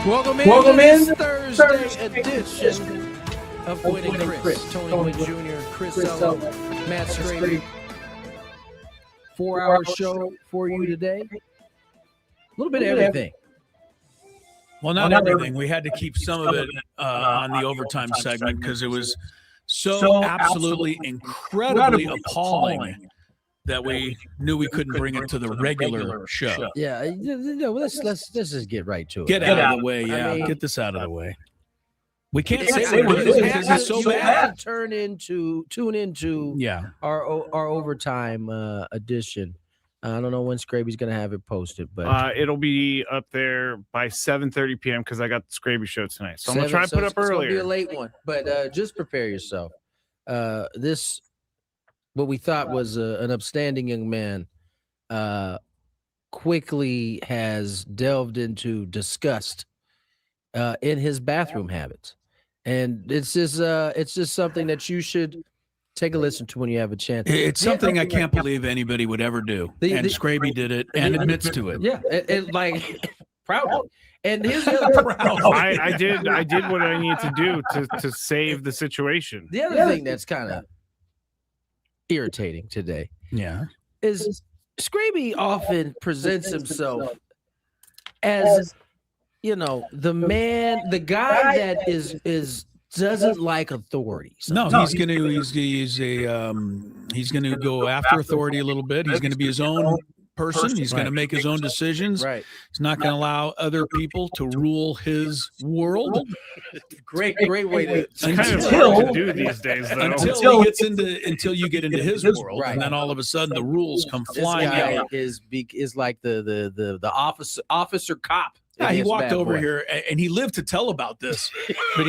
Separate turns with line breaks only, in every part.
Welcome in this Thursday edition of Gwynn Chris. Tony Gwynn Jr., Chris Ella, Matt Scraby. 4-hour show for you today. A little bit of everything.
Well, not everything. We had to keep some of it on the overtime segment because it was so absolutely incredibly appalling that we knew we couldn't bring it to the regular show.
Yeah, let's just get right to it.
Get out of the way, yeah. Get this out of the way. We can't say what it is because it's so bad.
Tune into our overtime edition. I don't know when Scraby's going to have it posted, but
it'll be up there by 7:30 p.m. because I got the Scraby show tonight. So I'm gonna try to put up earlier.
It's gonna be a late one, but just prepare yourself. This, what we thought was an upstanding young man, quickly has delved into disgust in his bathroom habits, and it's just something that you should take a listen to when you have a chance.
It's something I can't believe anybody would ever do. And Scraby did it and admits to it.
Yeah, it like proudly. And here's the other
I did what I needed to do to save the situation.
The other thing that's kind of irritating today, is Scraby often presents himself as, the guy that is doesn't like authority.
No, he's gonna go after authority a little bit. He's gonna be his own person. He's gonna make his own decisions.
Right.
He's not gonna allow other people to rule his world.
Great way to.
It's kind of hard to do these days, though.
Until you get into his world,
right.
And then all of a sudden the rules come
This
flying
guy
out.
is like the officer cop.
Yeah, he walked over here and he lived to tell about this, but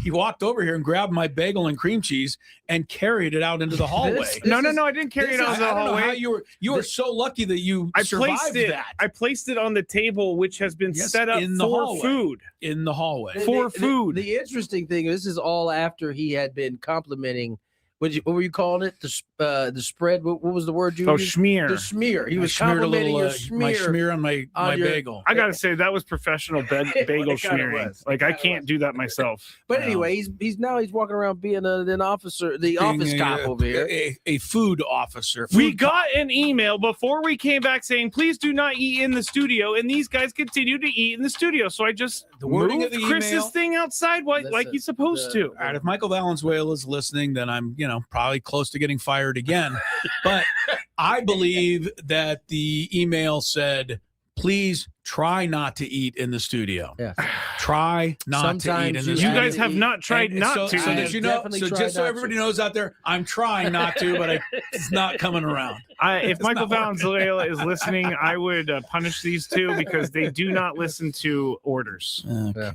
he walked over here and grabbed my bagel and cream cheese and carried it out into the hallway.
No, I didn't carry it out into the hallway.
How you were so lucky that you survived that.
I placed it on the table, which has been set up
in the
for
hallway.
food.
In the hallway.
For food.
The interesting thing is, this is all after he had been complimenting. What were you calling it? The spread. What was the word you used?
Schmear.
The smear. He was complimenting your smear.
My smear on my bagel.
I gotta say that was professional bagel smearing. Like I can't do that myself.
But anyway, he's walking around being an officer, office cop over here,
a food officer.
We got an email before we came back saying, "Please do not eat in the studio," and these guys continue to eat in the studio. So I just
wording of the
Chris's
email,
thing outside, like he's supposed to.
All right, if Michael Valenzuela is listening, then I'm probably close to getting fired again. But I believe that the email said, please try not to eat in the studio.
Yeah.
Try not to eat in the studio.
You guys have not tried not to.
So that you know, just so everybody knows out there, I'm trying not to, but it's not coming around.
If Michael Valenzuela is listening, I would punish these two because they do not listen to orders.
Okay.
Yeah.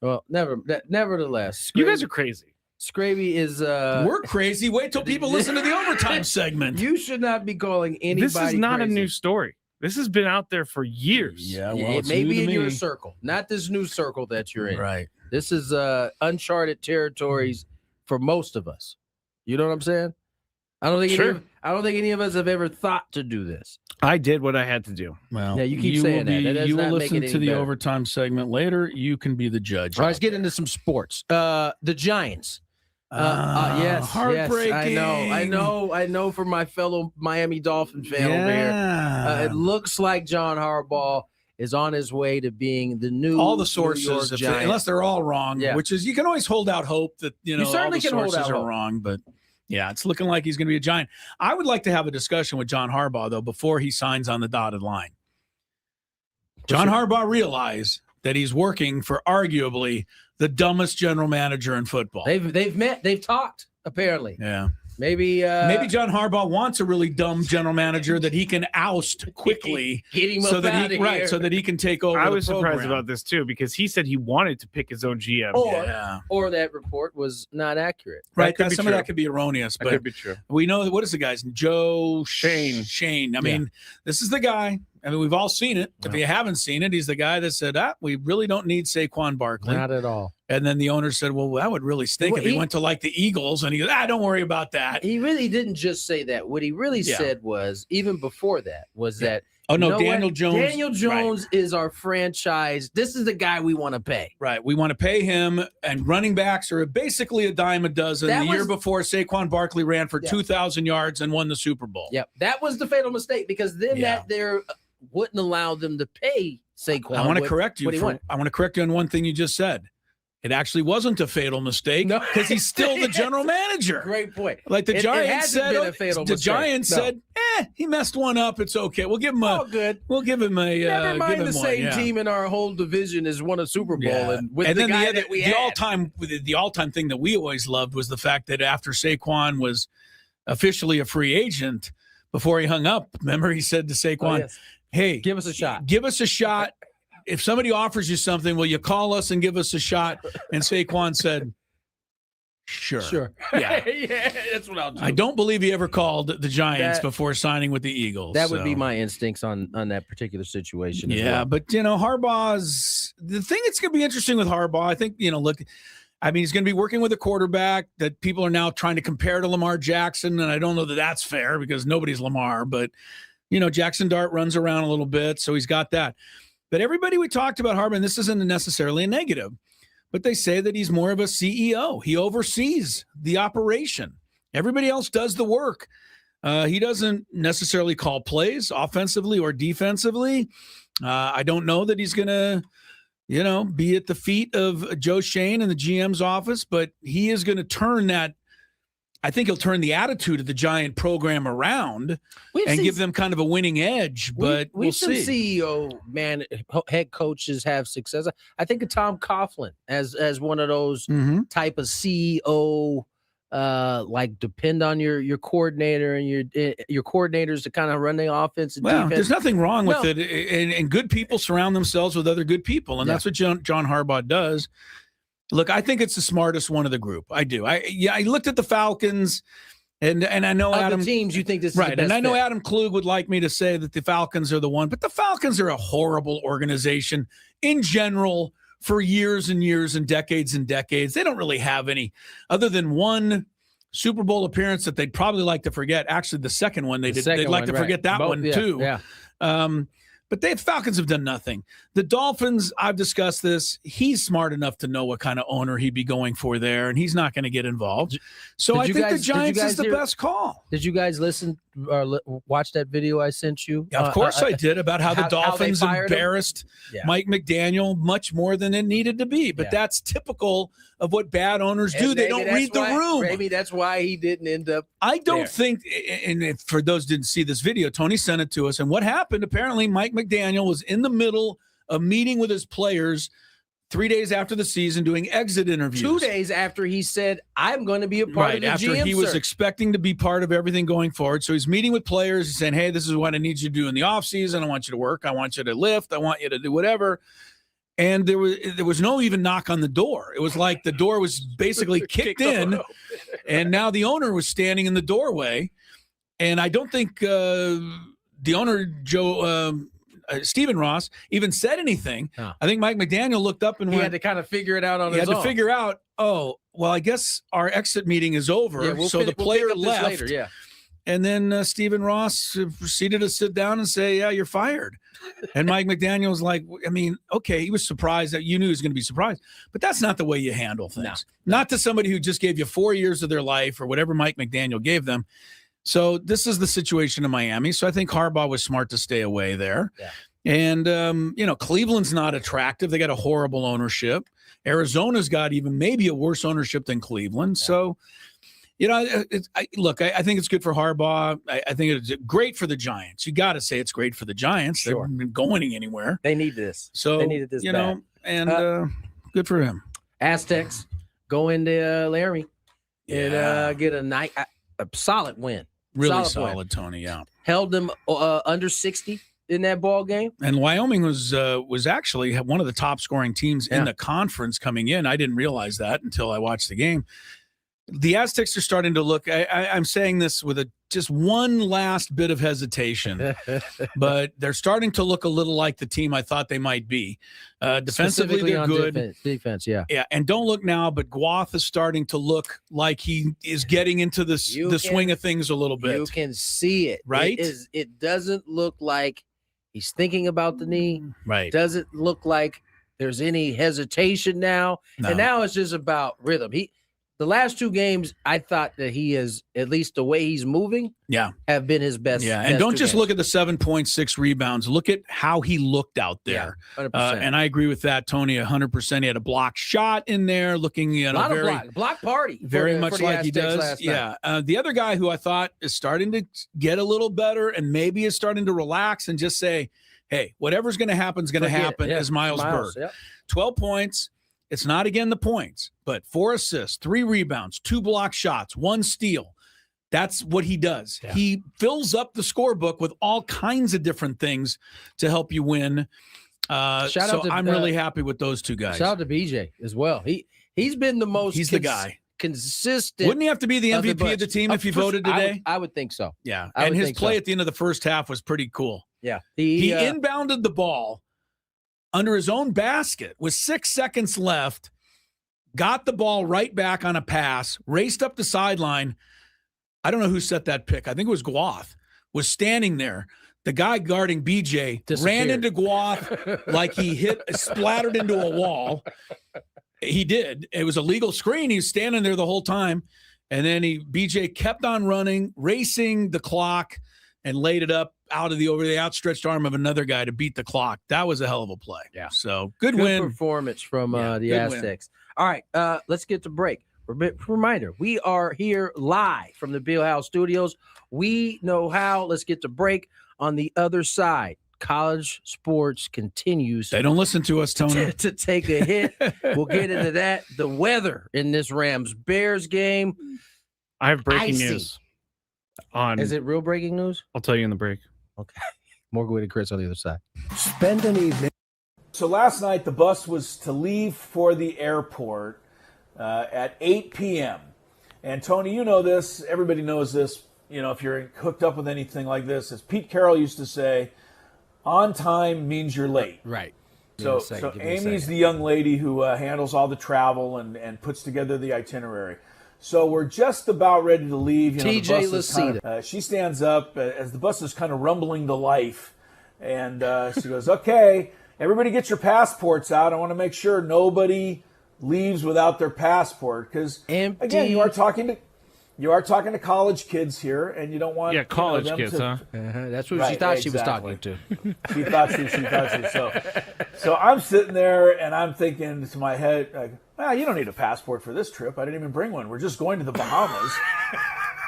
Well, nevertheless,
you guys are crazy.
Scraby is
we're crazy. Wait till people listen to the overtime segment.
You should not be calling anybody.
This is not
crazy.
a new story. This has been out there for years.
Yeah, well,
it may be in your circle, not this new circle that you're in.
Right.
This is uncharted territories for most of us. You know what I'm saying? I don't think any of us have ever thought to do this.
I did what I had to do.
Well,
yeah, you keep saying that.
You will listen to the overtime segment later. You can be the judge.
All right, let's get into some sports. The Giants. Yes,
heartbreaking.
Yes, I know for my fellow Miami Dolphin fan over here. It looks like John Harbaugh is on his way to being the new
all the sources, unless they're all wrong, which is you can always hold out hope that you certainly all the sources are wrong, but yeah, it's looking like he's going to be a Giant. I would like to have a discussion with John Harbaugh though before he signs on the dotted line. John Harbaugh realized that he's working for arguably the dumbest general manager in football.
They've met, they've talked, apparently.
Yeah.
Maybe
John Harbaugh wants a really dumb general manager that he can oust quickly so that he can take over.
I was surprised about this too because he said he wanted to pick his own GM.
Or that report was not accurate.
Right. Some of that could be erroneous, but
that could be true.
We know what is the guy's Joe Shane. I mean, this is the guy. I mean, we've all seen it. If you haven't seen it, he's the guy that said, we really don't need Saquon Barkley.
Not at all.
And then the owner said, well, that would really stink if he went to like the Eagles. And he goes, don't worry about that.
He really didn't just say that. What he really said was, even before that, was that
Oh, no,
you know
Daniel
what?
Jones.
Daniel Jones is our franchise. This is the guy we want to pay.
Right. We want to pay him, and running backs are basically a dime a dozen. Year before, Saquon Barkley ran for 2,000 yards and won the Super Bowl.
Yep. That was the fatal mistake because then that there wouldn't allow them to pay Saquon.
I want to correct you. I want to correct you on one thing you just said. It actually wasn't a fatal mistake because he's still the general manager.
Great point.
Like the Giants said, he messed one up. It's okay. We'll give him We'll give him a.
Never mind, the same team in our whole division has won a Super Bowl, and then
the all-time thing that we always loved was the fact that after Saquon was officially a free agent, before he hung up, remember he said to Saquon, "Hey,
give us a shot.
Give us a shot." If somebody offers you something, will you call us and give us a shot? And Saquon said, sure. Yeah.
That's what I'll do.
I don't believe he ever called the Giants before signing with the Eagles.
That would be my instincts on that particular situation.
But, Harbaugh's – the thing that's going to be interesting with Harbaugh, I think, he's going to be working with a quarterback that people are now trying to compare to Lamar Jackson, and I don't know that that's fair because nobody's Lamar. But, Jackson Dart runs around a little bit, so he's got that. But everybody we talked about Harbaugh, and this isn't necessarily a negative, but they say that he's more of a CEO. He oversees the operation. Everybody else does the work. He doesn't necessarily call plays offensively or defensively. I don't know that he's going to, be at the feet of Joe Shane in the GM's office, but he is going to turn that. I think he'll turn the attitude of the Giant program around and give them kind of a winning edge, but we'll see.
CEO, head coaches have success. I think of Tom Coughlin as one of those type of CEO, like depend on your coordinator and your coordinators to kind of run the offense and defense.
There's nothing wrong with it, and good people surround themselves with other good people, and that's what John Harbaugh does. Look, I think it's the smartest one of the group. I do. I looked at the Falcons, and I know Adam.
The teams you think this is right, the best
and I know
fit.
Adam Klug would like me to say that the Falcons are the one, but the Falcons are a horrible organization in general for years and years and decades. They don't really have any other than one Super Bowl appearance that they'd probably like to forget. Actually, the second one they'd like to forget that one too.
Yeah.
But the Falcons have done nothing. The Dolphins, I've discussed this. He's smart enough to know what kind of owner he'd be going for there, and he's not going to get involved. So I think the Giants is the best call.
Did you guys listen or watch that video I sent you?
Of course I did, about how the Dolphins embarrassed Mike McDaniel much more than it needed to be. But that's typical of what bad owners do. They don't read the room.
Maybe that's why he didn't end up.
I don't think, and for those who didn't see this video, Tony sent it to us. And what happened, apparently Mike McDaniel was in the middle of meeting with his players 3 days after the season, doing exit interviews.
2 days after he said, I'm going to be a part of the
after
GM
he was expecting to be part of everything going forward. So he's meeting with players. He's saying, hey, this is what I need you to do in the offseason. I want you to work. I want you to lift. I want you to do whatever. And there was no even knock on the door. It was like the door was basically kicked in, and now the owner was standing in the doorway. And I don't think the owner, Stephen Ross, even said anything. No. I think Mike McDaniel looked up and
he had to kind of figure it out on his own.
He had to figure out, I guess our exit meeting is over. The player left. Later,
yeah.
And then Stephen Ross proceeded to sit down and say, yeah, you're fired. And Mike McDaniel was like, okay, he was surprised that you knew he was going to be surprised. But that's not the way you handle things. No. Not to somebody who just gave you 4 years of their life or whatever Mike McDaniel gave them. So this is the situation in Miami. So I think Harbaugh was smart to stay away there. Yeah. And, Cleveland's not attractive. They got a horrible ownership. Arizona's got even maybe a worse ownership than Cleveland. Yeah. So, I think it's good for Harbaugh. I think it's great for the Giants. You got to say it's great for the Giants. Sure. They haven't been going anywhere.
They need this.
So
they needed this,
and good for him.
Aztecs go into Laramie and get a solid win.
Really solid Tony. Yeah,
held them under 60 in that ball game.
And Wyoming was actually one of the top scoring teams in the conference coming in. I didn't realize that until I watched the game. The Aztecs are starting to look, I'm saying this with just one last bit of hesitation, but they're starting to look a little like the team I thought they might be. Defensively, they're good.
Defense, yeah.
Yeah, and don't look now, but Guath is starting to look like he is getting into the swing of things a little bit.
You can see it.
Right?
It doesn't look like He's thinking about the knee.
Right.
Doesn't look like there's any hesitation now. No. And now it's just about rhythm. The last 2 games, I thought that he is, at least the way he's moving, have been his best.
Yeah, and don't just look at the 7.6 rebounds. Look at how he looked out there.
Yeah, 100%.
And I agree with that, Tony, 100%. He had a block shot in there, looking at a very
block party,
very much like he does. Yeah. The other guy who I thought is starting to get a little better and maybe is starting to relax and just say, hey, whatever's going to happen is going to happen, is Miles Byrd. Yep. 12 points. It's not, again, the points, but 4 assists, 3 rebounds, 2 block shots, 1 steal. That's what he does. Yeah. He fills up the scorebook with all kinds of different things to help you win. I'm really happy with those 2 guys.
Shout out to BJ as well. He's been the most
the guy.
Consistent.
Wouldn't he have to be the MVP of the team if he voted today?
I would think so.
Yeah. And his play at the end of the first half was pretty cool.
Yeah.
He inbounded the ball under his own basket with 6 seconds left, got the ball right back on a pass, raced up the sideline. I don't know who set that pick. I think it was Guath, was standing there. The guy guarding BJ ran into Guath like he splattered into a wall. He did. It was a legal screen. He was standing there the whole time. And then BJ kept on running, racing the clock, and laid it up over the outstretched arm of another guy to beat the clock. That was a hell of a play.
Yeah.
So good win.
Performance from the Aztecs. Win. All right, let's get to break. Reminder, we are here live from the Bill House Studios. We know how. Let's get to break. On the other side, college sports continues.
They don't listen to us, Tony.
To take a hit. We'll get into that. The weather in this Rams-Bears game.
I have breaking news.
Is it real breaking news?
I'll tell you in the break.
Okay. More Gwynn Chris on the other side.
Spend an evening.
So last night the bus was to leave for the airport at 8 p.m. And Tony, you know this. Everybody knows this. You know, if you're hooked up with anything like this, as Pete Carroll used to say, on time means you're late.
Right.
So Amy's the young lady who handles all the travel and puts together the itinerary. So we're just about ready to leave.
TJ Lacita.
She stands up as the bus is kind of rumbling to life. And she goes, okay, everybody get your passports out. I want to make sure nobody leaves without their passport. Because, again, you are talking to college kids here, and you don't want
college kids, huh?
That's what she thought she was talking to.
She thought she. So I'm sitting there, and I'm thinking to my head, like, you don't need a passport for this trip. I didn't even bring one. We're just going to the Bahamas.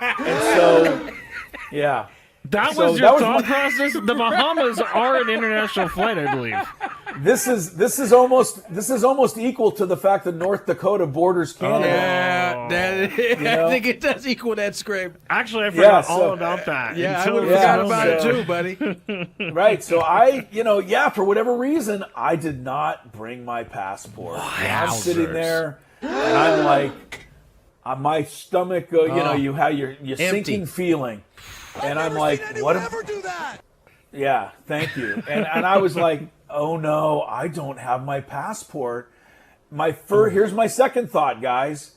And so, yeah.
That was your thought process? The Bahamas are an international flight, I believe.
This is almost equal to the fact that North Dakota borders Canada.
I think it does equal that scrape.
Actually, I forgot all about that.
Yeah, I forgot about it too, buddy.
Right. So for whatever reason, I did not bring my passport. I'm sitting there, and I'm like, my stomach, you have your sinking feeling. And I'm like, what? Ever do that? Yeah, thank you. And I was like, oh no, I don't have my passport. Here's my second thought, guys.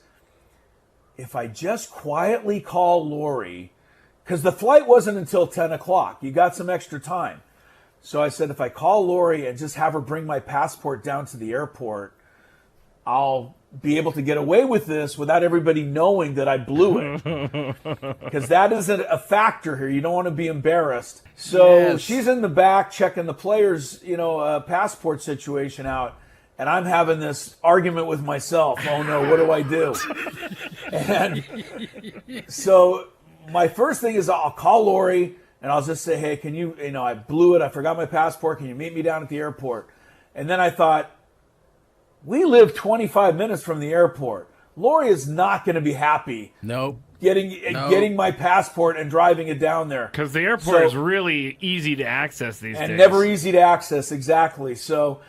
If I just quietly call Lori, because the flight wasn't until 10 o'clock. You got some extra time. So I said, if I call Lori and just have her bring my passport down to the airport, I'll be able to get away with this without everybody knowing that I blew it. Because that isn't a factor here. You don't want to be embarrassed. So she's in the back checking the players' passport situation out. And I'm having this argument with myself. Oh, no, what do I do? And so my first thing is I'll call Lori and I'll just say, hey, can you, I blew it. I forgot my passport. Can you meet me down at the airport? And then I thought, we live 25 minutes from the airport. Lori is not going to be happy. Getting my passport and driving it down there.
Because the airport is really easy to access these days.
And never easy to access, exactly. So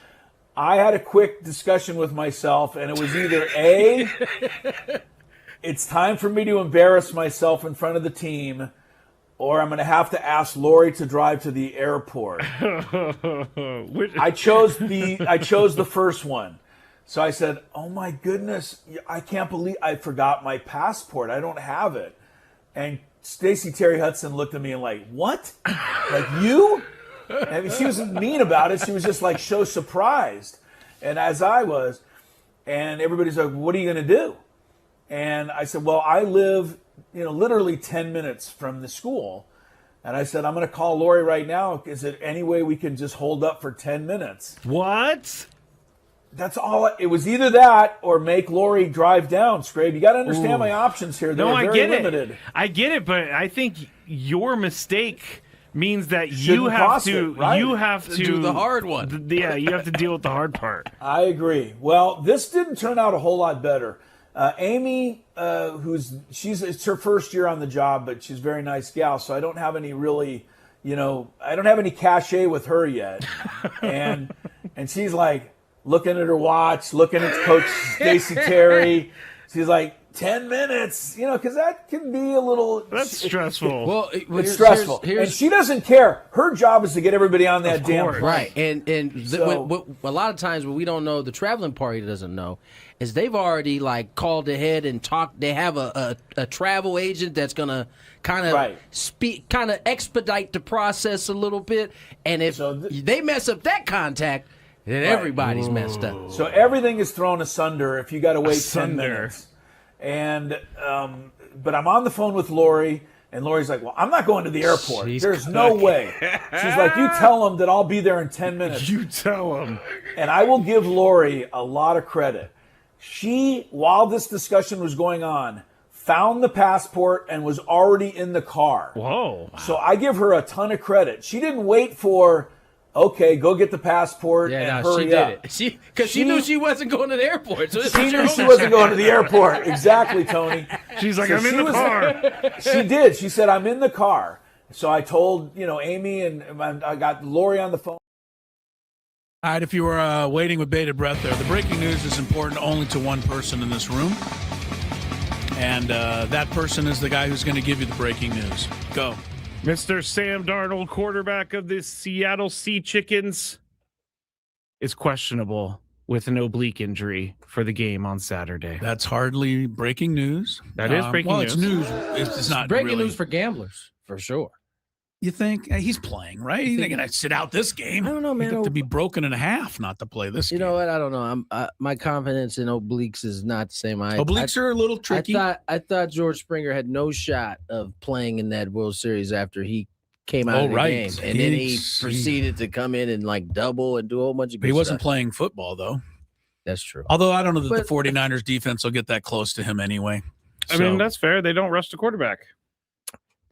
I had a quick discussion with myself, and it was either A, it's time for me to embarrass myself in front of the team, or I'm going to have to ask Lori to drive to the airport. I chose the first one. So I said, oh my goodness, I can't believe I forgot my passport. I don't have it. And Stacey Terry Hudson looked at me and like, what? Like you? And she wasn't mean about it. She was just like so surprised. And as I was, and everybody's like, what are you going to do? And I said, well, I live, literally 10 minutes from the school. And I said, I'm going to call Lori right now. Is there any way we can just hold up for 10 minutes?
What?
That's all. It was either that or make Lori drive down, Scrape. You got to understand my options here. They're very limited.
I get it, but I think your mistake means that you have to
do the hard one.
Yeah, you have to deal with the hard part.
I agree. Well, this didn't turn out a whole lot better. Amy, it's her first year on the job, but she's a very nice gal, so I don't have any really, I don't have any cachet with her yet. And she's like looking at her watch, looking at Coach Stacey Terry. She's like, 10 minutes, because that can be a little...
That's stressful.
Well, it's stressful. And she doesn't care. Her job is to get everybody on that damn plane.
Right. And a lot of times what we don't know, the traveling party doesn't know, is they've already called ahead and talked. They have a travel agent that's going to kind of expedite the process a little bit. And if they mess up that contact, then everybody's messed up.
So everything is thrown asunder if you got to wait 10 minutes. And but I'm on the phone with Lori, and Lori's like, well, I'm not going to the airport. There's no way. She's like, you tell them that I'll be there in 10 minutes.
You tell them.
And I will give Lori a lot of credit. She, while this discussion was going on, found the passport and was already in the car.
Whoa.
So I give her a ton of credit. She didn't wait for... Okay, go get the passport and hurry up.
Because she knew she wasn't going to the airport. So
she knew she wasn't going to the airport. Exactly, Tony.
She's like, I'm in the car.
She did. She said, I'm in the car. So I told, Amy, and I got Lori on the phone.
All right, if you were waiting with bated breath there, the breaking news is important only to one person in this room. And that person is the guy who's going to give you the breaking news. Go.
Mr. Sam Darnold, quarterback of the Seattle Sea Chickens, is questionable with an oblique injury for the game on Saturday.
That's hardly breaking news.
That is breaking news.
It's news. It's not
breaking
really
news for gamblers, for sure.
You think he's playing, right? He's going to sit out this game.
I don't know, man.
He'd have to be broken in half not to play this game.
You know what? I don't know. My confidence in obliques is not the same.
Obliques are a little tricky.
I thought George Springer had no shot of playing in that World Series after he came out of the game. And then he proceeded to come in and double and do a whole bunch of good stuff.
He wasn't playing football, though.
That's true.
Although I don't know that the 49ers defense will get that close to him anyway.
I mean, that's fair. They don't rush the quarterback.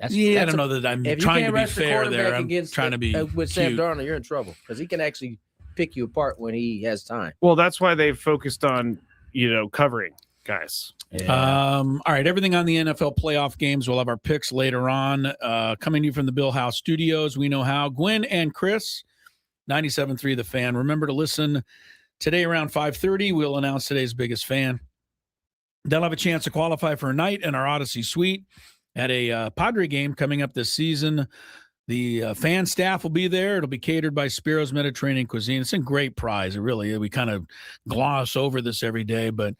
I don't know that I'm trying to be fair there. I'm trying to be
with Sam Darnold, you're in trouble because he can actually pick you apart when he has time.
Well, that's why they've focused on, covering guys.
Yeah. All right, everything on the NFL playoff games. We'll have our picks later on. Coming to you from the Bill House Studios. We know how. Gwynn and Chris, 97.3 The Fan. Remember to listen today around 5:30. We'll announce today's biggest fan. They'll have a chance to qualify for a night in our Odyssey Suite at a Padre game coming up this season. The fan staff will be there. It'll be catered by Spiro's Mediterranean Cuisine. It's a great prize. It really is. We kind of gloss over this every day, but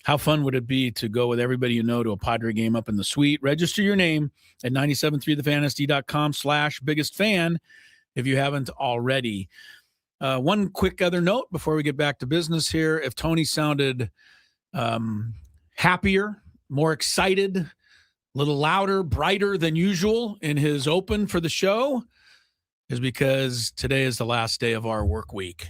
how fun would it be to go with everybody you know to a Padre game up in the suite? Register your name at 973thefansd.com/biggest-fan if you haven't already. One quick other note before we get back to business here. If Tony sounded happier, more excited, a little louder, brighter than usual in his open for the show, is because today is the last day of our work week.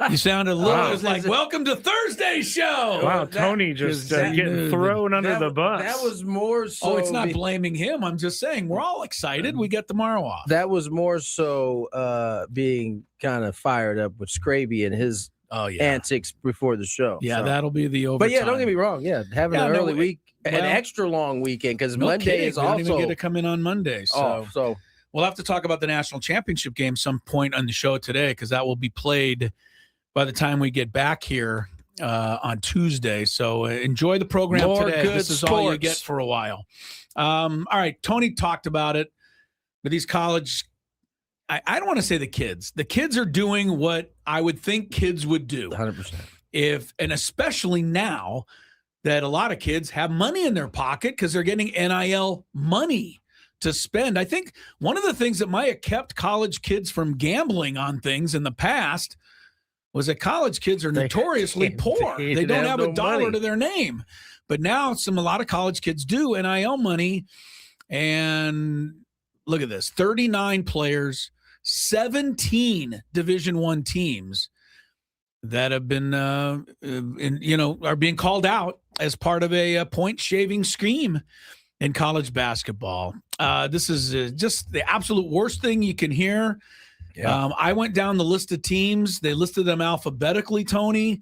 You sounded a little like, welcome to Thursday's show.
Wow, Tony just getting thrown under the bus.
That was more so.
Oh, it's not blaming him. I'm just saying we're all excited. We get tomorrow off.
That was more so being kind of fired up with Scraby and his antics before the show.
Yeah, so that'll be the overtime.
But yeah, don't get me wrong. Yeah, having an early week, an extra long weekend because Monday is also.
We don't even get to come in on Monday. So we'll have to talk about the national championship game some point on the show today because that will be played by the time we get back here on Tuesday. So enjoy the program today. This is all you get for a while. All right, Tony talked about it with these college. I don't want to say the kids. The kids are doing what I would think kids would do.
100%.
And especially now that a lot of kids have money in their pocket because they're getting NIL money to spend. I think one of the things that might have kept college kids from gambling on things in the past was that college kids are notoriously poor. They don't have a dollar to their name. But now a lot of college kids do NIL money. And look at this, 39 players, 17 Division I teams that have been, are being called out as part of a point shaving scheme in college basketball. This is just the absolute worst thing you can hear. Yeah. I went down the list of teams. They listed them alphabetically, Tony,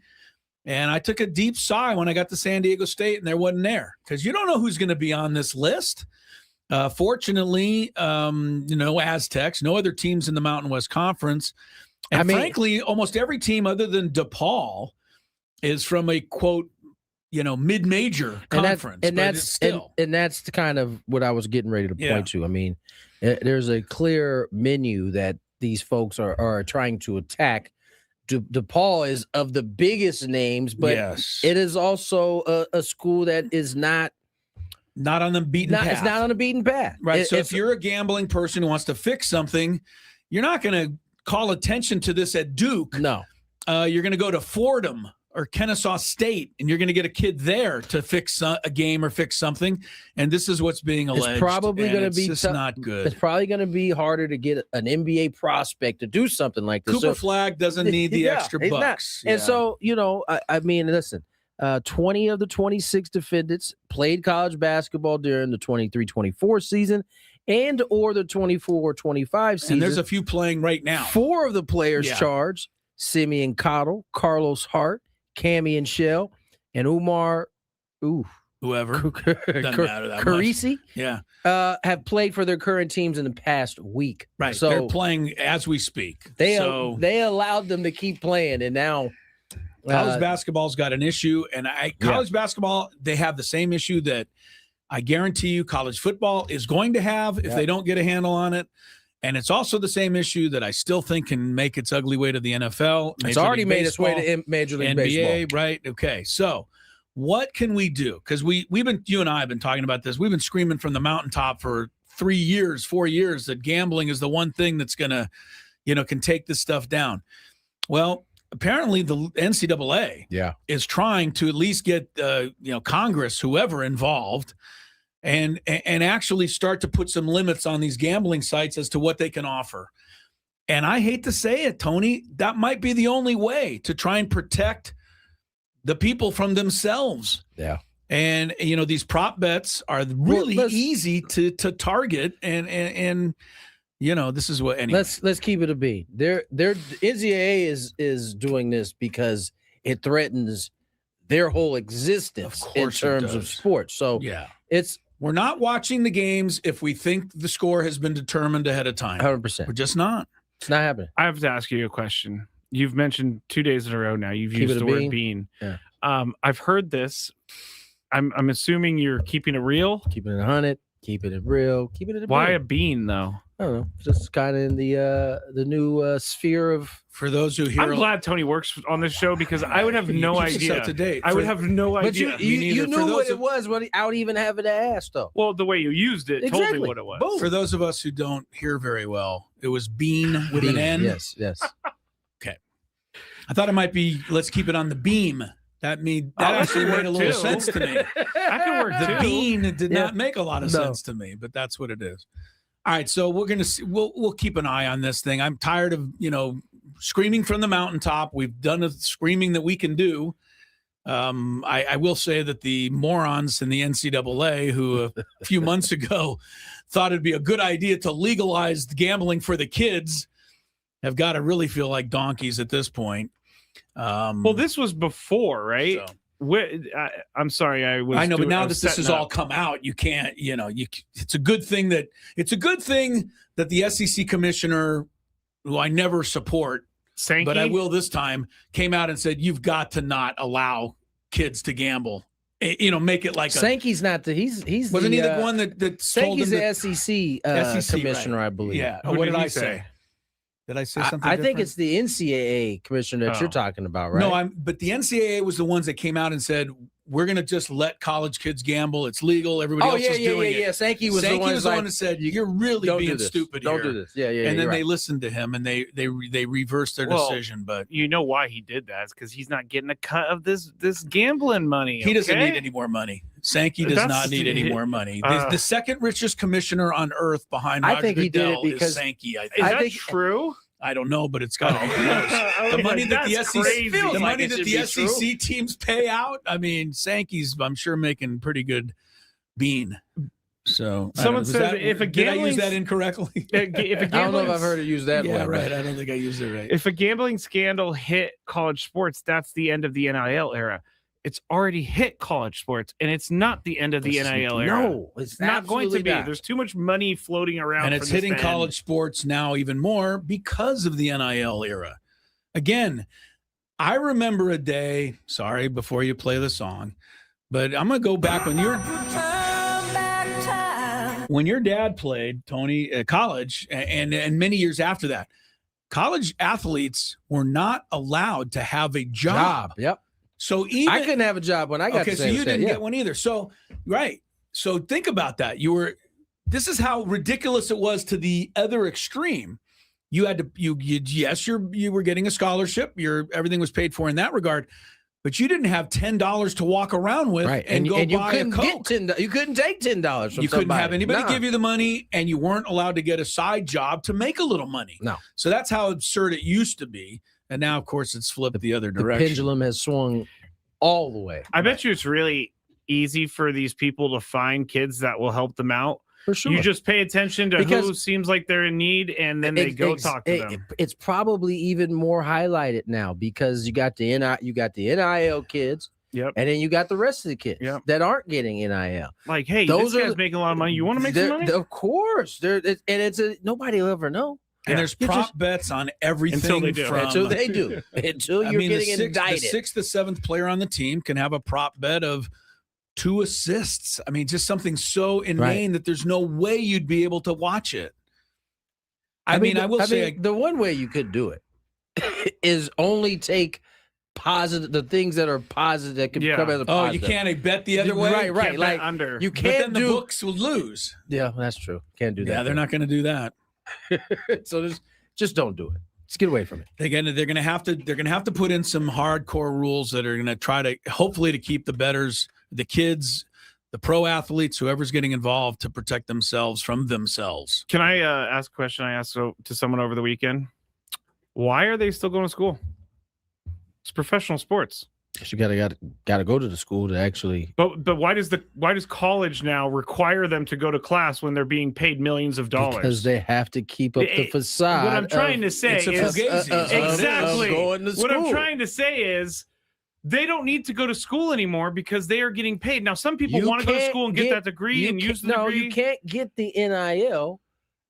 and I took a deep sigh when I got to San Diego State and there wasn't there, because you don't know who's going to be on this list. Fortunately, Aztecs, no other teams in the Mountain West Conference. And frankly, almost every team other than DePaul is from a, quote, mid-major conference.
And that's the kind of what I was getting ready to point to. I mean, there's a clear menu that these folks are trying to attack. DePaul is of the biggest names, but it is also a school that is not
on the beaten path.
It's not on the beaten path.
Right. So if you're a gambling person who wants to fix something, you're not going to call attention to this at Duke.
No.
You're going to go to Fordham or Kennesaw State, and you're going to get a kid there to fix a game or fix something. And this is what's being alleged.
It's probably going to be
just not good.
It's probably going to be harder to get an NBA prospect to do something like this.
Cooper Flagg doesn't need the extra bucks.
And so, I mean, listen, 20 of the 26 defendants played college basketball during the 23-24 season and or the 24-25 season.
And there's a few playing right now.
4 of the players charged, Simeon Cottle, Carlos Hart, Cammy and Shell, and Umar,
whoever, Carisi,
have played for their current teams in the past week.
Right, so they're playing as we speak.
They allowed them to keep playing, and now
college basketball's got an issue. And college basketball, they have the same issue that I guarantee you college football is going to have if they don't get a handle on it. And it's also the same issue that I still think can make its ugly way to the NFL.
It's already made its way to Major League
NBA,
Baseball.
Right? Okay. So what can we do? Because you and I have been talking about this. We've been screaming from the mountaintop for 4 years that gambling is the one thing that's going to, can take this stuff down. Well, apparently the NCAA is trying to at least get, Congress, whoever involved, and actually start to put some limits on these gambling sites as to what they can offer. And I hate to say it, Tony, that might be the only way to try and protect the people from themselves.
Yeah.
And, these prop bets are really easy to target. And this is what, anyway.
Let's keep it a beat. Their NCAA is doing this because it threatens their whole existence in terms of sports. So
we're not watching the games if we think the score has been determined ahead of time.
100%.
We're just not.
It's not happening.
I have to ask you a question. You've mentioned 2 days in a row now. You've used the word bean.
Yeah.
I've heard this. I'm assuming you're keeping it real.
Keeping it 100. Keeping it real. Keeping it.
Why a bean though?
I don't know. Just kind of in the new sphere of.
For those who hear,
I'm glad Tony works on this show because I would have no idea.
Up to date.
I would have no idea.
But you knew what it was without even having to ask, though.
Well, the way you used it told me what it was.
Boom.
For those of us who don't hear very well, it was bean with an N.
Yes.
Okay. I thought it might be. Let's keep it on the beam. That actually made a little sense to me.
That can work
the
too.
Bean did not make a lot of sense to me, but that's what it is. All right, so we're gonna see. We'll keep an eye on this thing. I'm tired of screaming from the mountaintop. We've done the screaming that we can do. I will say that the morons in the NCAA who a few months ago thought it'd be a good idea to legalize gambling for the kids have got to really feel like donkeys at this point.
Well, this was before, right?
So.
I'm sorry, I know,
but now that this has all come out, you can't. It's a good thing that the SEC commissioner, who I never support,
Sankey?
But I will this time, came out and said you've got to not allow kids to gamble. Make it like
Sankey's not the he's
wasn't he the one that
Sankey's the SEC commissioner, right? I believe.
Yeah. What did I say? Did I say something?
I think it's the NCAA commissioner that you're talking about, right?
No, but the NCAA was the ones that came out and said we're going to just let college kids gamble. It's legal. Everybody else is doing it.
Yeah. Sankey was the one
who said, you're really being stupid here.
Don't do this. Yeah.
And then they listened to him, and they reversed their decision. But
you know why he did that? It's because he's not getting a cut of this gambling money.
He doesn't need any more money. Sankey does not need any more money. The second richest commissioner on earth behind Roger Goodell is Sankey.
Is that true?
I don't know, but it's got all the money that the SEC teams pay out. I mean, Sankey's, I'm sure, making pretty good bean. So
someone said if a gambling,
did I use that incorrectly?
I don't know if I've heard it used that way.
Yeah, right. I don't think I used it right.
If a gambling scandal hit college sports, that's the end of the NIL era. It's already hit college sports, and it's not the end of the NIL era.
No, it's
not going to be.
Not.
There's too much money floating around.
And it's hitting college sports now even more because of the NIL era. Again, I remember a day, sorry, before you play the song, but I'm going to go back when your dad played, Tony, at college, and many years after that. College athletes were not allowed to have a job.
Yep.
So
I couldn't have a job when I got to
so you didn't get one either. So right. So think about that. This is how ridiculous it was to the other extreme. You had to you were getting a scholarship. Everything was paid for in that regard, but you didn't have $10 to walk around with and go buy a Coke.
You couldn't take $10 from
You couldn't have anybody give you the money, and you weren't allowed to get a side job to make a little money.
No.
So that's how absurd it used to be. And now, of course, it's flipped the other direction.
The pendulum has swung all the way.
I bet you it's really easy for these people to find kids that will help them out.
For sure.
You just pay attention to who seems like they're in need, and then they go talk to them.
It's probably even more highlighted now because you got the NIL kids.
Yep.
And then you got the rest of the kids that aren't getting NIL.
Like, hey, this guy's making a lot of money. You want to make some money?
Of course. Nobody will ever know.
And there's prop bets on everything
until they do. Until you're getting indicted.
The 6th to 7th player on the team can have a prop bet of 2 assists. I mean, just something so inane that there's no way you'd be able to watch it. I mean,
the one way you could do it is only take the things that are positive that can come as a positive.
You can't bet the other way?
Right.
Like under.
You can't
but then the books will lose.
Yeah, that's true. Can't do that.
Yeah, they're not going to do that.
So just don't do it. Just get away from it.
They're gonna have to put in some hardcore rules that are gonna try to hopefully to keep the bettors, the kids, the pro athletes, whoever's getting involved, to protect themselves from themselves.
Can I ask a question I asked to someone over the weekend? Why are they still going to school? It's professional sports.
You gotta go to the school to actually.
But why does college now require them to go to class when they're being paid millions of dollars?
Because they have to keep up the facade.
What I'm trying to say is exactly what I'm trying to say is they don't need to go to school anymore because they are getting paid. Now, some people want to go to school and get that degree and use the degree.
No, you can't get the NIL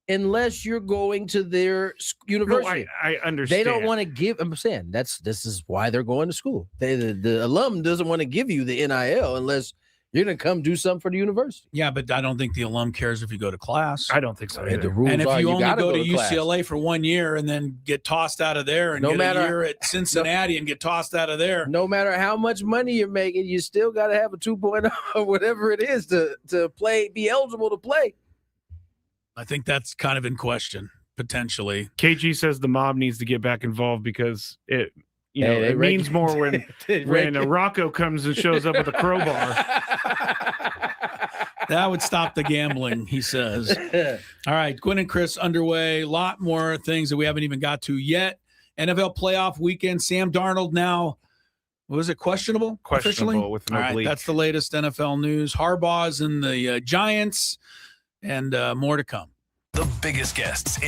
unless you're going to their university.
No, I understand.
They don't want to give. I'm saying this is why they're going to school. The alum doesn't want to give you the NIL unless you're going to come do something for the university.
Yeah, but I don't think the alum cares if you go to class.
I don't think so either.
The rules
and if
are,
you only go to UCLA for 1 year and then get tossed out of there and get a year at Cincinnati and get tossed out of there.
No matter how much money you're making, you still got to have a 2.0 or whatever it is to be eligible to play.
I think that's kind of in question, potentially.
KG says the mob needs to get back involved because it means more when Rocco comes and shows up with a crowbar.
That would stop the gambling, he says. All right, Gwynn and Chris underway. A lot more things that we haven't even got to yet. NFL playoff weekend. Sam Darnold now, was it questionable?
Questionable with an oblique.
All right, that's the latest NFL news. Harbaugh's in the Giants. And more to come.
The biggest guests.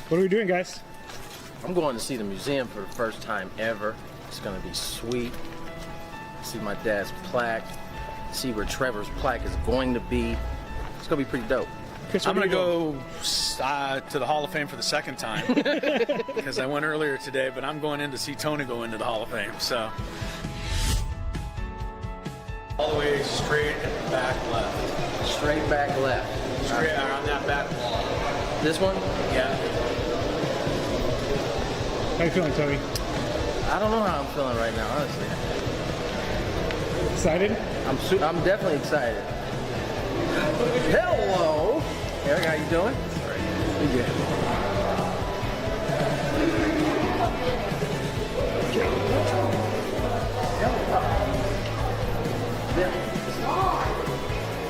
What are we doing, guys?
I'm going to see the museum for the first time ever. It's going to be sweet. See my dad's plaque. See where Trevor's plaque is going to be. It's going to be pretty dope.
Chris, I'm going to go to the Hall of Fame for the second time because I went earlier today, but I'm going in to see Tony go into the Hall of Fame. So. All the way straight and back left.
Straight back left.
Straight on that back wall.
This one?
Yeah.
How you feeling, Tony?
I don't know how I'm feeling right now, honestly.
Excited?
I'm definitely excited. Hello, Eric. How you doing? Pretty good.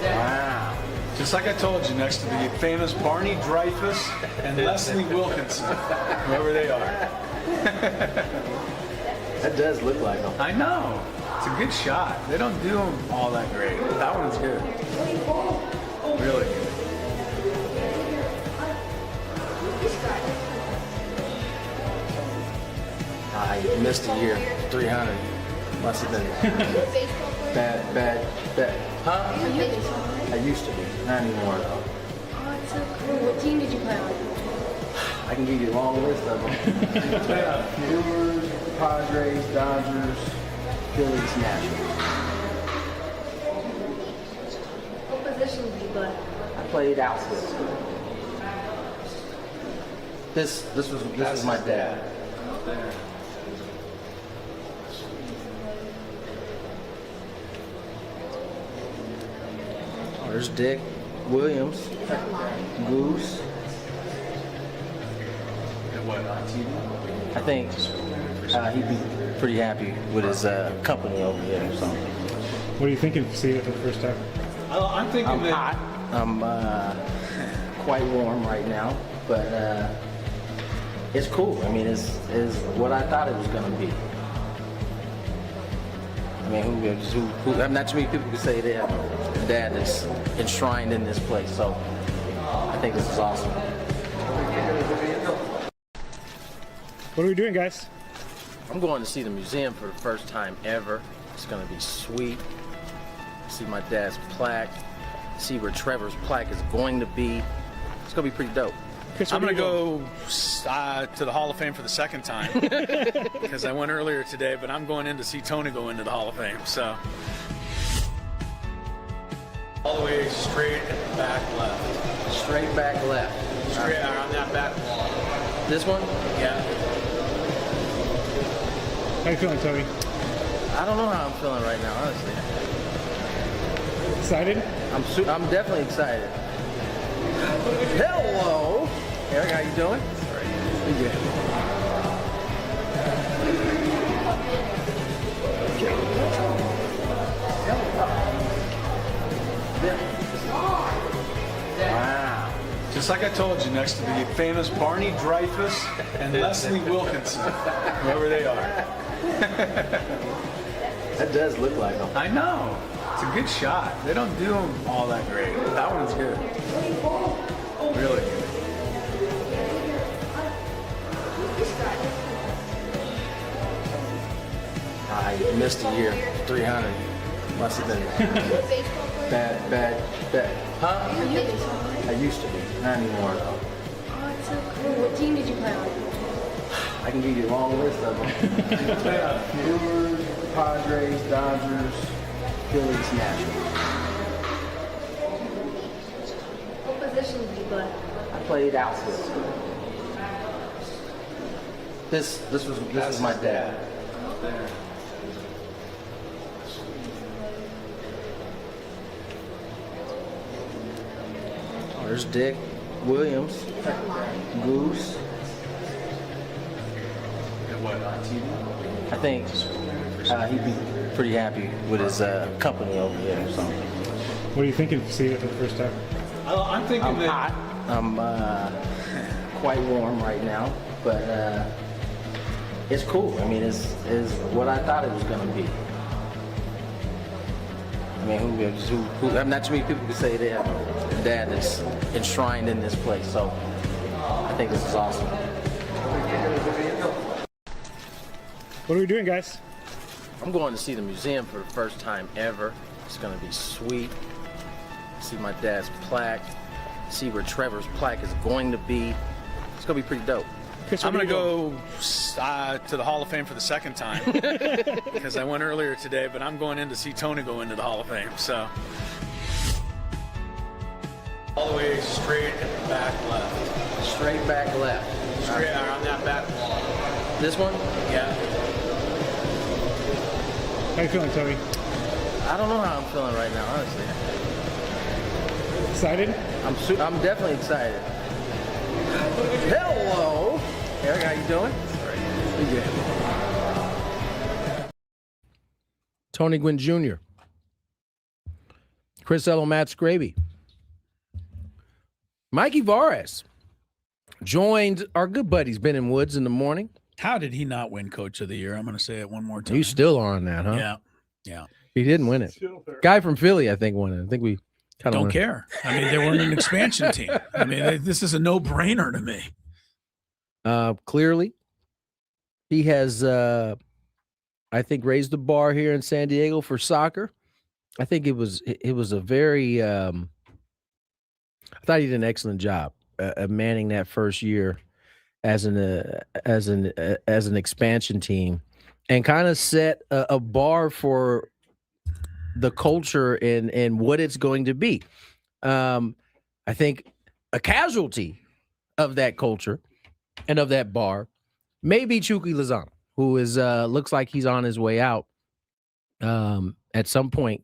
Wow. Just like I told you, next to the famous Barney Dreyfuss and Leslie Wilkinson, whoever they are.
That does look like them.
I know. It's a good shot. They don't do them all that great. That one's good. Really good.
I missed a year. 300. Must have been bad. Huh? I used to be. Not anymore, though.
Oh, it's so cool. What team did you play on?
I can give you a long list of them. Brewers, Padres, Dodgers, Phillies, Nationals.
What position did you play?
I played outfield. This was my dad. Oh, there's Dick Williams, Goose. I think he'd be pretty happy with his company over here. So.
What are you thinking of seeing it for the first time?
I'm thinking
I'm hot. I'm quite warm right now, but it's cool. I mean, it's what I thought it was going to be. I mean, who not too many people can say they have a dad that's enshrined in this place. So I think this is awesome.
What are we doing, guys?
I'm going to see the museum for the first time ever. It's going to be sweet. See my dad's plaque. See where Trevor's plaque is going to be. It's going to be pretty dope.
Chris, I'm going to go to the Hall of Fame for the second time because I went earlier today, but I'm going in to see Tony go into the Hall of Fame. So all the way straight at the back left.
Straight back left.
Straight on that back wall.
This one?
Yeah.
How you feeling, Tony?
I don't know how I'm feeling right now, honestly.
Excited?
I'm definitely excited. Hello, Eric. How you doing? Pretty good.
Wow. Just like I told you, next to the famous Barney Dreyfuss and Leslie Wilkinson, whoever they are.
That does look like them.
I know. It's a good shot. They don't do them all that great. That one's good. Really good.
I missed a year. 300. Must have been bad. Huh? I used to be. Not anymore, though.
Oh, it's so cool. What team did you play on?
I can give you a long list of them. Brewers, Padres, Dodgers, Phillies, Nationals.
What position did you play?
I played outfield. This was my dad. Oh, there's Dick Williams, Goose. I think he'd be pretty happy with his company over here. So.
What are you thinking of seeing it for the first time?
I'm thinking
I'm hot. I'm quite warm right now, but it's cool. I mean, it's what I thought it was going to be. I mean, who not too many people can say they have a dad that's enshrined in this place. So I think this is awesome.
What are we doing, guys?
I'm going to see the museum for the first time ever. It's going to be sweet. See my dad's plaque. See where Trevor's plaque is going to be. It's going to be pretty dope.
Chris,
I'm going to go to the Hall of Fame for the second time because I went earlier today, but I'm going in to see Tony go into the Hall of Fame. So all the way straight at the back left.
Straight back left.
Straight on that back wall.
This one?
Yeah.
How you feeling, Toby?
I don't know how I'm feeling right now, honestly.
Excited?
I'm definitely excited. Hello, Eric. How you doing? Pretty good. Tony Gwynn Jr., Chris Ello, Matt Scraby, Mikey Vares joined our good buddies Ben and Woods in the morning.
How did he not win Coach of the Year? I'm going to say it one more time.
You still are on that, huh?
Yeah. Yeah.
He didn't win it. Guy from Philly, I think, won it. I think we kind of
don't care. I mean, they weren't an expansion team. I mean, this is a no-brainer to me.
Clearly, he has, I think, raised the bar here in San Diego for soccer. I think it was a very. I thought he did an excellent job manning that first year as an expansion team, and kind of set a bar for the culture and what it's going to be. I think a casualty of that culture and of that bar may be Chucky Lozano, who is looks like he's on his way out at some point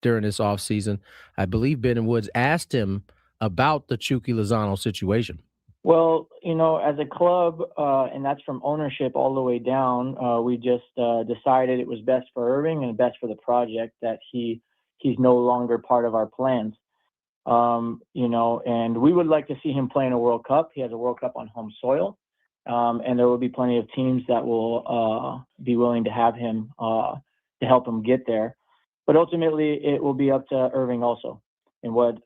during this offseason. I believe Ben and Woods asked him about the Chucky Lozano situation.
Well, as a club, and that's from ownership all the way down, we just decided it was best for Irving and best for the project that he's no longer part of our plans. And we would like to see him play in a World Cup. He has a World Cup on home soil, and there will be plenty of teams that will be willing to have him to help him get there. But ultimately, it will be up to Irving also. And what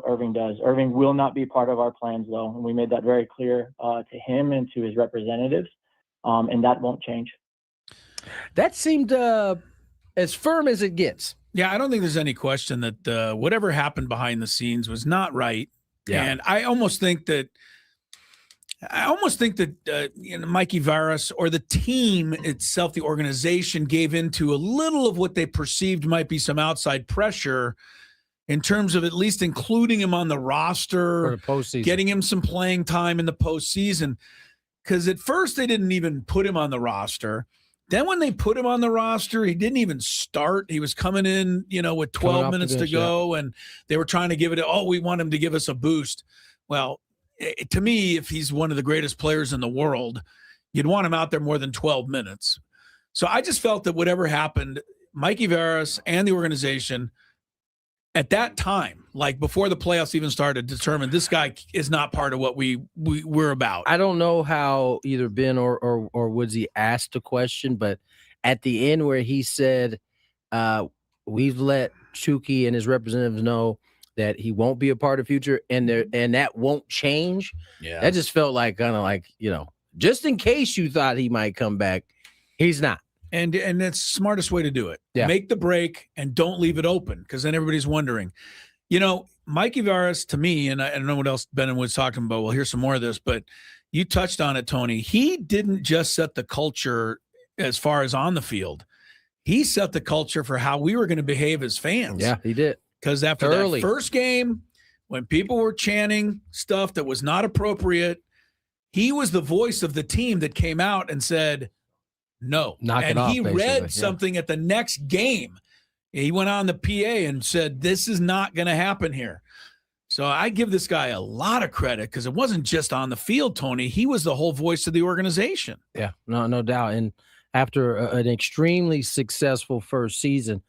Irving does. Irving will not be part of our plans, though, and we made that very clear to him and to his representatives, and that won't change.
That seemed as firm as it gets.
Yeah, I don't think there's any question that whatever happened behind the scenes was not right. Yeah. And I almost think that Mikey Vares or the team itself, the organization, gave into a little of what they perceived might be some outside pressure in terms of at least including him on the roster,
for the postseason,
getting him some playing time in the postseason. Because at first they didn't even put him on the roster. Then when they put him on the roster, he didn't even start. He was coming in, with 12 minutes to go, and they were trying to give it, we want him to give us a boost. Well, to me, if he's one of the greatest players in the world, you'd want him out there more than 12 minutes. So I just felt that whatever happened, Mikey Vares and the organization at that time, like before the playoffs even started, determined this guy is not part of what we're about.
I don't know how either Ben or Woodsy asked the question, but at the end where he said, we've let Chucky and his representatives know that he won't be a part of future and that won't change. Yeah. That just felt like kind of like, just in case you thought he might come back, he's not.
And that's the smartest way to do it.
Yeah.
Make the break and don't leave it open, because then everybody's wondering. Mikey Vares, to me, and I don't know what else Ben and Wood's talking about. We'll hear some more of this, but you touched on it, Tony. He didn't just set the culture as far as on the field. He set the culture for how we were going to behave as fans.
Yeah, he did.
Because after that first game, when people were chanting stuff that was not appropriate, he was the voice of the team that came out and said, no.
And
he read something at the next game. He went on the PA and said, this is not going to happen here. So I give this guy a lot of credit, because it wasn't just on the field, Tony. He was the whole voice of the organization.
Yeah, no doubt. And after an extremely successful first season,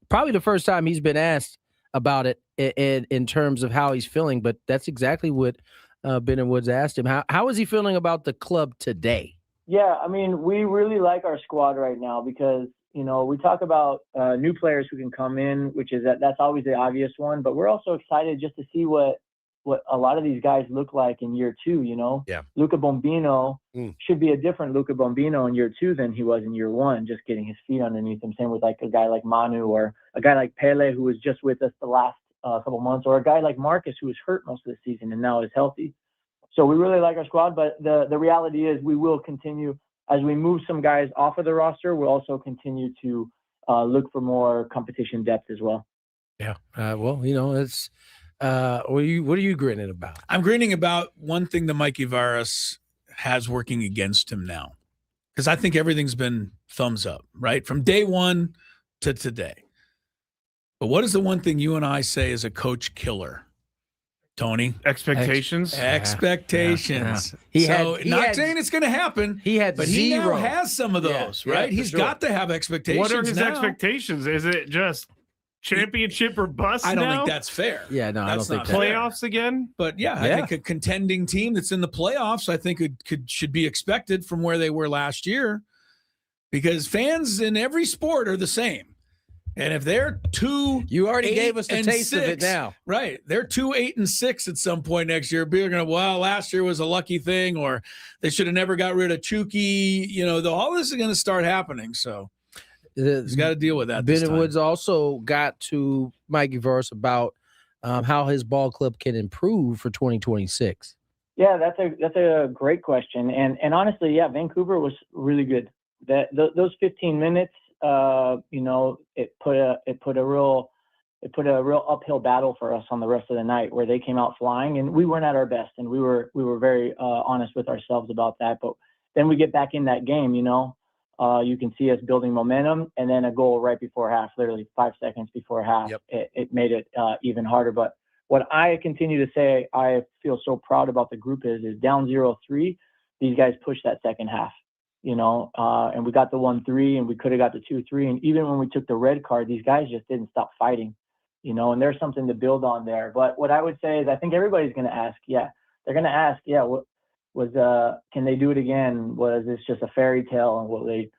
probably the first time he's been asked about it in terms of how he's feeling, but that's exactly what Ben and Woods asked him. How is he feeling about the club today?
Yeah, I mean, we really like our squad right now because, we talk about new players who can come in, which is that's always the obvious one. But we're also excited just to see what a lot of these guys look like in year two,
Yeah.
Luca Bombino should be a different Luca Bombino in year two than he was in year one, just getting his feet underneath him. Same with like a guy like Manu or a guy like Pele, who was just with us the last couple months, or a guy like Marcus, who was hurt most of the season and now is healthy. So we really like our squad, but the reality is we will continue as we move some guys off of the roster. We'll also continue to look for more competition depth as well.
Yeah. It's what are you grinning about?
I'm grinning about one thing that Mikey Vares has working against him now. because I think everything's been thumbs up, right? From day one to today. But what is the one thing you and I say is a coach killer? Tony?
Expectations.
Expectations. Yeah. Not saying it's going to happen.
He had
but
zero.
He now has some of those, right? He's got to have expectations.
What are his
now.
Expectations? Is it just championship or bust?
I don't think that's fair.
Yeah, no, I don't think
playoffs again.
But I think a contending team that's in the playoffs, I think should be expected from where they were last year, because fans in every sport are the same. And if they're 2,
you already gave us the taste
6,
of it now,
right? They're 2, 8, and 6 at some point next year. People are going to, well, last year was a lucky thing, or they should have never got rid of Chucky. All this is going to start happening. So he's got to deal with that.
Ben Woods also got to Mikey Verse about how his ball club can improve for 2026.
Yeah, that's a great question, and honestly, Vancouver was really good. Those 15 minutes. It put a real uphill battle for us on the rest of the night, where they came out flying and we weren't at our best, and we were very honest with ourselves about that. But then we get back in that game, you can see us building momentum, and then a goal right before half, literally 5 seconds before half. Yep. It made it even harder. But what I continue to say I feel so proud about the group is down 0-3, these guys pushed that second half. And we got the 1-3, and we could have got the 2-3. And even when we took the red card, these guys just didn't stop fighting, and there's something to build on there. But what I would say is I think everybody's going to ask, they're going to ask, can they do it again? Was this just a fairy tale, and will they,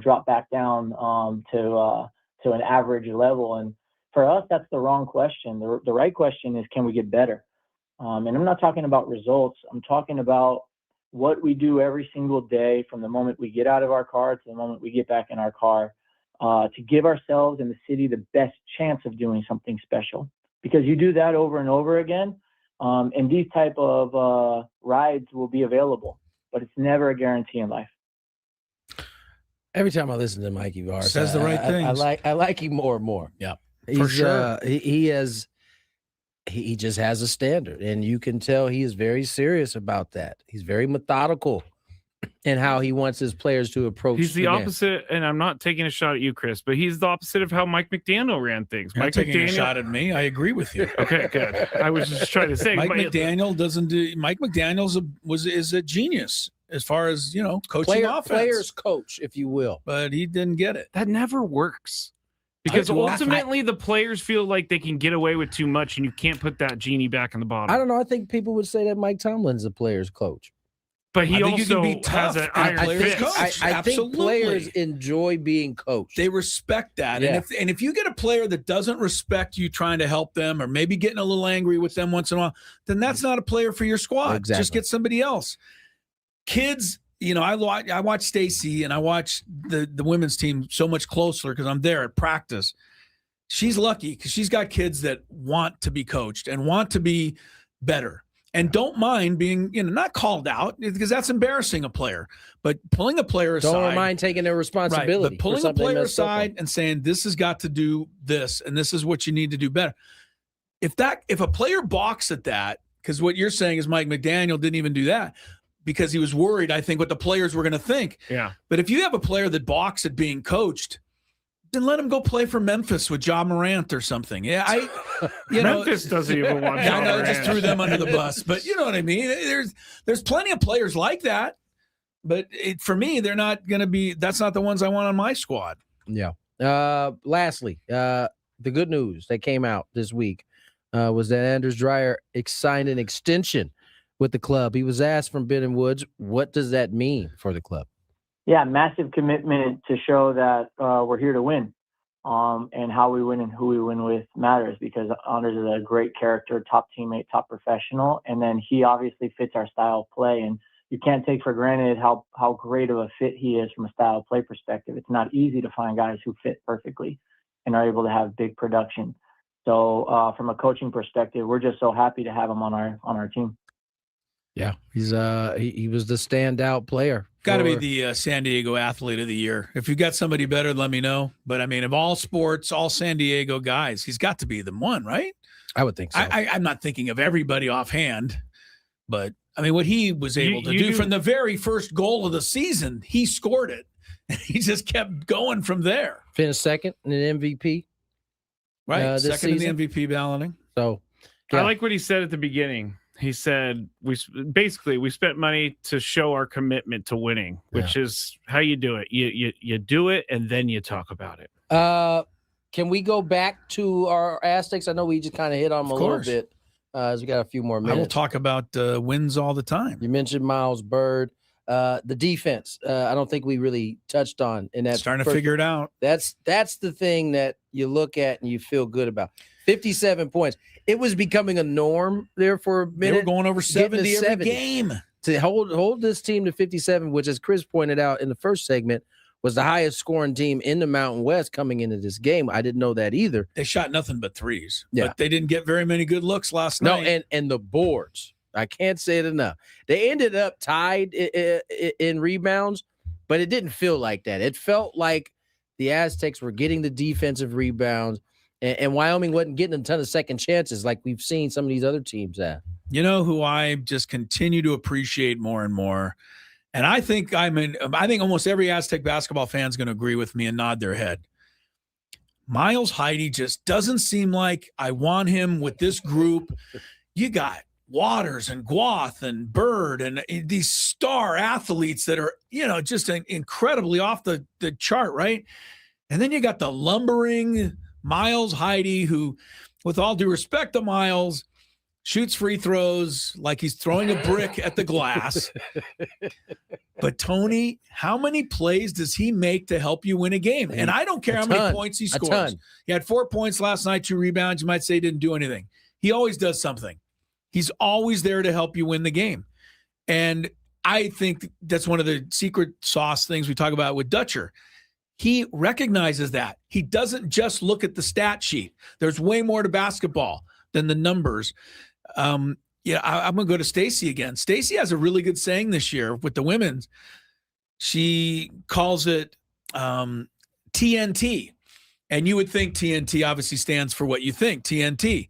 drop back down to an average level? And for us, that's the wrong question. The right question is, can we get better? And I'm not talking about results. I'm talking about what we do every single day, from the moment we get out of our car to the moment we get back in our car, to give ourselves and the city the best chance of doing something special. Because you do that over and over again, and these type of rides will be available, but it's never a guarantee in life.
Every time I listen to Mikey Vars,
says the right things.
I like him more and more.
Yeah,
for sure. He just has a standard, and you can tell he is very serious about that. He's very methodical in how he wants his players to approach.
He's the opposite, and I'm not taking a shot at you, Chris, but he's the opposit of how Mike McDaniel ran things.
You're not taking a shot at me. I agree with you.
Okay, good. I was just trying to say,
Mike McDaniel is a genius as far as coaching offense.
Players coach, if you will,
but he didn't get it.
That never works. Because ultimately, the players feel like they can get away with too much, and you can't put that genie back in the bottle.
I don't know. I think people would say that Mike Tomlin's a player's coach.
But he also has an iron fist.
I think players enjoy being coached.
They respect that. Yeah. And if you get a player that doesn't respect you trying to help them, or maybe getting a little angry with them once in a while, then that's not a player for your squad.
Exactly.
Just get somebody else. Kids, I watch Stacy, and I watch the women's team so much closer because I'm there at practice. She's lucky because she's got kids that want to be coached and want to be better and don't mind being, not called out, because that's embarrassing a player, but pulling a player aside.
Don't mind taking their responsibility.
Right, but pulling a player aside and saying, this has got to do this, and this is what you need to do better. If a player balks at that, because what you're saying is Mike McDaniel didn't even do that, because he was worried, I think, what the players were going to think.
Yeah.
But if you have a player that balks at being coached, then let him go play for Memphis with Ja Morant or something. Yeah,
Memphis doesn't even want Ja Morant.
I just threw them under the bus. But you know what I mean? There's plenty of players like that. But for me, they're not going to be – that's not the ones I want on my squad.
Yeah. Lastly, the good news that came out this week was that Anders Dreyer signed an extension with the club. He was asked from Ben Woods, what does that mean for the club?
Yeah, massive commitment to show that we're here to win, and how we win and who we win with matters, because Anders is a great character, top teammate, top professional, and then he obviously fits our style of play, and you can't take for granted how great of a fit he is from a style of play perspective. It's not easy to find guys who fit perfectly and are able to have big production. So from a coaching perspective, we're just so happy to have him on our team.
Yeah, he's he was the standout player.
Got to be the San Diego Athlete of the Year. If you got somebody better, let me know. But I mean, of all sports, all San Diego guys, he's got to be the one, right?
I would think so.
I'm not thinking of everybody offhand, but I mean, what he was able to do from the very first goal of the season, he scored it. And he just kept going from there.
Finished second in an MVP.
Right, second
season.
in the MVP balloting.
So
I like what he said at the beginning. He said, we spent money to show our commitment to winning, which is how you do it. You do it, and then you talk about it.
Can we go back to our Aztecs? I know we just kind of hit on them a little bit as we got a few more minutes.
I will talk about wins all the time.
You mentioned Miles Bird. The defense, I don't think we really touched on in that.
Starting to figure it out.
That's the thing that you look at and you feel good about. 57 points. It was becoming a norm there for a minute.
They were going over 70 every game.
To hold this team to 57, which, as Chris pointed out in the first segment, was the highest scoring team in the Mountain West coming into this game. I didn't know that either.
They shot nothing but threes. Yeah. But they didn't get very many good looks last night.
No, and the boards. I can't say it enough. They ended up tied in rebounds, but it didn't feel like that. It felt like the Aztecs were getting the defensive rebounds, and Wyoming wasn't getting a ton of second chances like we've seen some of these other teams have.
You know who I just continue to appreciate more and more, and I think I think almost every Aztec basketball fan is going to agree with me and nod their head. Miles Heide just doesn't seem like I want him with this group. You got Waters and Guath and Bird and these star athletes that are, just incredibly off the chart, right? And then you got the lumbering Miles Heide, who, with all due respect to Miles, shoots free throws like he's throwing a brick at the glass. But Tony, how many plays does he make to help you win a game? And I don't care how many points he scores. He had 4 points last night, 2 rebounds. You might say he didn't do anything. He always does something. He's always there to help you win the game. And I think that's one of the secret sauce things we talk about with Dutcher. He recognizes that. He doesn't just look at the stat sheet. There's way more to basketball than the numbers. I'm going to go to Stacy again. Stacy has a really good saying this year with the women's. She calls it TNT. And you would think TNT obviously stands for what you think, TNT.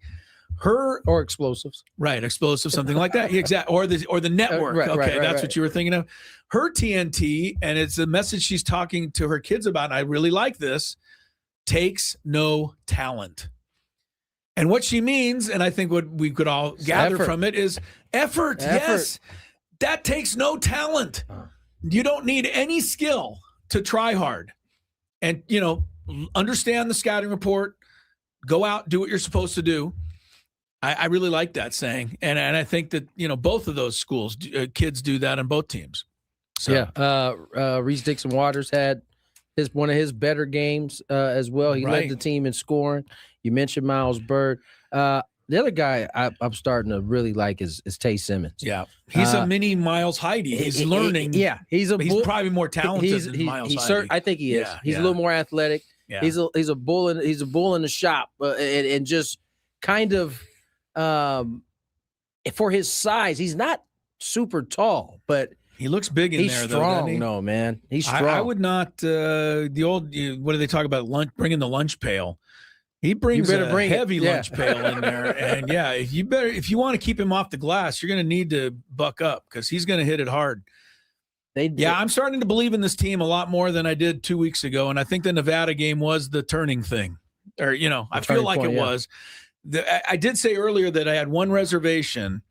Or explosives.
Right, explosives, something like that. Exactly. Or the network. Right, that's what you were thinking of. Her TNT, and it's a message she's talking to her kids about, and I really like this, takes no talent. And what she means, and I think what we could all gather from it, is effort. Yes. That takes no talent. You don't need any skill to try hard. And, understand the scouting report, go out, do what you're supposed to do. I really like that saying. And I think that, both of those schools, kids do that on both teams. So.
Yeah. Reese Dixon Waters had one of his better games as well. He led the team in scoring. You mentioned Miles Bird. The other guy I'm starting to really like is Tay Simmons.
Yeah. He's a mini Miles Heide. He's learning.
He's
probably more talented than Miles Heide.
I think he is. Yeah, he's a little more athletic. Yeah. He's a bull in the shop and just kind of for his size, he's not super tall, but
he looks big in there.
He's strong,
though,
no man. He's strong.
I would not. The old what do they talk about? Bringing the lunch pail. He brings a heavy lunch pail in there, and if you want to keep him off the glass, you're going to need to buck up because he's going to hit it hard. I'm starting to believe in this team a lot more than I did 2 weeks ago, and I think the Nevada game was the turning thing, or I feel like it was. I did say earlier that I had one reservation,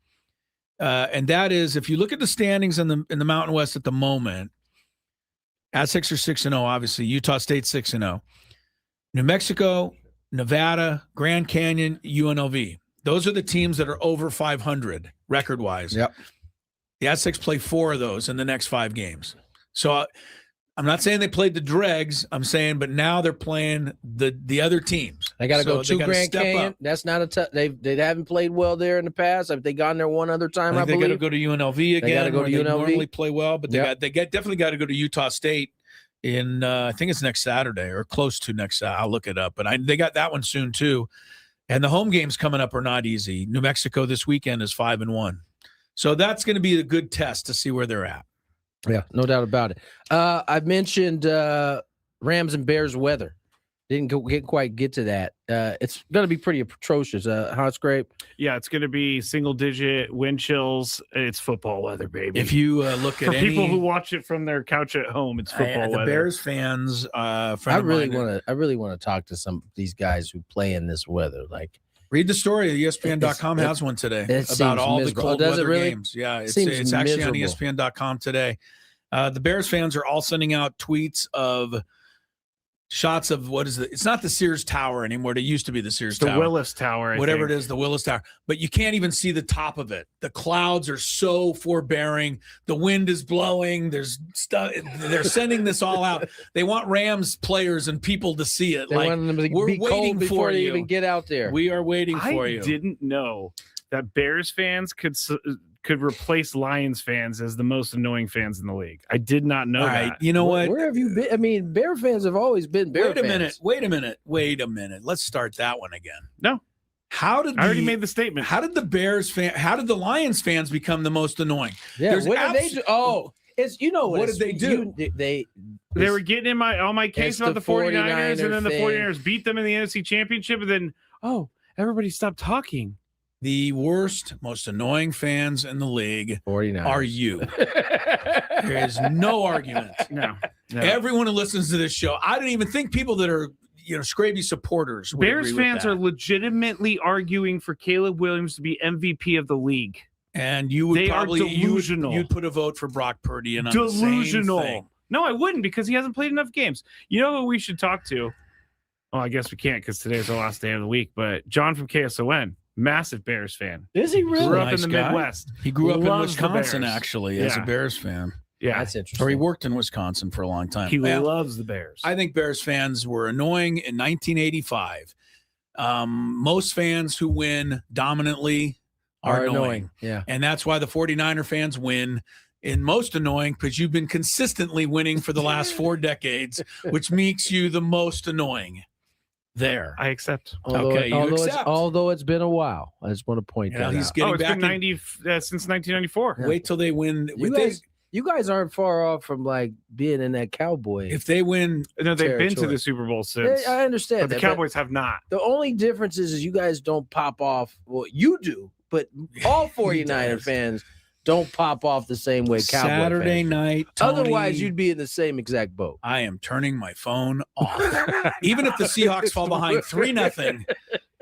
and that is if you look at the standings in the Mountain West at the moment, Aztecs are 6-0, obviously. Utah State 6-0. New Mexico, Nevada, Grand Canyon, UNLV. Those are the teams that are over 500 record-wise.
Yep.
The Aztecs play 4 of those in the next 5 games. So I'm not saying they played the dregs. I'm saying, but now they're playing the other teams.
They got to go to Grand Canyon. That's not a tough. They haven't played well there in the past. Have they gone there one other time? I believe
they got to go to UNLV again. They got to go to UNLV. They normally play well, but they definitely got to go to Utah State in I think it's next Saturday or close to next. I'll look it up, but they got that one soon too. And the home games coming up are not easy. New Mexico this weekend is 5-1, so that's going to be a good test to see where they're at.
Yeah, no doubt about it. I mentioned Rams and Bears weather. Didn't quite get to that. It's going to be pretty atrocious. Hot scrape.
Yeah, it's going to be single-digit wind chills. It's football weather, baby.
If you look at
people who watch it from their couch at home, it's football weather.
The Bears fans,
I really want to talk to some of these guys who play in this weather. Like,
read the story. ESPN.com has one today about all the cold weather games. Yeah, it's actually on ESPN.com today. The Bears fans are all sending out tweets of shots of it's not the Sears Tower anymore. It used to be the Sears Tower.
The Willis Tower.
Whatever it is, the Willis Tower. But you can't even see the top of it. The clouds are so forbearing. The wind is blowing. There's stuff. They're sending this all out. They want Rams players and people to see it.
They want them to be cold before they even get out there.
We are waiting for you.
I didn't know that Bears fans could replace Lions fans as the most annoying fans in the league. I did not know that.
You know what?
Where have you been? I mean, Bear fans have always been Bear fans.
Wait a minute. Let's start that one again.
No. I already made the statement.
How did the Lions fans become the most annoying?
Yeah, what did they do? Oh, what
did they do?
They were getting on my case about the 49ers, and then the 49ers beat them in the NFC Championship, and then, everybody stopped talking.
The worst, most annoying fans in the league
49ers.
Are you. There is no argument.
No.
Everyone who listens to this show, I don't even think people that are, Scraby supporters.
Bears fans are legitimately arguing for Caleb Williams to be MVP of the league.
And you would probably delusional. You'd put a vote for Brock Purdy and delusional. The same thing.
No, I wouldn't, because he hasn't played enough games. You know who we should talk to? Well, I guess we can't because today's the last day of the week. But John from KSON. Massive Bears fan.
Is he really?
Grew up in the Midwest.
He grew up in Wisconsin, actually, as a Bears fan.
Yeah,
that's interesting.
Or he worked in Wisconsin for a long time.
He loves the Bears.
I think Bears fans were annoying in 1985. Most fans who win dominantly are annoying.
Yeah.
And that's why the 49er fans win. And most annoying because you've been consistently winning for the last 4 decades, which makes you the most annoying. There,
I accept.
Although it's been a while, I just want to point that
he's
out.
Getting
it's
back
been 90 since 1994.
Yeah. Wait till they win.
You guys aren't far off from like being in that Cowboy.
If they win,
no, they've been to the Super Bowl since.
I understand,
but the Cowboys have not.
The only difference is you guys don't pop off. Well, you do, but all 49er fans don't pop off the same way Cowboy
Saturday
fans.
night. Tony,
otherwise, you'd be in the same exact boat.
I am turning my phone off. Even if the Seahawks fall behind 3-0,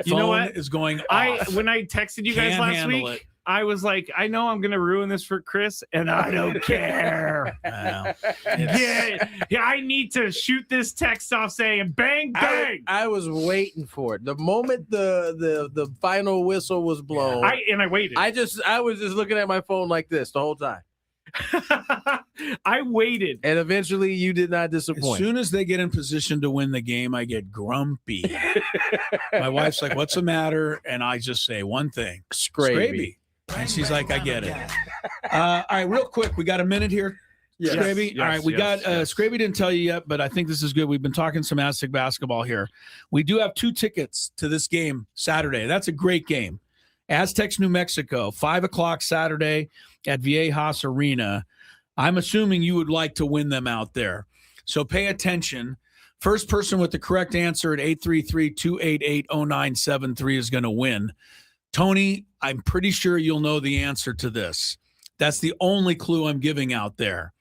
you know what
is going off.
When I texted you guys last week, I was like, I know I'm going to ruin this for Chris, and I don't care. I need to shoot this text off saying bang, bang.
I was waiting for it. The moment the final whistle was blown.
I waited.
I was just looking at my phone like this the whole time.
I waited.
And eventually you did not disappoint.
As soon as they get in position to win the game, I get grumpy. My wife's like, what's the matter? And I just say one thing.
Scraby.
And she's like, I get it. All right, real quick. We got a minute here.
Yes.
Scraby.
Yes,
all right, we got Scraby didn't tell you yet, but I think this is good. We've been talking some Aztec basketball here. We do have 2 tickets to this game Saturday. That's a great game. Aztecs, New Mexico, 5:00 Saturday at Viejas Arena. I'm assuming you would like to win them out there. So pay attention. First person with the correct answer at 833-288-0973 is going to win. Tony, I'm pretty sure you'll know the answer to this. That's the only clue I'm giving out there.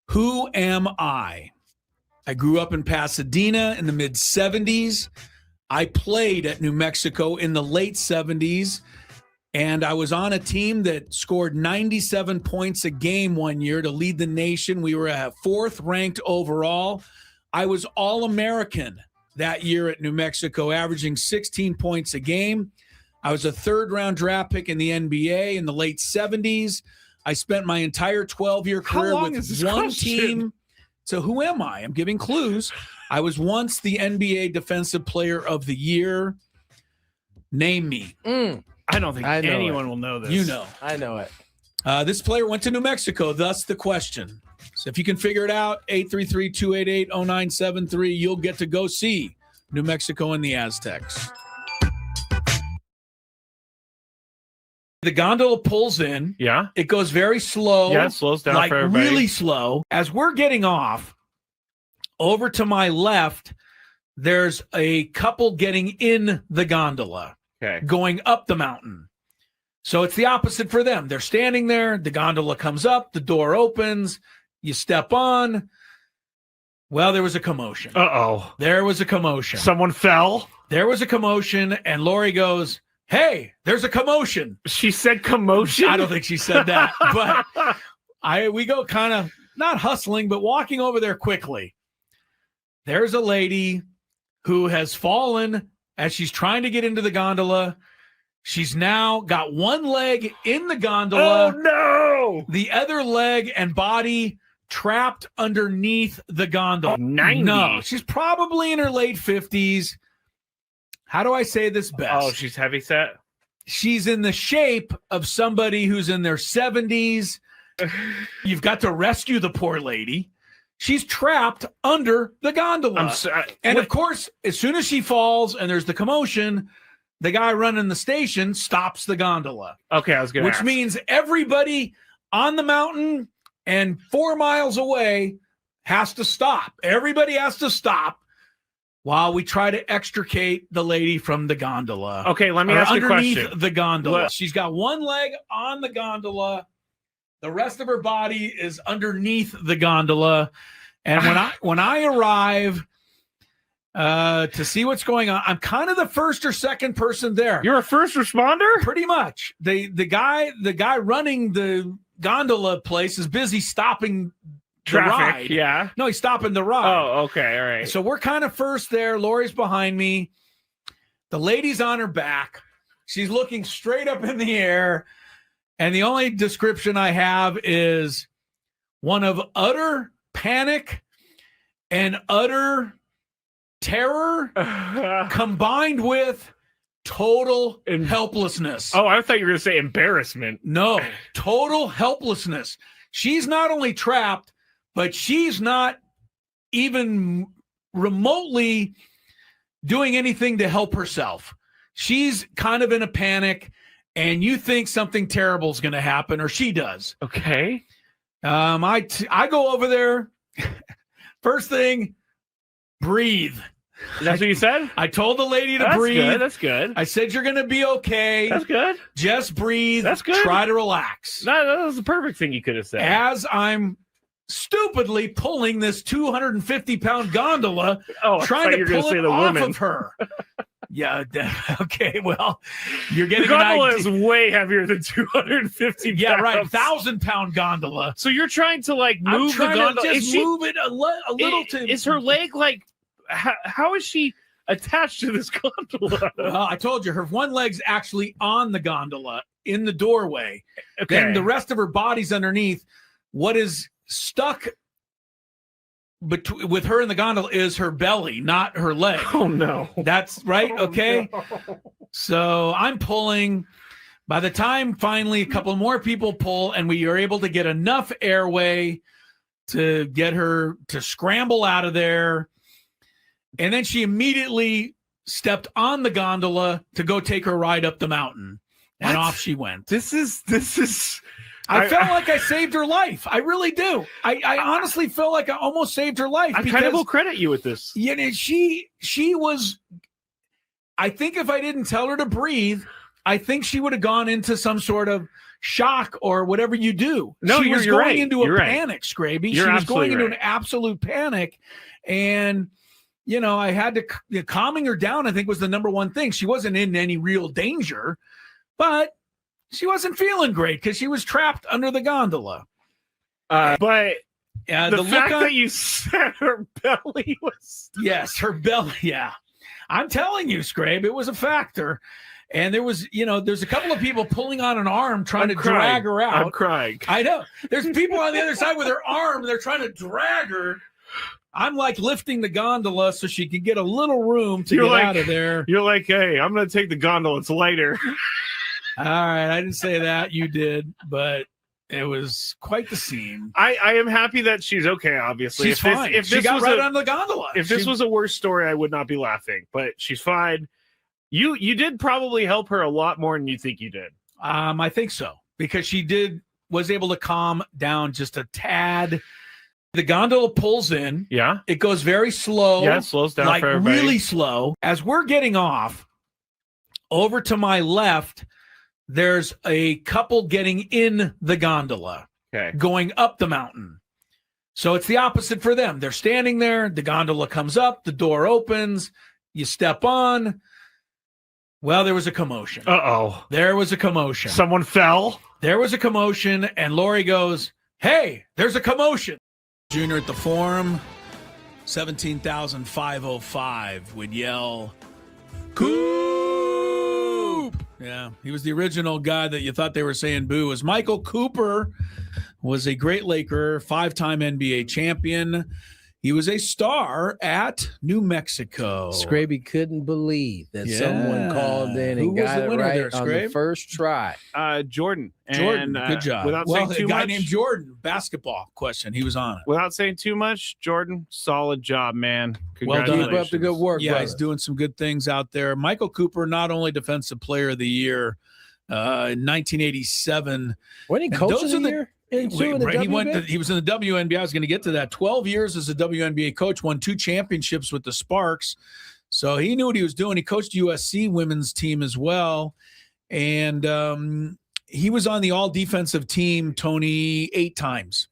Who am I? I grew up in Pasadena in the mid-'70s. I played at New Mexico in the late 70s, and I was on a team that scored 97 points a game one year to lead the nation. We were 4th ranked overall. I was All-American that year at New Mexico, averaging 16 points a game. I was a 3rd-round draft pick in the NBA in the late 70s. I spent my entire 12-year career with one team. So who am I? I'm giving clues. I was once the NBA Defensive Player of the Year. Name me.
I don't think anyone will know this.
You know.
I know it.
This player went to New Mexico, thus the question. So if you can figure it out, 833-288-0973, you'll get to go see New Mexico and the Aztecs. The gondola pulls in.
Yeah.
It goes very slow.
Yeah, it slows down
like
for everybody.
Really slow. As we're getting off, over to my left, there's a couple getting in the gondola, going up the mountain. So it's the opposite for them. They're standing there. The gondola comes up. The door opens. You step on. Well, there was a commotion.
Uh-oh.
There was a commotion.
Someone fell?
There was a commotion, and Lori goes, hey, there's a commotion.
She said commotion?
I don't think she said that. But we go kind of, not hustling, but walking over there quickly. There's a lady who has fallen as she's trying to get into the gondola. She's now got one leg in the gondola.
Oh, no!
The other leg and body trapped underneath the gondola.
90.
No, she's probably in her late 50s. How do I say this best?
Oh, she's heavyset?
She's in the shape of somebody who's in their 70s. You've got to rescue the poor lady. She's trapped under the gondola. Of course, as soon as she falls and there's the commotion, the guy running the station stops the gondola.
Okay, I was going to
Which means everybody on the mountain and 4 miles away has to stop. Everybody has to stop while we try to extricate the lady from the gondola.
Okay, let me ask you a question.
Underneath the gondola. She's got one leg on the gondola. The rest of her body is underneath the gondola. And when I arrive to see what's going on, I'm kind of the first or second person there.
You're a first responder?
Pretty much. The guy running the gondola place is busy stopping
traffic.
The ride.
Yeah.
No, he's stopping the ride.
Oh, okay. All right.
So we're kind of first there. Lori's behind me. The lady's on her back. She's looking straight up in the air. And the only description I have is one of utter panic and utter terror combined with total helplessness.
Oh, I thought you were going to say embarrassment.
No, total helplessness. She's not only trapped, but she's not even remotely doing anything to help herself. She's kind of in a panic, and you think something terrible is going to happen, or she does.
Okay.
I go over there. First thing, breathe.
That's what you said?
I told the lady to breathe.
Good. That's good.
I said, you're going to be okay.
That's good.
Just breathe.
That's good.
Try to relax.
No, that was the perfect thing you could have said.
As I'm stupidly pulling this 250-pound gondola, trying to pull it off of her. Yeah. Okay. Well, you're getting
the gondola is way heavier than 250 pounds.
Yeah, right. 1,000-pound gondola.
So you're trying to move the gondola.
Move it a little.
Is her leg how is she attached to this gondola?
Well, I told you her one leg's actually on the gondola in the doorway.
Okay.
Then the rest of her body's underneath. What is stuck with her in the gondola is her belly, not her leg.
Oh no.
That's right. Okay.
No.
So I'm pulling. By the time finally a couple more people pull and we are able to get enough airway to get her to scramble out of there. And then she immediately stepped on the gondola to go take her ride up the mountain. And off she went.
This is
I felt like I saved her life. I really do. I honestly felt like I almost saved her life.
I kind of will credit you with this.
You know, she was. I think if I didn't tell her to breathe, I think she would have gone into some sort of shock or whatever you do.
No,
she was
you're
going
right.
into a panic, Scraby. She was going into an absolute panic, and I had to calming her down. I think was the number one thing. She wasn't in any real danger, but she wasn't feeling great because she was trapped under the gondola.
But the fact that you said her belly was...
Yes, her belly, yeah. I'm telling you, Scrabe, it was a factor. And there was, there's a couple of people pulling on an arm trying to drag her out.
I'm crying.
I know. There's people on the other side with her arm, and they're trying to drag her. I'm lifting the gondola so she can get a little room to get out of there.
You're like, hey, I'm going to take the gondola. It's lighter.
All right, I didn't say that. You did, but it was quite the scene.
I am happy that she's okay, obviously.
She's fine.
If
she
this
got
was
right on the gondola.
If this was a worse story, I would not be laughing, but she's fine. You did probably help her a lot more than you think you did.
I think so, because she was able to calm down just a tad. The gondola pulls in.
Yeah.
It goes very slow.
Yeah, it slows down
like
for everybody.
really slow. As we're getting off, over to my left, there's a couple getting in the gondola, going up the mountain. So it's the opposite for them. They're standing there. The gondola comes up. The door opens. You step on. Well, there was a commotion.
Uh-oh.
There was a commotion.
Someone fell.
There was a commotion, and Lori goes, "Hey, there's a commotion." Junior at the Forum, 17,505 would yell, "Coop!" Yeah, he was the original guy that you thought they were saying boo. Was Michael Cooper, was a great Laker, 5-time NBA champion. He was a star at New Mexico.
Scraby couldn't believe that someone called in and got it right on the first try.
Jordan.
Jordan, good job.
Without saying too
a guy
much,
named Jordan, basketball question. He was on it.
Without saying too much, Jordan, solid job, man.
Well done.
Keep up the good work, brother.
He's doing some good things out there. Michael Cooper, not only Defensive Player of the Year in 1987.
When he coach of the year?
He was in the WNBA. I was going to get to that. 12 years as a WNBA coach, won 2 championships with the Sparks. So he knew what he was doing. He coached USC women's team as well. And he was on the all-defensive team, Tony, 8 times.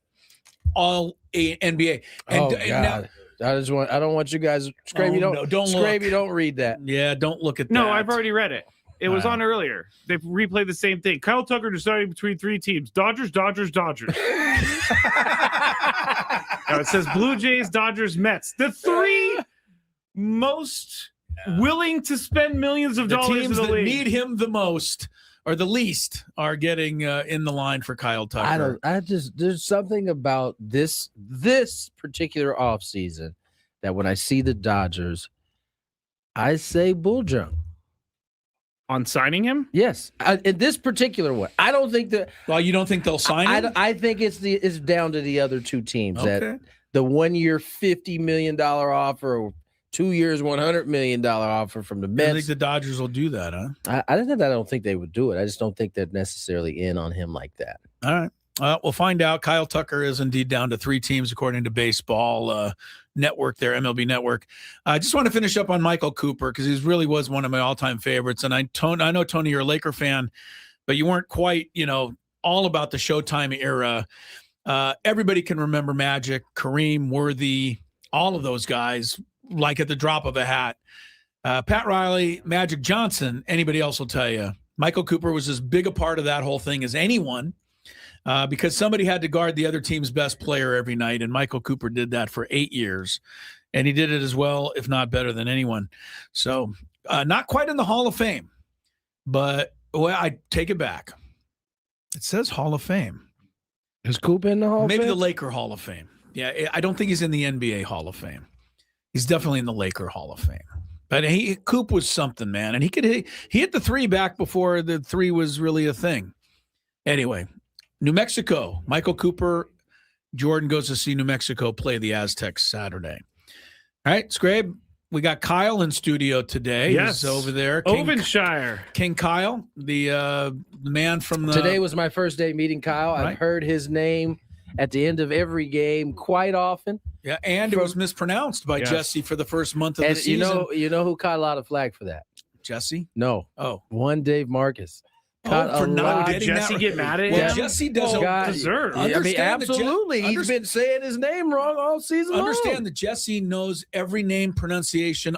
All NBA. And,
God. I don't want you guys. Scraby, don't read that.
Yeah, don't look at that.
No, I've already read it. It was on earlier. They replayed the same thing. Kyle Tucker deciding between 3 teams: Dodgers. Now it says Blue Jays, Dodgers, Mets. The 3 most willing to spend millions of dollars
teams
in the
that
league.
need him the most or the least are getting in the line for Kyle Tucker.
There's something about this particular offseason that when I see the Dodgers, I say bull junk.
On signing him?
Yes. In this particular one, I don't think that.
Well, you don't think they'll sign him?
I think it's down to the other 2 teams.
Okay.
That the 1 year $50 million offer, or 2 years $100 million offer from the Mets.
I think the Dodgers will do that, huh?
I don't think they would do it. I just don't think they're necessarily in on him like that.
All right. We'll find out. Kyle Tucker is indeed down to 3 teams, according to Baseball Network, their MLB Network. I just want to finish up on Michael Cooper because he really was one of my all-time favorites. And I know, Tony, you're a Laker fan, but you weren't quite, all about the Showtime era. Everybody can remember Magic, Kareem, Worthy, all of those guys, like at the drop of a hat. Pat Riley, Magic Johnson, anybody else will tell you. Michael Cooper was as big a part of that whole thing as anyone. Because somebody had to guard the other team's best player every night, and Michael Cooper did that for 8 years, and he did it as well, if not better than anyone. So not quite in the Hall of Fame, but I take it back. It says Hall of Fame.
Is Cooper in the Hall of Fame?
Maybe the Laker Hall of Fame. Yeah, I don't think he's in the NBA Hall of Fame. He's definitely in the Laker Hall of Fame. But Coop was something, man, and he hit the 3 back before the 3 was really a thing. Anyway. New Mexico, Michael Cooper, Jordan goes to see New Mexico play the Aztecs Saturday. All right, Scrabe, we got Kyle in studio today.
Yes.
He's over there.
Ovenshire.
King Kyle, the man from the...
Today was my first day meeting Kyle. Right. I've heard his name at the end of every game quite often.
Yeah, and it was mispronounced by Jesse for the first month of the season.
You know who caught a lot of flack for that?
Jesse?
No.
Oh.
One Dave Marcus.
For not
did Jesse get mad at him?
Well, Jesse doesn't deserve.
I mean, absolutely. He's been saying his name wrong all season long.
Understand that Jesse knows every name pronunciation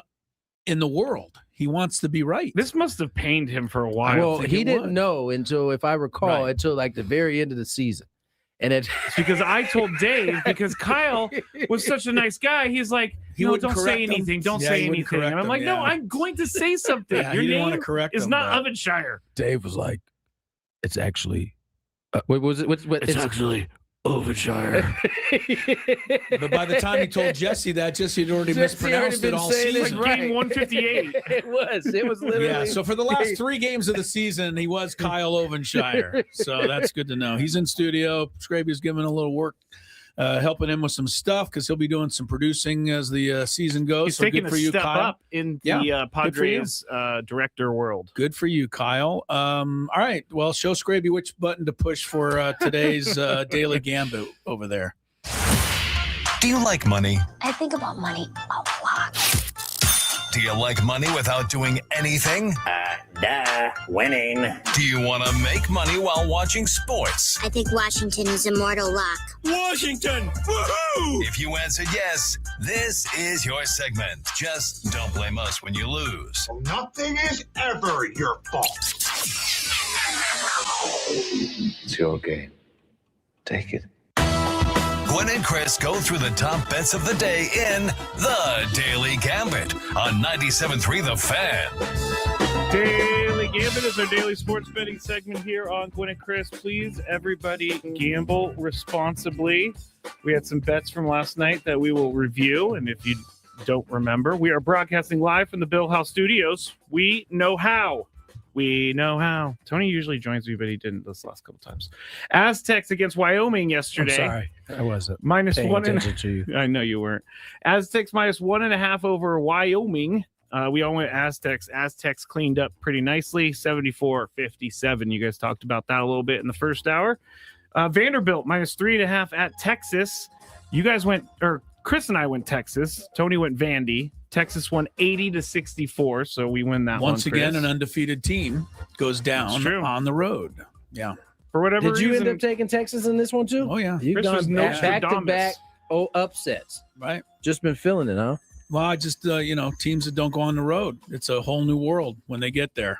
in the world. He wants to be right.
This must have pained him for a while.
Well, he didn't know until, if I recall, until like the very end of the season. And it's
because I told Dave, because Kyle was such a nice guy, he's like, don't say anything. Don't say anything. And I'm like, no, I'm going to say something. Your name is not Ovenshire.
Dave was like, it's actually, what was it?
It's actually Ovenshire.
But by the time he told Jesse that, Jesse had already mispronounced it all season.
Like game 158.
It was literally.
Yeah, so for the last 3 games of the season, he was Kyle Ovenshire. So that's good to know. He's in studio. Scraby's giving a little work, helping him with some stuff because he'll be doing some producing as the season goes.
He's
so
taking
good for
a
you,
step
Kyle.
up in the Padres director world.
Good for you, Kyle. All right. Well, show Scraby which button to push for today's Daily Gambit over there.
Do you like money?
I think about money a lot.
Do you like money without doing anything?
Winning.
Do you want to make money while watching sports?
I think Washington is immortal luck.
Washington! Woohoo! If you answered yes, this is your segment. Just don't blame us when you lose.
Nothing is ever your fault.
It's your game. Take it.
Gwynn and Chris go through the top bets of the day in The Daily Gambit on 97.3 The Fan.
Daily Gambit is our daily sports betting segment here on Gwynn and Chris. Please, everybody, gamble responsibly. We had some bets from last night that we will review, and if you don't remember, we are broadcasting live from the Bill House Studios. We know how. We know how. Tony usually joins me, but he didn't this last couple times. Aztecs against Wyoming yesterday.
I'm sorry, I wasn't.
Minus
paying
one and
attention to you.
I know you weren't. Aztecs minus 1.5 over Wyoming. We all went Aztecs. Aztecs cleaned up pretty nicely, 74-57. You guys talked about that a little bit in the first hour. Vanderbilt minus 3.5 at Texas. You guys went, or Chris and I went Texas. Tony went Vandy. Texas won 80-64, so we win that one.
Once again, an undefeated team goes down on the road. Yeah.
For whatever
reason. Did you end up
reason,
taking Texas in this one too?
Oh, yeah.
You've
Chris was
gone back-to-back upsets.
Right.
Just been feeling it, huh?
Well, I just, teams that don't go on the road, it's a whole new world when they get there.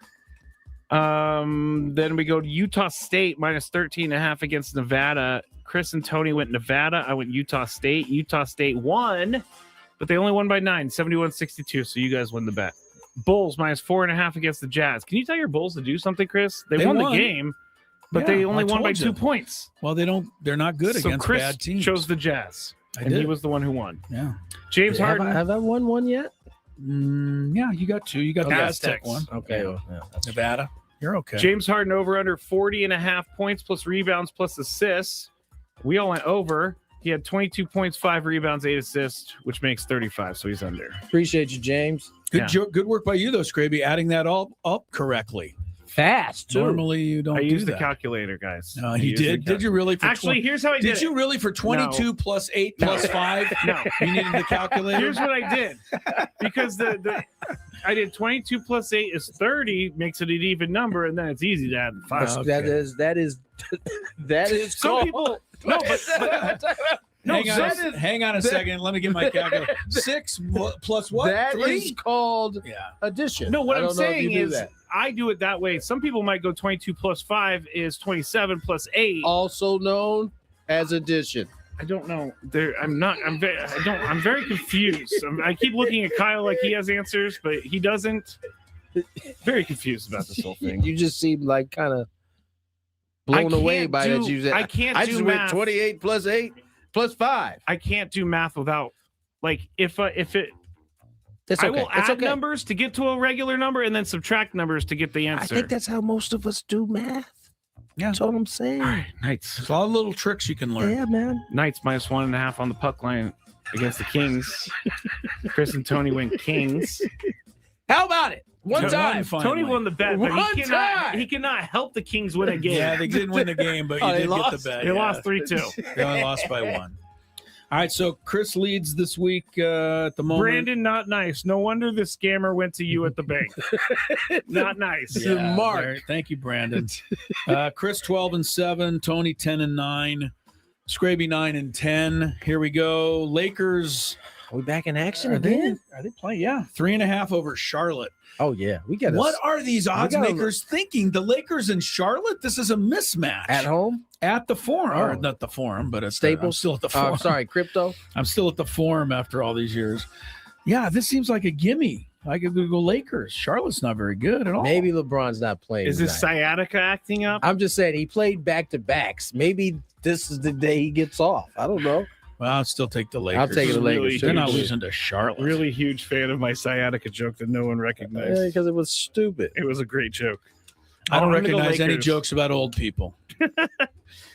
Then we go to Utah State minus 13.5 against Nevada. Chris and Tony went Nevada. I went Utah State. Utah State won, but they only won by 9, 71-62. So you guys win the bet. Bulls minus 4.5 against the Jazz. Can you tell your Bulls to do something, Chris? They won the game, but they only won by 2 points.
Well, they're not good against
Chris
bad teams.
chose the Jazz, he was the one who won.
Yeah.
James Harden.
Have I won one yet?
Yeah, you got 2. You got the Aztec
Aztecs.
one.
Okay.
Yeah.
Well, yeah, that's
Nevada. You're okay.
James Harden over under 40.5 points plus rebounds plus assists. We all went over. He had 22 points, 5 rebounds, 8 assists, which makes 35. So he's under.
Appreciate you, James.
Good work by you, though, Scraby, adding that all up correctly.
Fast, too.
Normally, you don't do that.
I used the calculator, guys.
No, you did. Did you really?
Actually, here's how I did it.
Did you really for 22 plus 8 plus 5?
No.
You needed the calculator?
Here's what I did. Because I did 22 plus 8 is 30, makes it an even number, and then it's easy to add 5.
Okay. That is
some people. No, but
hang on a second. Let me get my calculator. 6 plus what?
That
3?
is called addition.
No, what I'm saying is I do it that way. Some people might go 22 plus 5 is 27 plus 8.
Also known as addition.
I don't know. I'm very confused. I keep looking at Kyle like he has answers, but he doesn't. Very confused about this whole thing.
You just seem like kind of blown away by it. You said,
I can't
I
do
just
math.
went 28 plus 8 plus 5.
I can't do math without, like, if it.
That's okay.
I will add numbers to get to a regular number and then subtract numbers to get the answer.
I think that's how most of us do math.
Yeah.
That's all I'm saying.
All right, Knights.
There's a lot of little tricks you can learn.
Yeah, man.
Knights minus 1.5 on the puck line against the Kings. Chris and Tony went Kings.
How about it? One time.
Tony won the bet, but he cannot help the Kings win a game.
Yeah, they didn't win the game, but you did get the bet.
They lost 3-2.
They only lost by 1. All right, so Chris leads this week at the moment.
Brandon, not nice. No wonder the scammer went to you at the bank. Not nice.
Yeah,
Mark.
Thank you, Brandon. Chris 12-7, Tony 10-9, Scraby 9-10. Here we go. Lakers.
Are we back in action
again? Are they playing? Yeah, 3.5 over Charlotte.
Oh yeah, we got.
What are these odds makers thinking? The Lakers and Charlotte. This is a mismatch.
At home,
at the Forum, or not the Forum, but it's
Staples.
I'm still at the Forum.
Sorry, Crypto.
I'm still at the Forum after all these years. Yeah, this seems like a gimme. I could go Lakers. Charlotte's not very good at all.
Maybe LeBron's not playing.
Is his sciatica acting up?
I'm just saying he played back-to-backs. Maybe this is the day he gets off. I don't know.
Well, I'll still take the Lakers.
I'll take the Lakers.
They're not losing to Charlotte.
Really huge fan of my sciatica joke that no one recognized.
Yeah, because it was stupid.
It was a great joke.
I don't recognize any jokes about old people.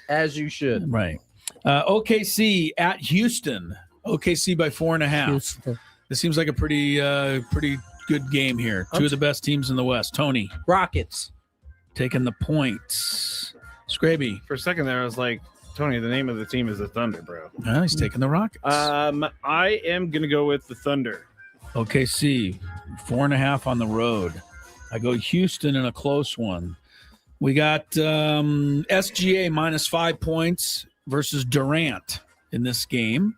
As you should.
Right. OKC at Houston. OKC by 4.5.
Houston.
This seems like a pretty good game here. Two of the best teams in the West. Tony.
Rockets.
Taking the points. Scraby.
For a second there, I was like, Tony, the name of the team is the Thunder, bro.
He's taking the Rockets.
I am going to go with the Thunder.
OKC, 4.5 on the road. I go Houston in a close one. We got SGA -5 points versus Durant in this game.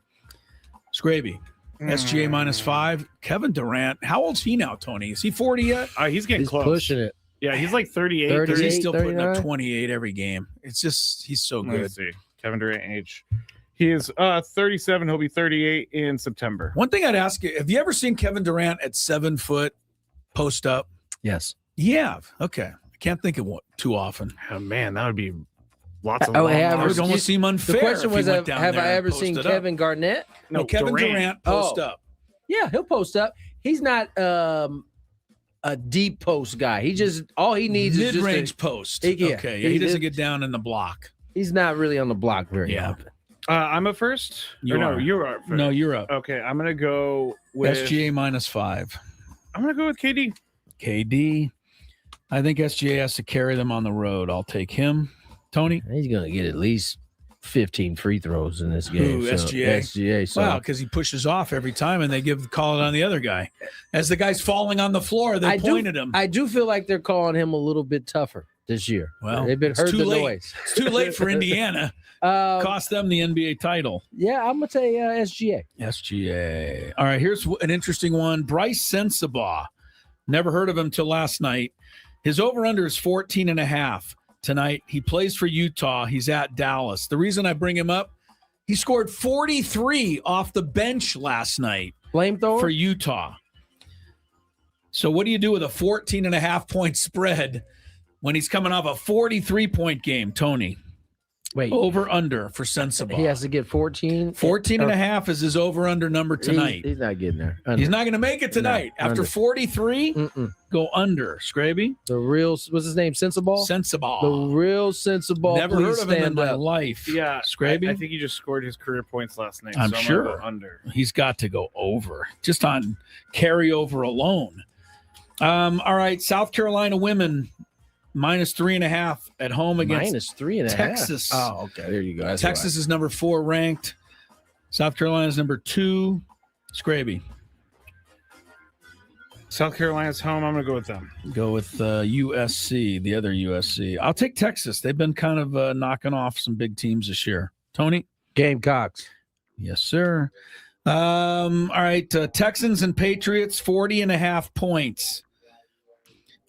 Scraby, SGA -5. Kevin Durant, how old's he now, Tony? Is he 40 yet?
He's getting close.
Pushing it.
Yeah, he's like 38.
He's still putting up 28 every game. It's just, he's so good.
Let's see. Kevin Durant age. He is 37. He'll be 38 in September.
One thing I'd ask you, have you ever seen Kevin Durant at 7 foot post up?
Yes.
You have? Okay. I can't think of one too often.
Oh, man, that would be lots of
It would almost seem unfair.
The question was,
have
I ever seen Kevin Garnett?
No, Kevin Durant post up.
Yeah, he'll post up. He's not a deep post guy. He just, all he needs is
mid-range post. He doesn't get down in the block.
He's not really on the block very often.
I'm up first. You're up first.
No, you're up.
Okay, I'm gonna go with
SGA -5.
I'm gonna go with KD.
KD. I think SGA has to carry them on the road. I'll take him. Tony?
He's gonna get at least 15 free throws in this game.
SGA.
So.
Wow, because he pushes off every time and they call it on the other guy. As the guy's falling on the floor, they point at him.
I do feel like they're calling him a little bit tougher this year.
Well,
they've been heard the noise.
It's too late for Indiana. Cost them the NBA title.
Yeah, I'm gonna say SGA.
SGA. All right, here's an interesting one. Bryce Sensabaugh. Never heard of him till last night. His over-under is 14.5 tonight. He plays for Utah. He's at Dallas. The reason I bring him up, he scored 43 off the bench last night.
Flamethrower?
For Utah. So what do you do with a 14.5 point spread when he's coming off a 43-point game, Tony?
Wait.
Over under for Sensabaugh.
He has to get 14.
14.5 is his over under number tonight.
He's not getting there. Under.
He's not going to make it tonight.
No,
after
under.
43, go under. Scraby?
The real, what's his name? Sensabaugh?
Sensabaugh.
The real Sensabaugh.
Never heard of him in my life.
Yeah.
Scraby?
I think he just scored his career points last night.
I'm sure.
Go under.
He's got to go over. Just on carryover alone. All right. South Carolina women. -3.5 at home against
-3.5.
Texas.
Oh, okay. There you go. That's
Texas is number 4 ranked. South Carolina is number 2. Scraby.
South Carolina's home. I'm going to go with them.
Go with USC, the other USC. I'll take Texas. They've been kind of knocking off some big teams this year. Tony?
Gamecocks.
Yes, sir. All right. Texans and Patriots, 40.5 points.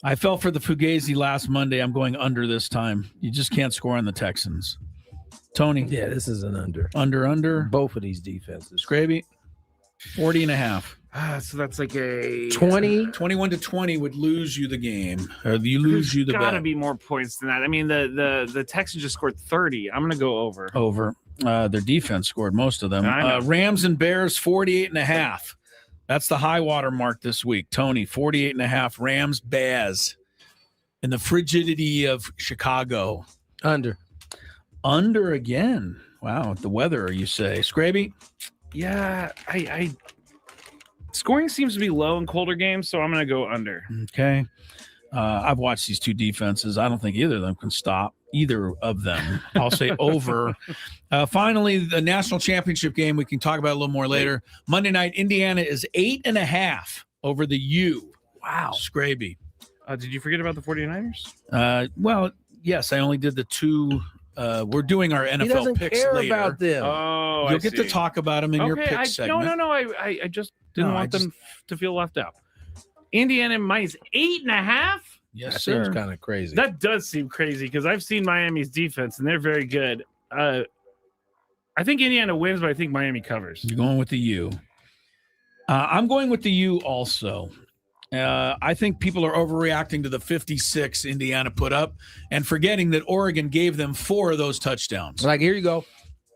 I fell for the Fugazi last Monday. I'm going under this time. You just can't score on the Texans. Tony?
Yeah, this is an under.
Under.
Both of these defenses.
Scraby? 40.5.
So that's like a
21-20 would lose you the game. Or you lose you the bet.
There's got to be more points than that. I mean, the Texans just scored 30. I'm going to go over.
Over. Their defense scored most of them. Rams and Bears, 48.5. That's the high water mark this week. Tony, 48.5. Rams, Baz. In the frigidity of Chicago.
Under.
Under again. Wow. The weather, you say. Scraby?
Yeah, I scoring seems to be low in colder games, so I'm going to go under.
Okay. I've watched these two defenses. I don't think either of them can stop either of them. I'll say over. Finally, the national championship game, we can talk about a little more later. Monday night, Indiana is 8.5 over the U.
Wow.
Scraby.
Did you forget about the 49ers?
Well, yes, I only did the two. We're doing our NFL
he doesn't
picks
care
later.
About them.
Oh,
You'll get to talk about them in your pick segment.
No. I just didn't want them to feel left out. Indiana minus 8.5.
Yes,
that
sir.
seems kind of crazy.
That does seem crazy because I've seen Miami's defense and they're very good. I think Indiana wins, but I think Miami covers.
You're going with the U. I'm going with the U also. I think people are overreacting to the 56 Indiana put up and forgetting that Oregon gave them 4 of those touchdowns.
Like, here you go.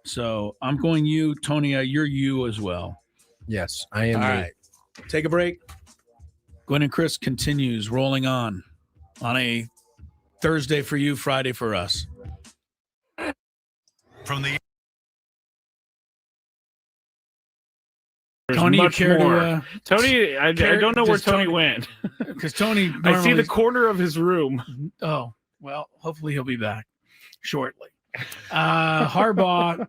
So I'm going U. Tony, you're U as well.
Yes, I am.
All right. Take a break. Gwynn and Chris continues rolling on a Thursday for you, Friday for us.
From the
Tony, you care to
Tony, I don't know where Tony went.
Because Tony,
I see the corner of his room.
Oh, well, hopefully he'll be back shortly. Harbaugh.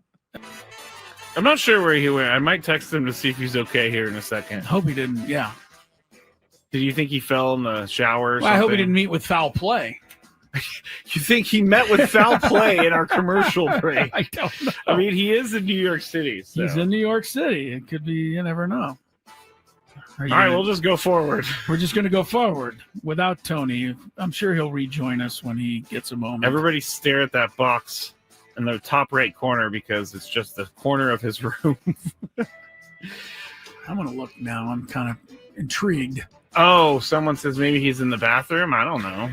I'm not sure where he went. I might text him to see if he's okay here in a second.
Hope he didn't. Yeah.
Did you think he fell in the shower or something?
I hope he didn't meet with foul play.
You think he met with foul play in our commercial break?
I don't know.
I mean, he is in New York City. So.
He's in New York City. It could be, you never know.
All right, we'll just go forward.
We're just going to go forward without Tony. I'm sure he'll rejoin us when he gets a moment.
Everybody stare at that box in the top right corner because it's just the corner of his room.
I'm going to look now. I'm kind of intrigued.
Oh, someone says maybe he's in the bathroom. I don't know.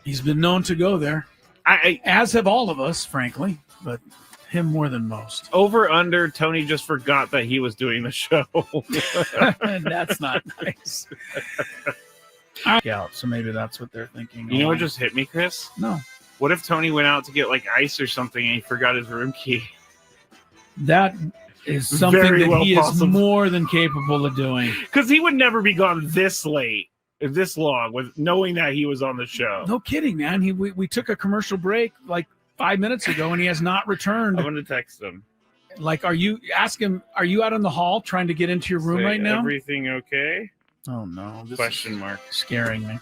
He's been known to go there. As have all of us, frankly, but him more than most.
Over under, Tony just forgot that he was doing the show.
That's not nice. Yeah, so maybe that's what they're thinking.
You know what just hit me, Chris?
No.
What if Tony went out to get like ice or something and he forgot his room key?
That is something that he is more than capable of doing.
Because he would never be gone this late. This long with knowing that he was on the show.
No kidding, man. We took a commercial break like 5 minutes ago and he has not returned.
I'm going to text him.
Like, are you out in the hall trying to get into your room right now?
Everything okay?
Oh no.
Question mark.
Scaring me.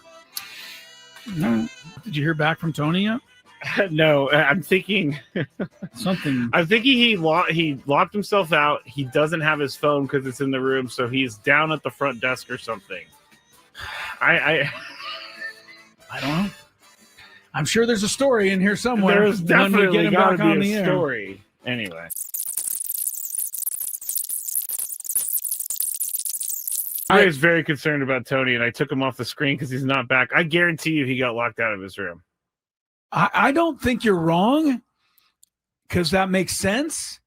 No. Did you hear back from Tony yet?
No, I'm thinking
something.
I'm thinking he locked himself out. He doesn't have his phone because it's in the room, so he's down at the front desk or something. I
don't know. I'm sure there's a story in here somewhere.
There's definitely got to be a story.
Air.
Anyway. I was very concerned about Tony, and I took him off the screen because he's not back. I guarantee you he got locked out of his room.
I don't think you're wrong because that makes sense.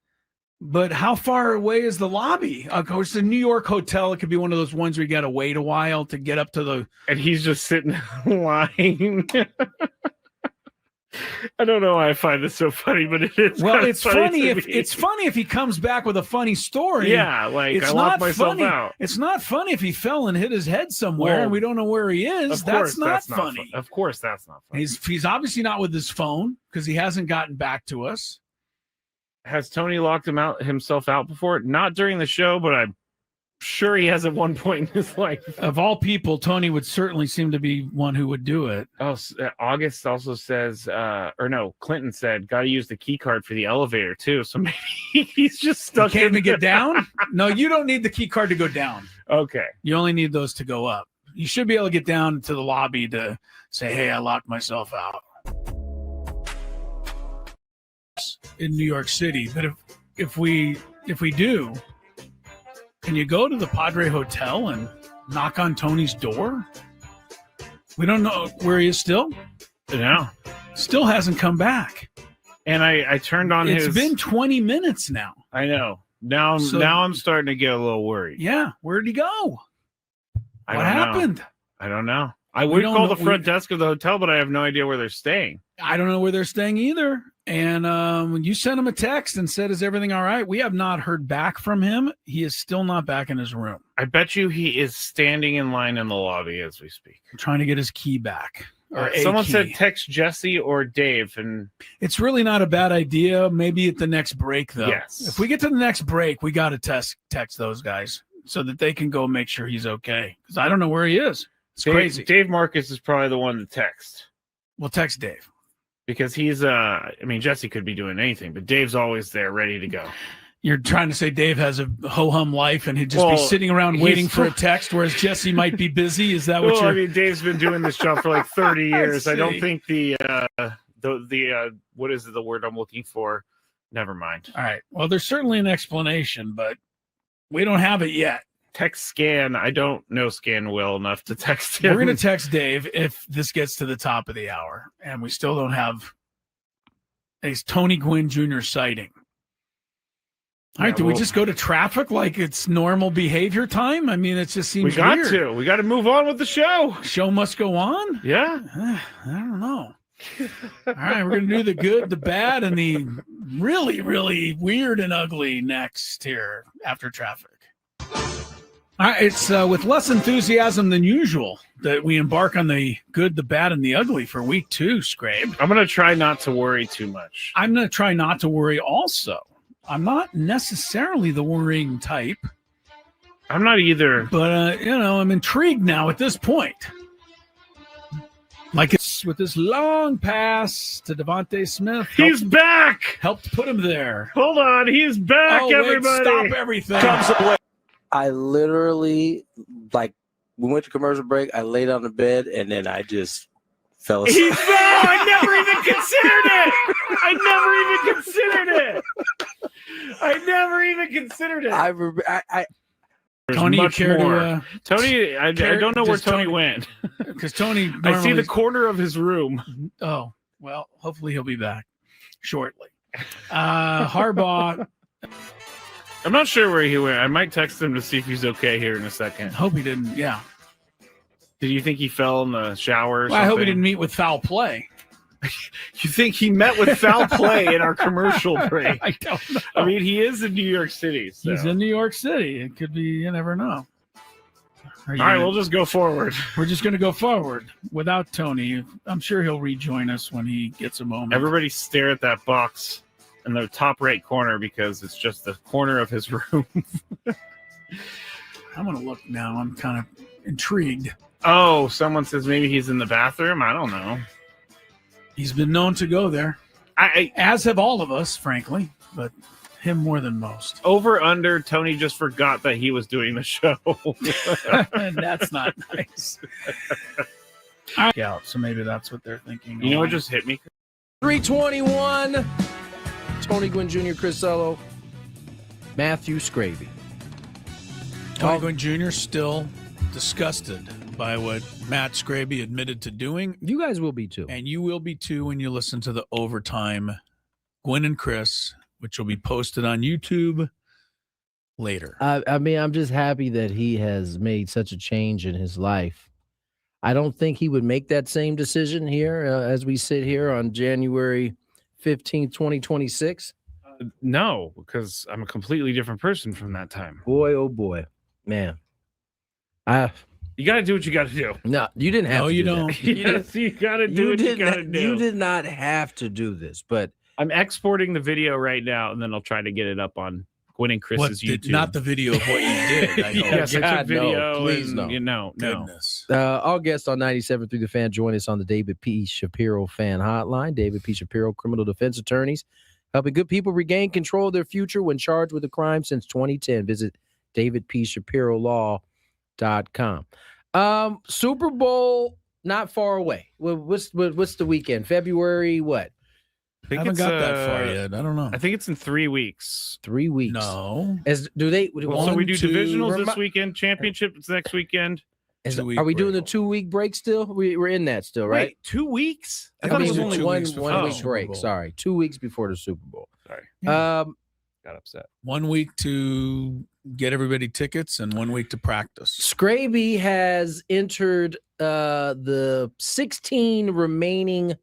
But how far away is the lobby? Of course, the New York hotel, it could be one of those ones where you got to wait a while to get up to the...
And he's just sitting in line. I don't know why I find this so funny, but it is.
Well, it's funny if he comes back with a funny story.
Yeah, like I locked myself out.
It's not funny if he fell and hit his head somewhere and we don't know where he is. That's not funny.
Of course, that's not funny.
He's obviously not with his phone because he hasn't gotten back to us.
Has Tony locked himself out before? Not during the show, but I'm sure he has at one point in his life.
Of all people, Tony would certainly seem to be one who would do it.
Oh, August also says, Clinton said, got to use the key card for the elevator too. So maybe he's just stuck.
You can't even get down? No, you don't need the key card to go down.
Okay.
You only need those to go up. You should be able to get down to the lobby to say, hey, I locked myself out. In New York City, but if we do, can you go to the Padre Hotel and knock on Tony's door? We don't know where he is still.
No,
still hasn't come back.
And I turned on
It's been 20 minutes now.
I know. Now I'm starting to get a little worried.
Yeah, where'd he go? What happened?
I don't know. I would call the front desk of the hotel, but I have no idea where they're staying.
I don't know where they're staying either. And when you sent him a text and said, is everything all right? We have not heard back from him. He is still not back in his room.
I bet you he is standing in line in the lobby as we speak.
Trying to get his key back.
Someone said text Jesse or Dave. And
it's really not a bad idea. Maybe at the next break, though.
Yes.
If we get to the next break, we got to text those guys so that they can go make sure he's okay. Because I don't know where he is. It's crazy.
Dave Marcus is probably the one to text.
We'll text Dave.
Because he's, Jesse could be doing anything, but Dave's always there, ready to go.
You're trying to say Dave has a ho-hum life and he'd just be sitting around waiting for a text, whereas Jesse might be busy? Is that what you're...
Dave's been doing this job for like 30 years. I don't think the what is the word I'm looking for? Never mind.
All right. Well, there's certainly an explanation, but we don't have it yet.
Text Scan. I don't know Scan well enough to text him.
We're going to text Dave if this gets to the top of the hour and we still don't have a Tony Gwynn Jr. sighting. All right, do we just go to traffic like it's normal behavior time? I mean, it just seems weird.
We got to move on with the show.
Show must go on?
Yeah.
I don't know. All right, we're going to do the good, the bad, and the really, really weird and ugly next here after traffic. It's with less enthusiasm than usual that we embark on the good, the bad, and the ugly for week 2, Scrape.
I'm going to try not to worry too much.
I'm going to try not to worry also. I'm not necessarily the worrying type.
I'm not either.
But, I'm intrigued now at this point. Like it's with this long pass to Devontae Smith.
He's back!
Helped put him there.
Hold on. He's back, everybody.
Stop everything.
I literally, we went to commercial break. I laid on the bed, and then I just fell asleep.
I never even considered it. I never even considered it.
Tony, you care to
Tony, I don't know where Tony went.
Because Tony,
I see the corner of his room.
Oh, well, hopefully he'll be back shortly. Harbaugh.
I'm not sure where he went. I might text him to see if he's okay here in a second.
Hope he didn't. Yeah.
Did you think he fell in the shower or something?
I hope he didn't meet with foul play.
You think he met with foul play in our commercial break?
I don't know.
I mean, he is in New York City. So.
He's in New York City. It could be, you never know.
All right, we'll just go forward.
We're just going to go forward without Tony. I'm sure he'll rejoin us when he gets a moment.
Everybody stare at that box in the top right corner because it's just the corner of his room.
I'm going to look now. I'm kind of intrigued.
Oh, someone says maybe he's in the bathroom. I don't know.
He's been known to go there, as have all of us, frankly, but him more than most.
Over under, Tony just forgot that he was doing the show.
That's not nice. Yeah, so maybe that's what they're thinking.
You know what just hit me?
321. Tony Gwynn Jr., Chris Ello, Matthew Scraby.
Tony Gwynn Jr. still disgusted by what Matt Scraby admitted to doing.
You guys will be too.
And you will be too when you listen to the Overtime Gwynn and Chris, which will be posted on YouTube later.
I mean, I'm just happy that he has made such a change in his life. I don't think he would make that same decision here as we sit here on January 15th, 2026.
No, because I'm a completely different person from that time.
Boy, oh boy, man.
You got to do what you got to do.
No, you didn't have to.
No, you
do
don't.
That.
Yes, you got to do what you got to do.
You did not have to do this, but
I'm exporting the video right now, and then I'll try to get it up on Gwynn and Chris's YouTube.
Not the video of what you did. I
Yes, I took video.
No, please
no.
Goodness.
All guests on 97 through the Fan join us on the David P. Shapiro Fan Hotline. David P. Shapiro, criminal defense attorneys, helping good people regain control of their future when charged with a crime since 2010. Visit davidpshapirolaw.com. Super Bowl not far away. What's the weekend? February what?
I haven't got that far yet. I don't know.
I think it's in 3 weeks.
3 weeks.
No.
So
we do divisionals this weekend, championship is next weekend.
Are we doing the 2-week break still? We're in that still, right?
Wait, 2 weeks?
I thought it was only one week break. Sorry, 2 weeks before the Super Bowl.
Sorry.
Got
upset.
1 week to get everybody tickets and 1 week to practice.
Scraby has entered the 16 remaining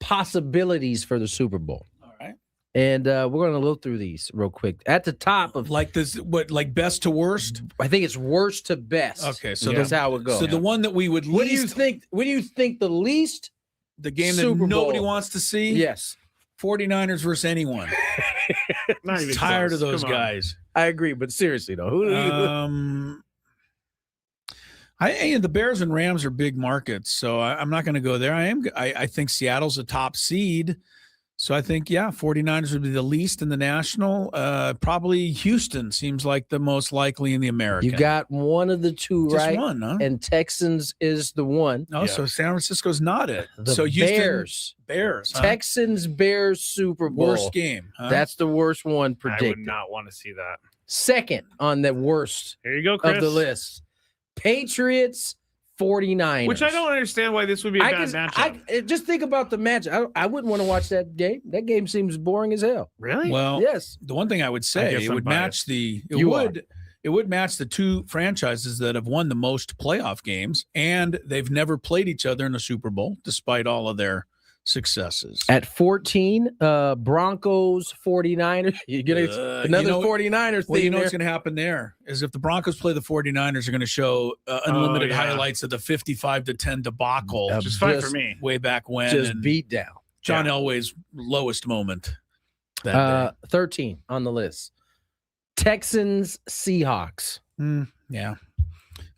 possibilities for the Super Bowl.
All right.
And we're going to look through these real quick. At the top of
like best to worst?
I think it's worst to best.
Okay, so
that's how it goes.
So the one that we would
What do you think the least?
The game
Super
that nobody
Bowl.
wants to see?
Yes.
49ers versus anyone.
Not even
tired
close.
of those
Come on.
guys.
I agree, but seriously though, who do you
the Bears and Rams are big markets, so I'm not going to go there. I think Seattle's a top seed, so I think 49ers would be the least in the national. Probably Houston seems like the most likely in the American.
You got one of the two,
Just
right?
one, huh?
And Texans is the one.
Oh, so San Francisco's not it.
So
Houston, Bears, huh?
Texans, Bears, Super Bowl.
Worst game. Huh?
That's the worst one predicted.
I would not want to see that.
Second on the worst
Here you go, Chris.
of the list. Patriots, 49ers.
Which I don't understand why this would be a bad matchup.
Just think about the match. I wouldn't want to watch that game. That game seems boring as hell.
Really?
Well,
yes.
The one thing I would say, it would match it would match the two franchises that have won the most playoff games, and they've never played each other in a Super Bowl, despite all of their successes.
At 14, Broncos 49ers. You're going to another 49ers
Well,
thing.
you know what's going to happen there is if the Broncos play the 49ers, are going to show unlimited highlights of the 55-10 debacle.
Which is fine for me.
Way back when.
Just beat down.
John Elway's lowest moment. That day.
13 on the list. Texans Seahawks.
Yeah.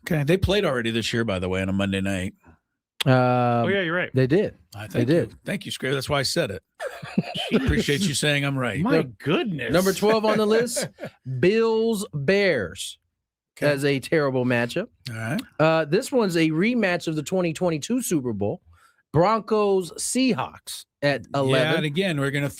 Okay. They played already this year, by the way, on a Monday night.
Oh, yeah, you're right.
They did.
They did. Thank you, Scrape. That's why I said it. Appreciate you saying I'm right.
My goodness.
Number 12 on the list, Bills Bears. As a terrible matchup.
All right.
This one's a rematch of the 2022 Super Bowl. Broncos Seahawks at 11.
Yeah, and again, we're gonna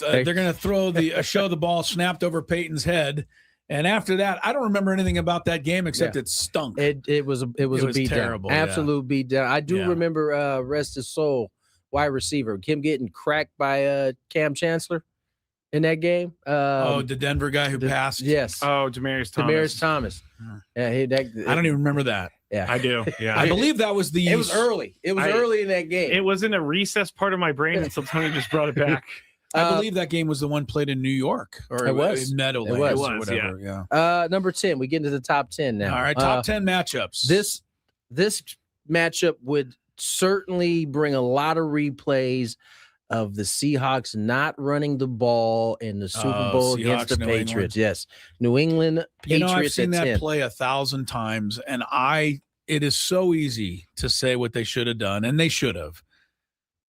they're gonna throw show the ball snapped over Peyton's head, and after that, I don't remember anything about that game except it stunk.
It was a beat
terrible,
down. Absolute beat down. I do remember rest his soul, wide receiver, him getting cracked by Cam Chancellor in that game.
The Denver guy who passed.
Yes.
Oh, Demaryius Thomas.
Yeah,
I don't even remember that.
Yeah,
I do. Yeah,
I believe that was
It was early. It was early in that game.
It was in a recessed part of my brain until Tony just brought it back.
I believe that game was the one played in New York, or
it was
Meadowlands, or whatever. Yeah.
Number 10. We get into the top 10 now.
All right, top 10 matchups.
This matchup would certainly bring a lot of replays of the Seahawks not running the ball in the Super Bowl against the Patriots. Yes. New England Patriots.
I've seen that
10.
play 1,000 times, and it is so easy to say what they should have done, and they should have.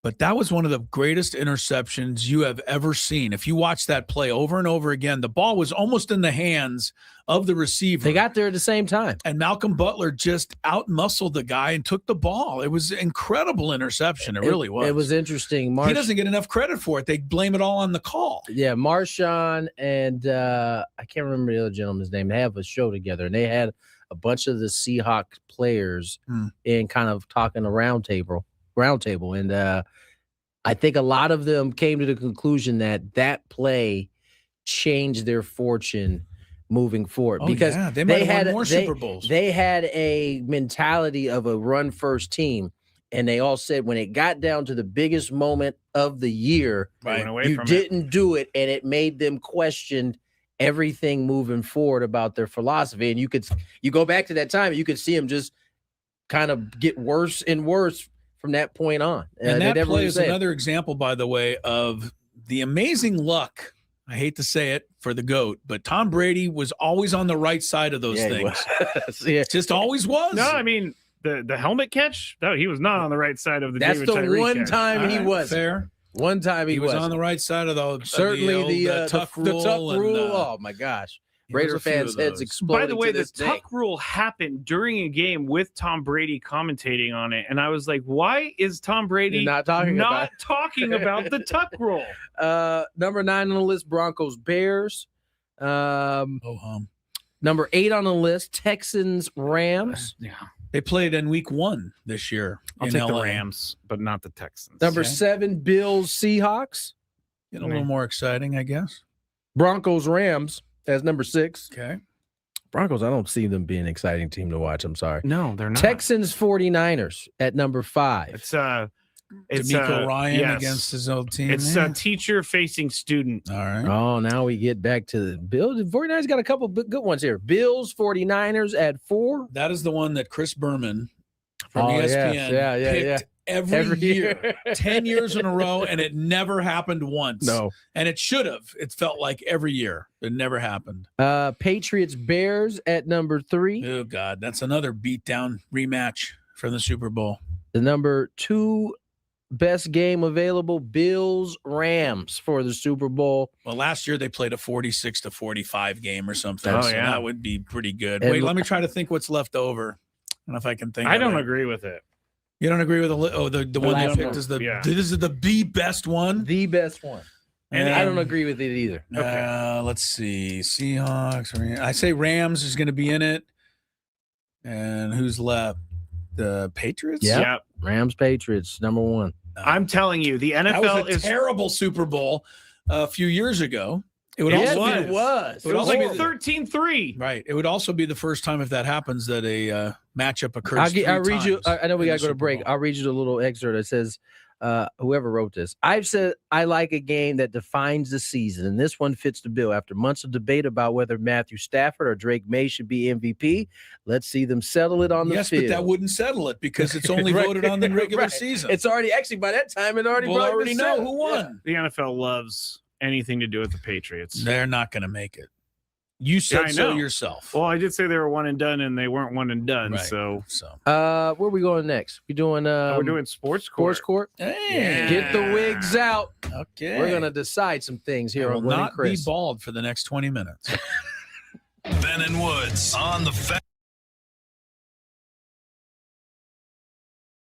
But that was one of the greatest interceptions you have ever seen. If you watch that play over and over again, the ball was almost in the hands of the receiver.
They got there at the same time.
And Malcolm Butler just out-muscled the guy and took the ball. It was an incredible interception. It really was.
It was interesting.
He doesn't get enough credit for it. They blame it all on the call.
Yeah, Marshawn and I can't remember the other gentleman's name. They have a show together, and they had a bunch of the Seahawks players in kind of talking a round table. And I think a lot of them came to the conclusion that play changed their fortune moving forward because
they had won more Super Bowls.
They had a mentality of a run first team, and they all said when it got down to the biggest moment of the year, you didn't do it, and it made them question everything moving forward about their philosophy. And you go back to that time, and you could see them just kind of get worse and worse from that point on.
And that play is another example, by the way, of the amazing luck. I hate to say it for the GOAT, but Tom Brady was always on the right side of those things. Just always was.
No, I mean, the helmet catch, no, he was not on the right side of the
That's
David
the
Tyree
one
catch.
time he was.
Fair.
One time he
was on the right side of the
certainly the
tuck rule.
The tuck rule. Oh my gosh. Raider fans' heads exploding.
By the way, the
tuck
rule happened during a game with Tom Brady commentating on it, and I was like, "Why is Tom Brady
not talking about
the tuck rule?"
Number 9 on the list, Broncos Bears. Number 8 on the list, Texans Rams.
Yeah,
they played in Week 1 this year.
I'll take the Rams, but not the Texans.
Number 7, Bills Seahawks.
Getting a little more exciting, I guess.
Broncos Rams. As number 6.
Okay.
Broncos, I don't see them being an exciting team to watch. I'm sorry.
No, they're not.
Texans 49ers at number 5.
It's
D'Amico Ryan against his old team.
It's a teacher facing student.
All right.
Oh, now we get back to the Bills. The 49ers got a couple good ones here. Bills 49ers at 4.
That is the one that Chris Berman from ESPN picked every year. 10 years in a row, and it never happened once.
No.
And it should have. It felt like every year. It never happened.
Patriots Bears at number 3.
Oh, God. That's another beatdown rematch from the Super Bowl.
The number 2 best game available, Bills Rams for the Super Bowl.
Well, last year they played a 46-45 game or something.
Oh,
so
yeah.
that would be pretty good.
And
wait, let me try to think what's left over. I don't know if I can think.
I don't agree with it.
You don't agree with the one you picked as this is the best one?
The best one. And I don't agree with it either.
Okay. Let's see. Seahawks. I say Rams is going to be in it. And who's left? The Patriots?
Yeah. Rams Patriots, number 1.
I'm telling you, the NFL
that was a terrible Super Bowl a few years ago.
It was like
13-3.
Right. It would also be the first time, if that happens, that a matchup occurs.
I'll read you. I know we got to go to break. I'll read you the little excerpt. It says, whoever wrote this. I've said I like a game that defines the season, and this one fits the bill. After months of debate about whether Matthew Stafford or Drake May should be MVP, let's see them settle it on the field.
Yes, but that wouldn't settle it because it's only voted on the regular season.
It's already, actually, by that time, it already
we'll already know who won.
The NFL loves anything to do with the Patriots.
They're not going to make it. You said so yourself.
Well, I did say they were one and done, and they weren't one and done.
Right.
So,
where are we going next? We're doing
sports court.
Sports court.
Hey.
Get the wigs out.
Okay.
We're gonna decide some things here.
I
on
will not
Chris.
be bald for the next 20 minutes.
Ben and Woods on the Fan.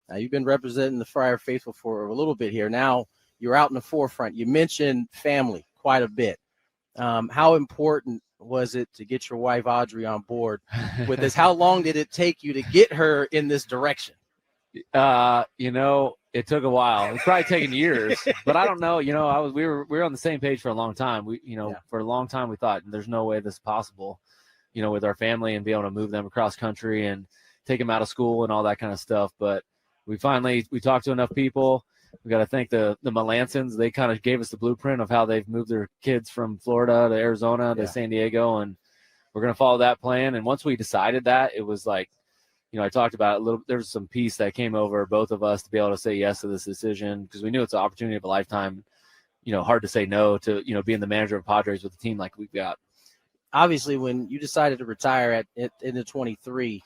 Now, you've been representing the Friar Faithful for a little bit here. Now you're out in the forefront. You mentioned family quite a bit. How important was it to get your wife Audrey on board with this? How long did it take you to get her in this direction?
It took a while. It's probably taken years, but I don't know. We were on the same page for a long time. For a long time we thought there's no way this is possible, with our family and be able to move them across country and take them out of school and all that kind of stuff. But we talked to enough people. We got to thank the Melansons. They kind of gave us the blueprint of how they've moved their kids from Florida to Arizona to San Diego, and we're going to follow that plan. And once we decided that, it was like, I talked about it a little. There was some peace that came over both of us to be able to say yes to this decision because we knew it's an opportunity of a lifetime. Hard to say no to being the manager of Padres with a team like we've got.
Obviously, when you decided to retire in the 23,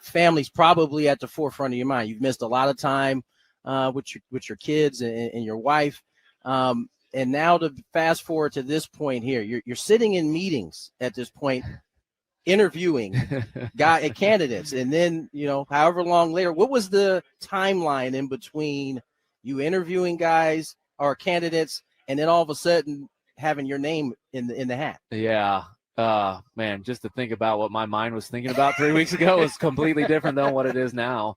family's probably at the forefront of your mind. You've missed a lot of time with your kids and your wife. And now to fast forward to this point here, you're sitting in meetings at this point, interviewing candidates. And then, however long later, what was the timeline in between you interviewing guys or candidates and then all of a sudden having your name in the hat?
Yeah. Man, just to think about what my mind was thinking about 3 weeks ago was completely different than what it is now.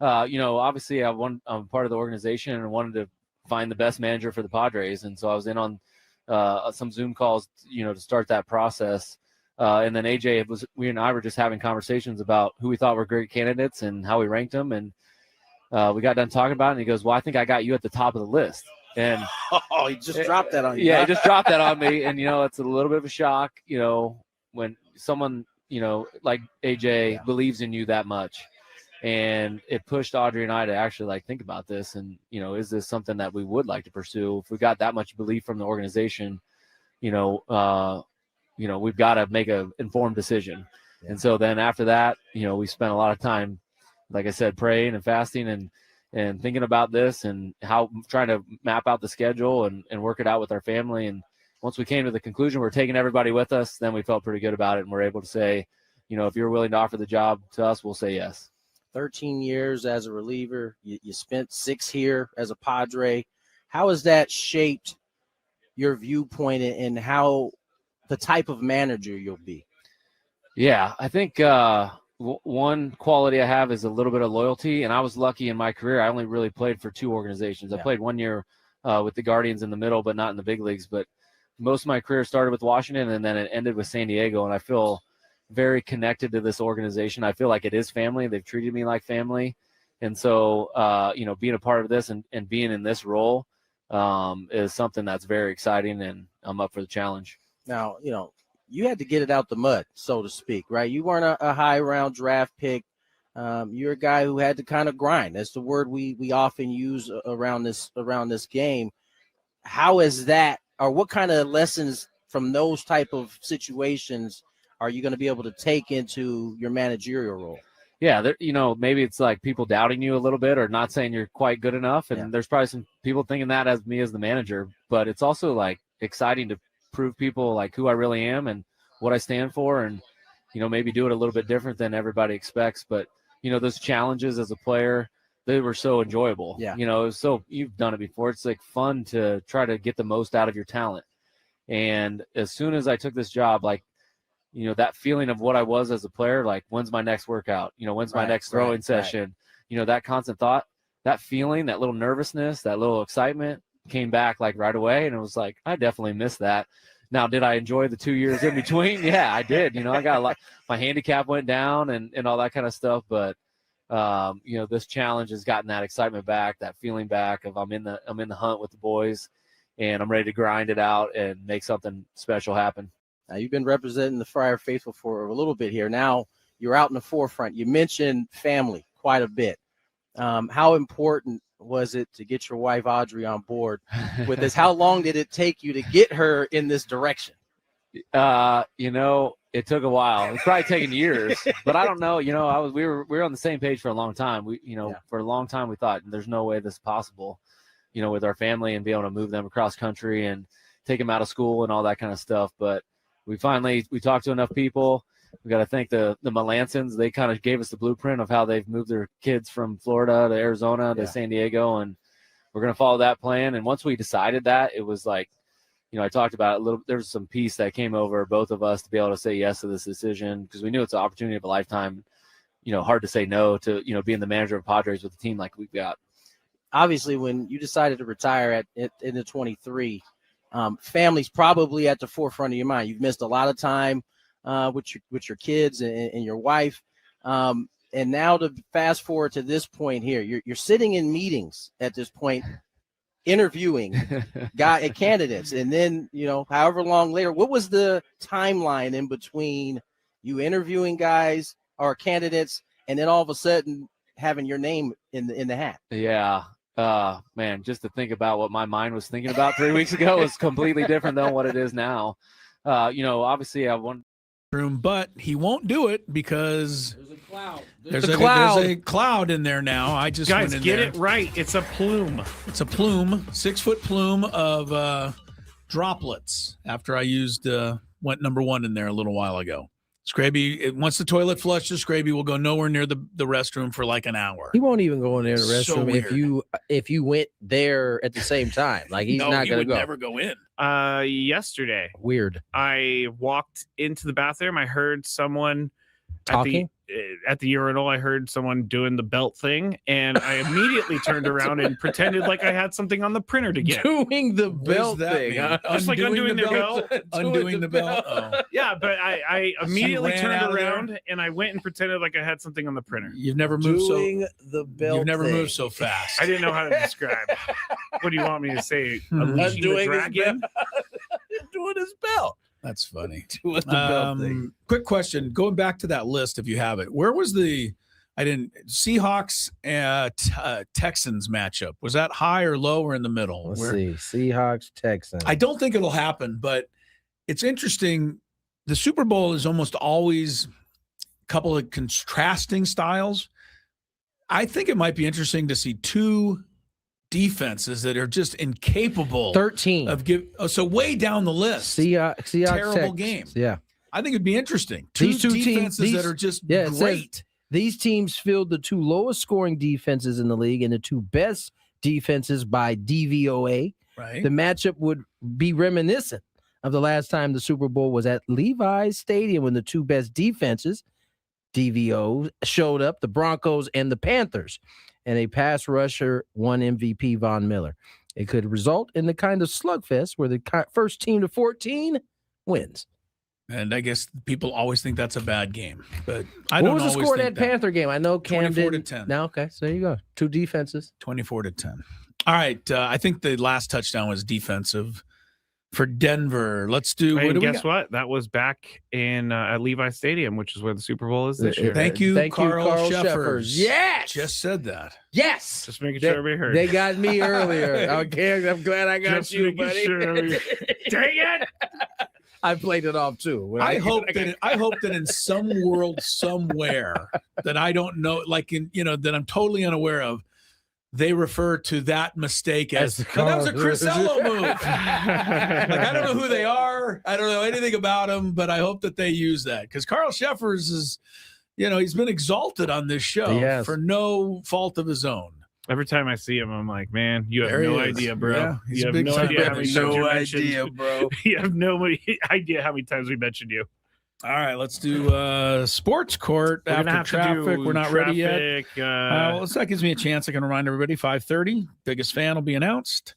Obviously I'm part of the organization and wanted to find the best manager for the Padres. And so I was in on some Zoom calls, to start that process. And then we and I were just having conversations about who we thought were great candidates and how we ranked them. And we got done talking about it and he goes, well, I think I got you at the top of the list. And
he just dropped that on you.
Yeah, he just dropped that on me. And, it's a little bit of a shock, when someone, like AJ believes in you that much. And it pushed Audrey and I to actually think about this. And, is this something that we would like to pursue? If we got that much belief from the organization, we've got to make an informed decision. Yeah. And so then after that, we spent a lot of time, like I said, praying and fasting and thinking about this and how trying to map out the schedule and work it out with our family. And once we came to the conclusion we're taking everybody with us, then we felt pretty good about it. And we're able to say, if you're willing to offer the job to us, we'll say yes.
13 years as a reliever. You spent 6 here as a Padre. How has that shaped your viewpoint and how the type of manager you'll be?
Yeah, I think one quality I have is a little bit of loyalty, and I was lucky in my career. I only really played for 2 organizations. I played 1 year with the Guardians in the middle, but not in the big leagues. But most of my career started with Washington, and then it ended with San Diego, and I feel very connected to this organization. I feel like it is family. They've treated me like family. And so, being a part of this and being in this role is something that's very exciting, and I'm up for the challenge.
Now, you had to get it out the mud, so to speak, right? You weren't a high round draft pick. You're a guy who had to kind of grind. That's the word we often use around this game. How is that, or what kind of lessons from those type of situations are you going to be able to take into your managerial role?
Yeah, maybe it's like people doubting you a little bit or not saying you're quite good enough. And there's probably some people thinking that as me as the manager. But it's also exciting to prove people who I really am and what I stand for, and maybe do it a little bit different than everybody expects. But those challenges as a player, they were so enjoyable.
Yeah.
It was so, you've done it before. It's fun to try to get the most out of your talent. And as soon as I took this job, that feeling of what I was as a player, when's my next workout? When's my next throwing session? Right. That constant thought, that feeling, that little nervousness, that little excitement came back right away. And it was I definitely missed that. Now, did I enjoy the 2 years in between? Yeah, I did. I got a lot, my handicap went down and all that kind of stuff. But, This challenge has gotten that excitement back, that feeling back of I'm in the hunt with the boys, and I'm ready to grind it out and make something special happen.
Now, you've been representing the Friar Faithful for a little bit here. Now you're out in the forefront. You mentioned family quite a bit. How important was it to get your wife Audrey on board with this? How long did it take you to get her in this direction?
It took a while. It's probably taken years, but I don't know. We were on the same page for a long time. For a long time we thought there's no way this is possible, with our family and be able to move them across country and take them out of school and all that kind of stuff. But we talked to enough people. We got to thank the Melansons. They kind of gave us the blueprint of how they've moved their kids from Florida to Arizona to San Diego, and we're going to follow that plan. And once we decided that, it was like, I talked about it a little. There was some peace that came over both of us to be able to say yes to this decision, because we knew it's an opportunity of a lifetime. Hard to say no to, being the manager of Padres with a team like we've got.
Obviously, when you decided to retire in the 23, family's probably at the forefront of your mind. You've missed a lot of time with your kids and your wife. And now to fast forward to this point here, you're sitting in meetings at this point, interviewing candidates, and then however long later, what was the timeline in between you interviewing guys or candidates and then all of a sudden having your name in the hat?
Man, just to think about what my mind was thinking about 3 weeks ago was completely different than what it is now. Obviously I want
room, but he won't do it because
there's a cloud.
There's a cloud in there now. I just
guys
went in
get
there.
It right. It's a plume.
It's a plume, 6-foot plume of droplets. After I used went number 1 in there a little while ago. Scraby, once the toilet flushes, Scraby will go nowhere near the restroom for like an hour.
He won't even go in there the
So
restroom
weird.
if you went there at the same time. Like he's not going to
would
go.
never go in.
Yesterday,
Weird.
I walked into the bathroom. I heard someone
Talking?
at the urinal. I heard someone doing the belt thing, and I immediately turned around and pretended like I had something on the printer to get.
Doing the
What
belt
does that
thing.
mean?
Huh?
Just like undoing the belt.
Undoing the belt. Oh.
Yeah, but I immediately
ran
turned
out of
around and I went and pretended like I had something on the printer.
You've never moved
Doing the belt.
You've never
thing.
moved so fast.
I didn't know how to describe. What do you want me to say? Unleashing the
Undoing his
dragon?
Doing his belt.
That's funny.
Doing the belt thing.
Quick question. Going back to that list, if you have it, where was Seahawks Texans matchup? Was that high or low or in the middle?
Let's see. Seahawks, Texans.
I don't think it'll happen, but it's interesting. The Super Bowl is almost always a couple of contrasting styles. I think it might be interesting to see two defenses that are just incapable
13
of so way down the list.
Seahawks,
terrible
Texans.
game.
Yeah.
I think it'd be interesting.
These two
defenses
teams
that are just
it says
great.
These teams field the 2 lowest scoring defenses in the league and the 2 best defenses by DVOA.
Right.
The matchup would be reminiscent of the last time the Super Bowl was at Levi's Stadium when the 2 best defenses, DVO, showed up, the Broncos and the Panthers, and a pass rusher won MVP Von Miller. It could result in the kind of slugfest where the first team to 14 wins.
And I guess people always think that's a bad game, but I don't
What was the
always
score of
think
that Panther game? I know Cam
24 to
didn't.
10.
No, okay, so there you go. 2 defenses.
24-10. All right. I think the last touchdown was defensive for Denver. Let's do.
And guess what? That was back in at Levi's Stadium, which is where the Super Bowl is this year.
Thank you, Carl Sheffers.
Yes,
just said that.
Yes,
just making sure everybody heard.
They got me earlier. Okay, I'm glad I got you, buddy.
Sure Dang it!
I played it off too.
I hope that in some world somewhere that I don't know, like that I'm totally unaware of, they refer to that mistake as that was a Crisello move. Like, I don't know who they are. I don't know anything about them, but I hope that they use that because Carl Sheffers is, he's been exalted on this show for no fault of his own.
Every time I see him, I'm like, man, you have no idea, bro.
Yeah,
you have no idea how many times you mentioned,
bro.
You have no idea how many times we mentioned you.
All right, let's do sports court after traffic. We're not ready yet. Well, that gives me a chance. I can remind everybody, 5:30, biggest fan will be announced.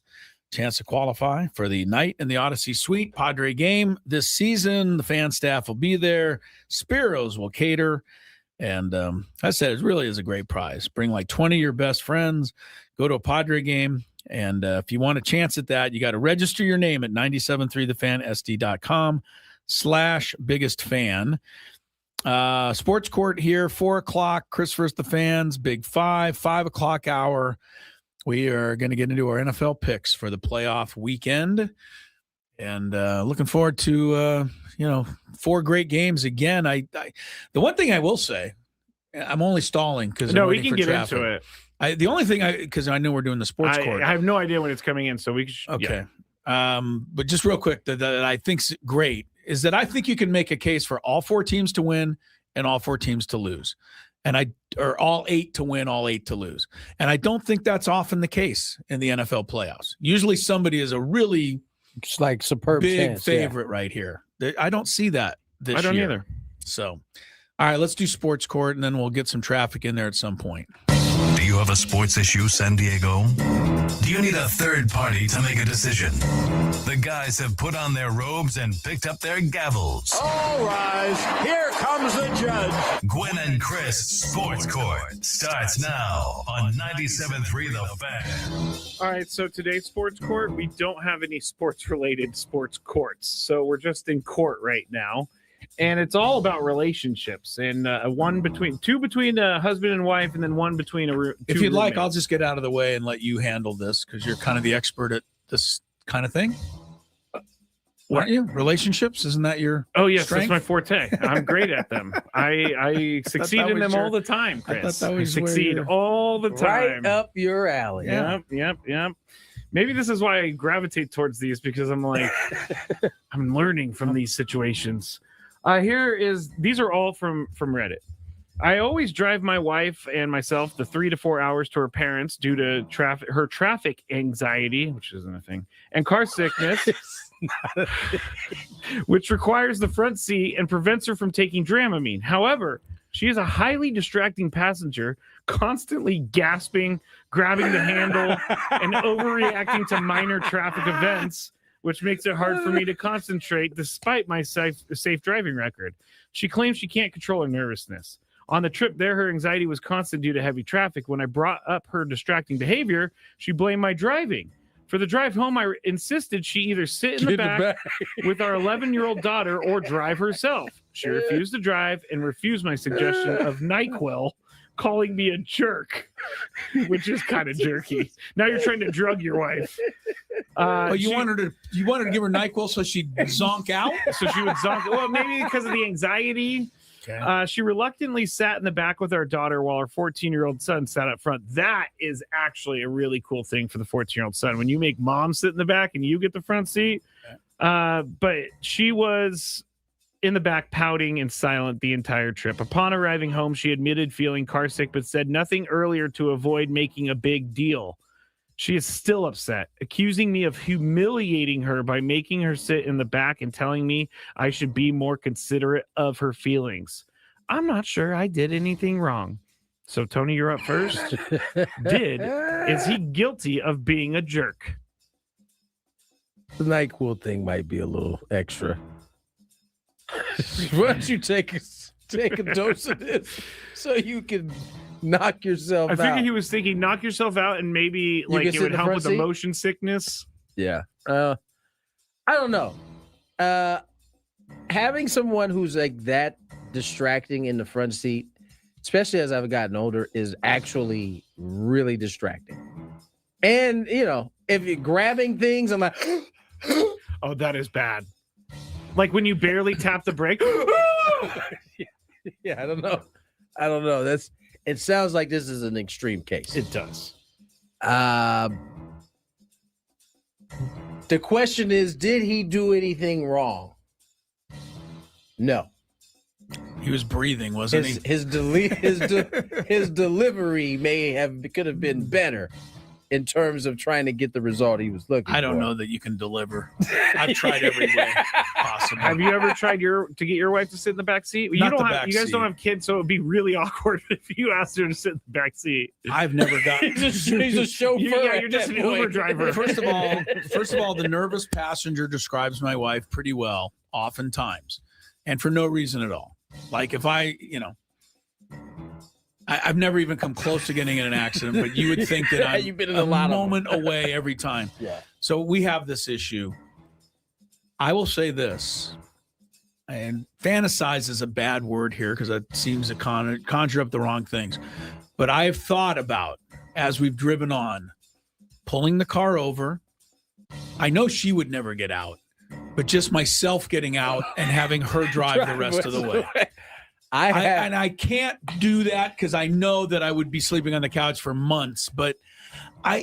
Chance to qualify for the night in the Odyssey Suite Padre game this season. The fan staff will be there. Spiros will cater. And I said, it really is a great prize. Bring like 20 of your best friends, go to a Padre game. And if you want a chance at that, you got to register your name at 973thefansd.com/biggest fan. Sports Court here, 4:00, Chris vs. the Fans, Big 5 o'clock hour. We are going to get into our NFL picks for the playoff weekend. And looking forward to, 4 great games again. The one thing I will say, I'm only stalling because
we can get into it.
The only thing because I know we're doing the Sports Court.
I have no idea when it's coming in, so we should.
Okay. Yeah. But just real quick, that I think's great is that I think you can make a case for all 4 teams to win and all 4 teams to lose. Or all 8 to win, all 8 to lose. And I don't think that's often the case in the NFL playoffs. Usually somebody is a really
superb
big favorite right here. I don't see that this year.
I don't either.
So, all right, let's do Sports Court, and then we'll get some traffic in there at some point.
Do you have a sports issue, San Diego? Do you need a third party to make a decision? The guys have put on their robes and picked up their gavels.
All rise. Here comes the judge.
Gwynn and Chris Sports Court starts now on 97.3 The Fan.
All right, so today's Sports Court, we don't have any sports-related sports courts. So we're just in court right now. And it's all about relationships, and two between a husband and wife, and then one between
If you'd like, I'll just get out of the way and let you handle this because you're kind of the expert at this kind of thing. Aren't you? Relationships, isn't that your?
Oh yes,
strength?
That's my forte. I'm great at them. I succeed in them all the time, Chris. I succeed all the time.
Right up your alley.
Yep. Maybe this is why I gravitate towards these because I'm like, I'm learning from these situations. These are all from Reddit. I always drive my wife and myself the 3 to 4 hours to her parents due to her traffic anxiety, which isn't a thing, and car sickness, which requires the front seat and prevents her from taking Dramamine. However, she is a highly distracting passenger, constantly gasping, grabbing the handle, and overreacting to minor traffic events, which makes it hard for me to concentrate despite my safe driving record. She claims she can't control her nervousness. On the trip there, her anxiety was constant due to heavy traffic. When I brought up her distracting behavior, she blamed my driving. For the drive home, I insisted she either sit in the back with our 11-year-old daughter or drive herself. She refused to drive and refused my suggestion of NyQuil, calling me a jerk, which is kind of jerky. Now you're trying to drug your wife.
You wanted to give her NyQuil so she'd zonk out?
So she would zonk. Well, maybe because of the anxiety. Okay. She reluctantly sat in the back with our daughter while her 14-year-old son sat up front. That is actually a really cool thing for the 14-year-old son. When you make mom sit in the back and you get the front seat. But she was in the back pouting and silent the entire trip. Upon arriving home, she admitted feeling car sick, but said nothing earlier to avoid making a big deal. She is still upset, accusing me of humiliating her by making her sit in the back and telling me I should be more considerate of her feelings. I'm not sure I did anything wrong. So, Tony, you're up first. Is he guilty of being a jerk?
The NyQuil thing might be a little extra. Why don't you take a dose of this so you can knock yourself out?
I figured he was thinking knock yourself out and maybe like it would help with the motion sickness.
Yeah. I don't know. Having someone who's like that distracting in the front seat, especially as I've gotten older, is actually really distracting. And, if you're grabbing things, I'm like,
oh, that is bad. Like when you barely tap the brake.
Yeah, I don't know. It sounds like this is an extreme case.
It does.
The question is, did he do anything wrong? No.
He was breathing, wasn't he?
His delivery could have been better in terms of trying to get the result he was looking for.
I don't know that you can deliver. I've tried every way possible.
Have you ever tried to get your wife to sit in the back seat? You guys don't have kids, so it would be really awkward if you asked her to sit in the back seat.
I've never gotten.
He's a chauffeur.
You're just an Uber driver.
First of all, the nervous passenger describes my wife pretty well, oftentimes, and for no reason at all. Like if I, I've never even come close to getting in an accident, but you would think that I'm
You've been in a lot
moment away every time.
Yeah.
So we have this issue. I will say this, and fantasize is a bad word here because it seems to conjure up the wrong things. But I have thought about, as we've driven on, pulling the car over. I know she would never get out, but just myself getting out and having her drive the rest of the way. And I can't do that because I know that I would be sleeping on the couch for months. But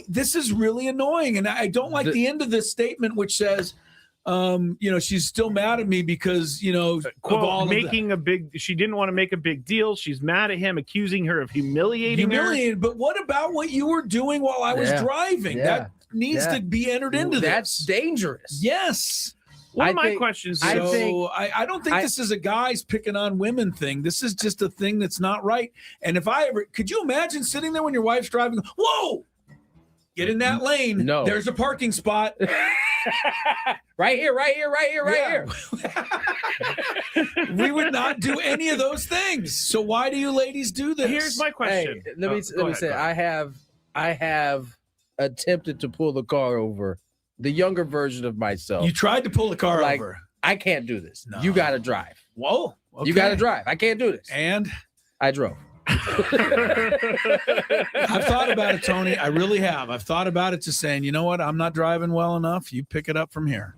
this is really annoying, and I don't like the end of this statement, which says, she's still mad at me because
quote, she didn't want to make a big deal. She's mad at him, accusing her of humiliating her.
But what about what you were doing while I was driving? That needs to be entered into this.
That's dangerous.
Yes.
One of my questions.
I don't think this is a guys picking on women thing. This is just a thing that's not right. And if I ever, could you imagine sitting there when your wife's driving? Whoa! Get in that lane.
No.
There's a parking spot.
Right here.
We would not do any of those things. So why do you ladies do this?
Here's my question.
Hey, let me say, I have attempted to pull the car over. The younger version of myself.
You tried to pull the car over.
I can't do this.
No.
You got to drive.
Whoa. Okay.
You got to drive. I can't do this.
And
I drove.
I've thought about it, Tony. I really have. I've thought about it, just saying, you know what? I'm not driving well enough. You pick it up from here.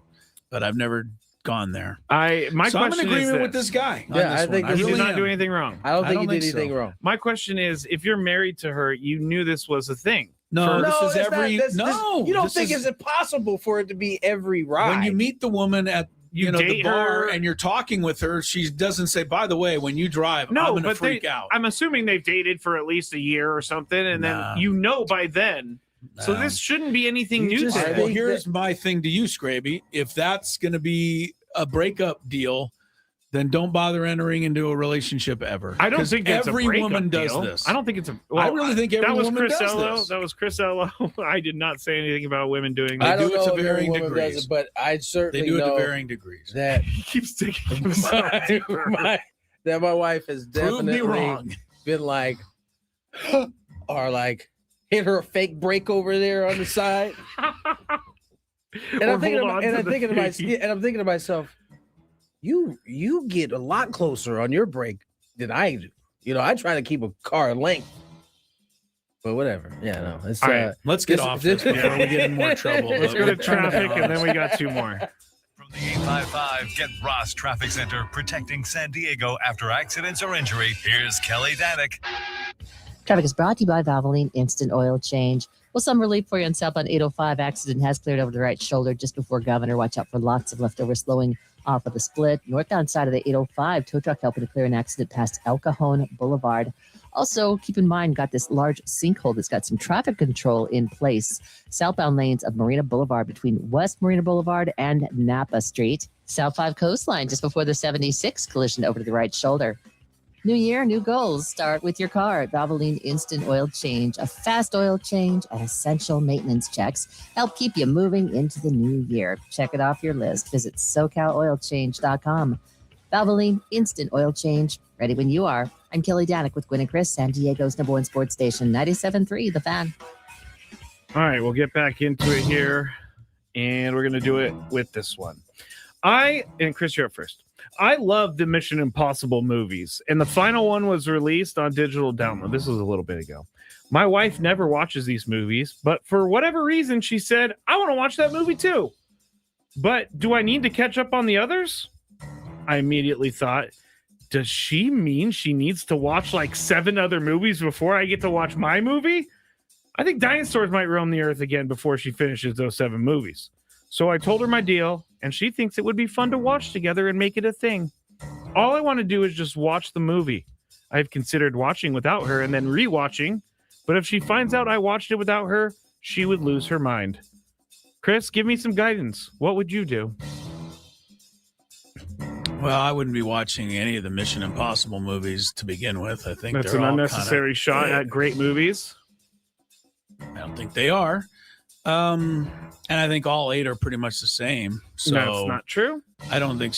But I've never gone there.
I'm in agreement
with this guy.
Yeah, I think
he did not do anything wrong.
I don't think he did anything wrong.
My question is, if you're married to her, you knew this was a thing.
You don't think it's impossible for it to be every ride.
When you meet the woman at the bar
her,
and you're talking with her, she doesn't say, by the way, when you drive, I'm going to freak out.
I'm assuming they've dated for at least a year or something, and then by then. So this shouldn't be anything new to
Well, here's my thing to you, Scraby. If that's going to be a breakup deal, then don't bother entering into a relationship ever.
I don't think it's
every
a breakup
woman does
deal.
this.
I don't think it's a.
I really think every woman
Chris
does
Ello.
this.
That was Chris Ello. I did not say anything about women doing that.
I don't
do it
know
to
if
varying
every woman
degrees.
does it, but I certainly
They do it
know
to varying degrees.
that
He keeps taking
that my wife has
Prove me
definitely
wrong.
been like, or like hit her a fake brake over there on the side. And I'm thinking to myself, you get a lot closer on your brake than I do. I try to keep a car length. But whatever. Yeah, no. It's
all right, let's get off this before we get in more trouble.
Let's go to traffic, and then we got two more.
From the 855 Get Ross Traffic Center, protecting San Diego after accidents or injury. Here's Kelly Danick.
Traffic is brought to you by Valvoline Instant Oil Change. Well, some relief for you on southbound 805. Accident has cleared over the right shoulder just before Governor. Watch out for lots of leftover slowing off of the split. Northbound side of the 805, tow truck helping to clear an accident past El Cajon Boulevard. Also, keep in mind, got this large sinkhole that's got some traffic control in place. Southbound lanes of Marina Boulevard between West Marina Boulevard and Napa Street. South 5 coastline just before the 76 collision over to the right shoulder. New year, new goals. Start with your car at Valvoline Instant Oil Change. A fast oil change and essential maintenance checks help keep you moving into the new year. Check it off your list. Visit SoCalOilChange.com. Valvoline Instant Oil Change. Ready when you are. I'm Kelly Danick with Gwynn Chris, San Diego's #1 sports station, 97.3 The Fan.
All right, we'll get back into it here, and we're going to do it with this one. And Chris, you're up first. I love the Mission Impossible movies, and the final one was released on digital download. This was a little bit ago. My wife never watches these movies, but for whatever reason, she said, I want to watch that movie too. But do I need to catch up on the others? I immediately thought, does she mean she needs to watch like 7 other movies before I get to watch my movie? I think dinosaurs might roam the earth again before she finishes those 7 movies. So I told her my deal, and she thinks it would be fun to watch together and make it a thing. All I want to do is just watch the movie. I've considered watching without her and then rewatching, but if she finds out I watched it without her, she would lose her mind. Chris, give me some guidance. What would you do?
Well, I wouldn't be watching any of the Mission Impossible movies to begin with. I think
that's
they're
an
all
unnecessary shot at great movies.
I don't think they are. And I think all 8 are pretty much the same. So
that's not true.
I don't think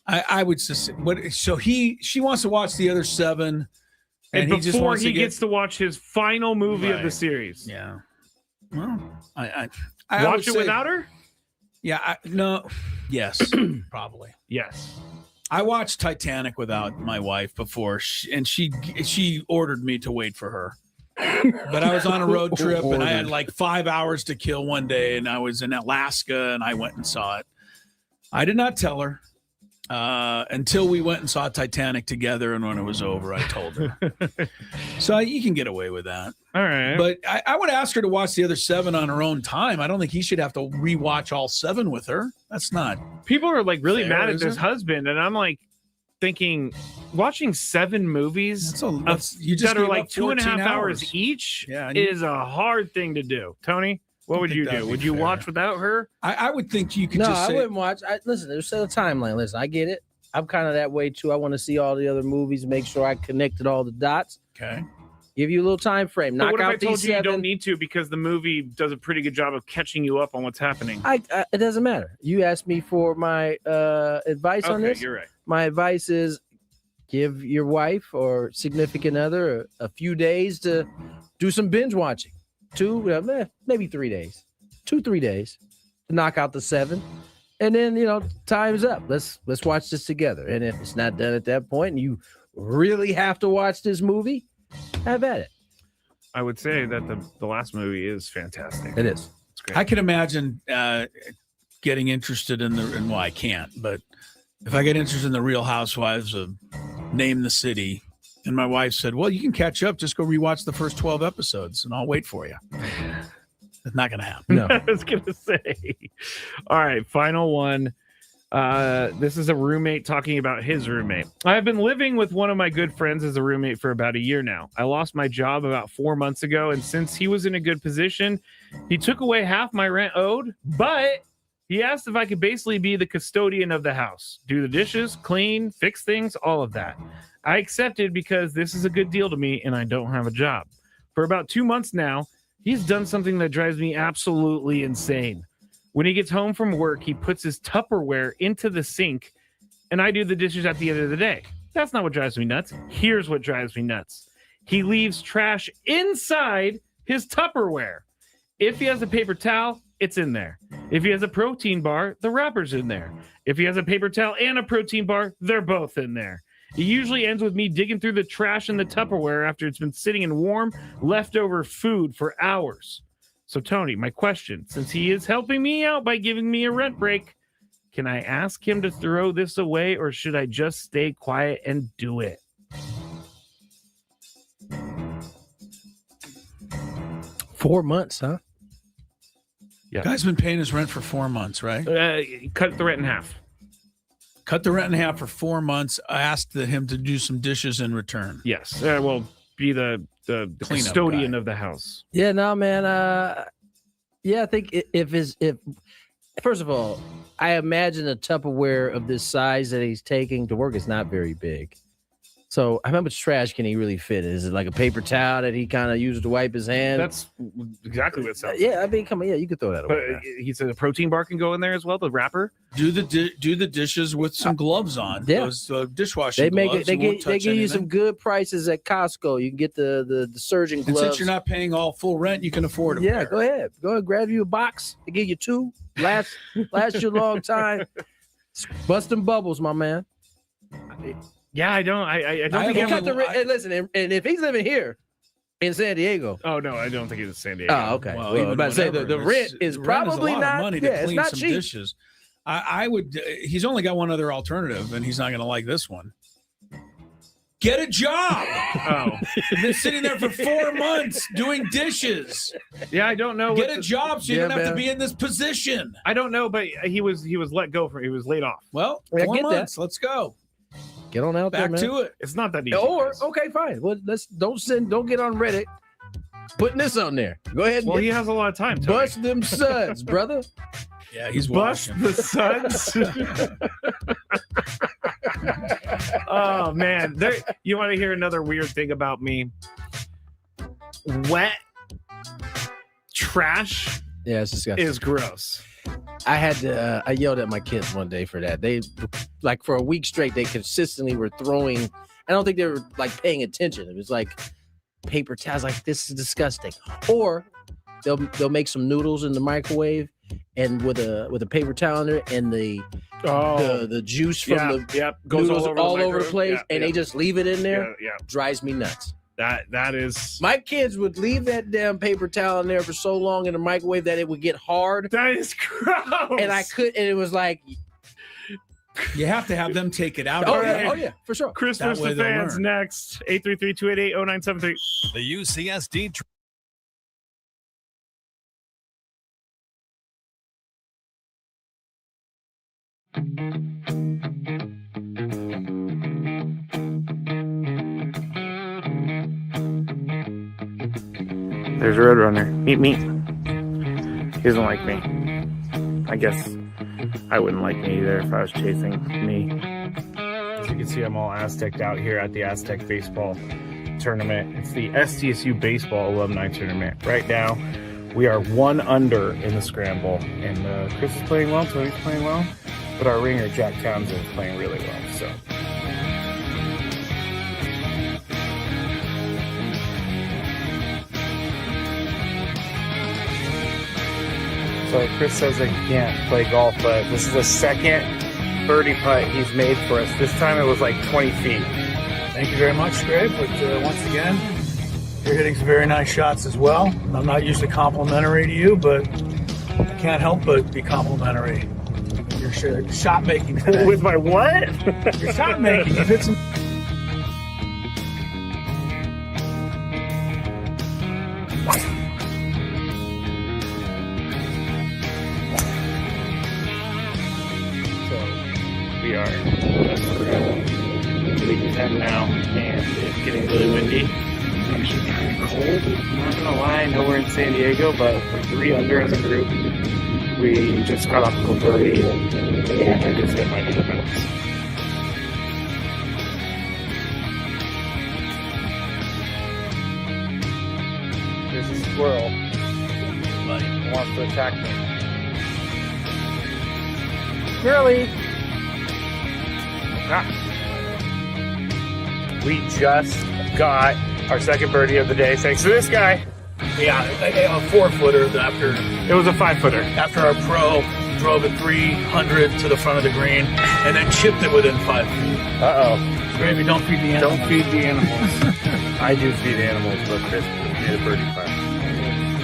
I would just. She wants to watch the other 7
And before he gets to watch his final movie of the series.
Yeah. Well, I
watch it without her?
Yeah. No. Yes. Probably.
Yes.
I watched Titanic without my wife before, and she ordered me to wait for her. But I was on a road trip, and I had like 5 hours to kill one day, and I was in Alaska, and I went and saw it. I did not tell her until we went and saw Titanic together, and when it was over, I told her. So you can get away with that.
All right.
But I would ask her to watch the other 7 on her own time. I don't think he should have to rewatch all 7 with her. That's not.
People are like really
fair,
mad at this husband, and I'm like thinking, watching 7 movies that are like 2.5 hours each is a hard thing to do. Tony, what would you do? Would you watch without her?
I would think you could
no,
just say.
I wouldn't watch. Listen, there's still a timeline. Listen, I get it. I'm kind of that way too. I want to see all the other movies, make sure I connected all the dots.
Okay.
Give you a little time frame.
But
Knock
what if
out
I told
these
you
7.
you don't need to because the movie does a pretty good job of catching you up on what's happening?
It doesn't matter. You asked me for my advice on this.
You're right.
My advice is give your wife or significant other a few days to do some binge watching. 2, maybe 3 days. 2-3 days to knock out the 7. And then, time's up. Let's watch this together. And if it's not done at that point and you really have to watch this movie, have at it.
I would say that the last movie is fantastic.
It is.
It's great.
I can imagine getting interested in well, I can't, but if I get interested in the Real Housewives of Name the City, and my wife said, well, you can catch up, just go rewatch the first 12 episodes and I'll wait for you. It's not going to happen.
No.
I was going to say. All right, final one. This is a roommate talking about his roommate. I've been living with one of my good friends as a roommate for about a year now. I lost my job about 4 months ago, and since he was in a good position, he took away half my rent owed, but he asked if I could basically be the custodian of the house, do the dishes, clean, fix things, all of that. I accepted because this is a good deal to me and I don't have a job. For about 2 months now, he's done something that drives me absolutely insane. When he gets home from work, he puts his Tupperware into the sink, and I do the dishes at the end of the day. That's not what drives me nuts. Here's what drives me nuts. He leaves trash inside his Tupperware. If he has a paper towel, it's in there. If he has a protein bar, the wrapper's in there. If he has a paper towel and a protein bar, they're both in there. It usually ends with me digging through the trash in the Tupperware after it's been sitting in warm, leftover food for hours. So, Tony, my question, since he is helping me out by giving me a rent break, can I ask him to throw this away, or should I just stay quiet and do it?
$4 months, huh?
Yeah. Guy's been paying his rent for 4 months, right?
Cut the rent in half.
Cut the rent in half for 4 months. I asked him to do some dishes in return.
Yes. Well, be the custodian of the house.
Yeah, no, man. I think if first of all, I imagine a Tupperware of this size that he's taking to work is not very big. So how much trash can he really fit? Is it like a paper towel that he kind of uses to wipe his hands?
That's exactly what it sounds like.
Yeah, I mean, come on, you could throw that away.
But he said a protein bar can go in there as well, the wrapper.
Do the dishes with some gloves on.
Yeah.
Those dishwashing
gloves. They give
anything.
you some good prices at Costco. You can get the surgeon gloves.
And since you're not paying all full rent, you can afford them.
Yeah, go ahead. Grab you a box. They give you 2. Last you a long time. Bust them bubbles, my man.
Yeah, I don't think
listen, and if he's living here in San Diego.
Oh no, I don't think he's in San Diego.
Oh, okay. Well, I'm about to say the rent is probably not
money to clean some cheap. Dishes. I would. He's only got one other alternative, and he's not going to like this one. Get a job.
Oh,
been sitting there for 4 months doing dishes.
Yeah, I don't know.
Get a job so you don't have to be in this position.
I don't know, but he was let go he was laid off.
Well, 4 months. Let's go.
Get on out there, man.
Back to it.
It's not that easy.
Okay, fine. Well, don't get on Reddit putting this on there. Go ahead.
Well, he has a lot of time. Tony.
Bust them suds, brother.
Yeah, he's
bust
washing.
the suds. Oh man, you want to hear another weird thing about me? Wet trash.
Yeah, it's disgusting.
Is gross.
I yelled at my kids one day for that. They, like, for a week straight, they consistently were throwing I don't think they were like paying attention. It was like paper towels. Like, this is disgusting. Or they'll make some noodles in the microwave and with a paper towel in it, and the juice from the
goes
noodles all over the place, and they
yeah.
just leave it in there.
Yeah.
Drives me nuts.
That is.
My kids would leave that damn paper towel in there for so long in the microwave that it would get hard.
That is gross.
And it was like,
you have to have them take it out.
Oh yeah, for sure.
Chris versus the fans next. 833-288-0973.
The UCSD.
There's a Roadrunner. Meet me. He doesn't like me. I guess I wouldn't like me either if I was chasing me.
As you can see, I'm all Aztec'd out here at the Aztec Baseball Tournament. It's the SDSU Baseball Alumni Tournament. Right now, we are 1 under in the scramble. And Chris is playing well, Tony's playing well. But our ringer, Jack Townsend, is playing really well. So Chris says I can't play golf, but this is the second birdie putt he's made for us. This time it was like 20 feet.
Thank you very much, Greg. But once again, you're hitting some very nice shots as well. I'm not usually complimentary to you, but I can't help but be complimentary. Your shot making today.
With my what?
Your shot making. You've hit some.
We are just around league 10 now, and it's getting really windy. It's actually kind of cold. I'm not gonna lie, I know we're in San Diego, but we're 3 under as a group. We just got off the birdie, and I just hit my defense. There's a squirrel. He wants to attack me. Squirrely! We just got our second birdie of the day thanks to this guy.
Yeah, a 4-footer after.
It was a 5-footer.
After our pro drove it 300 to the front of the green and then chipped it within 5 feet.
Uh-oh.
Gravy, don't feed the animals.
Don't feed the animals. I do feed animals, but Chris made a birdie putt.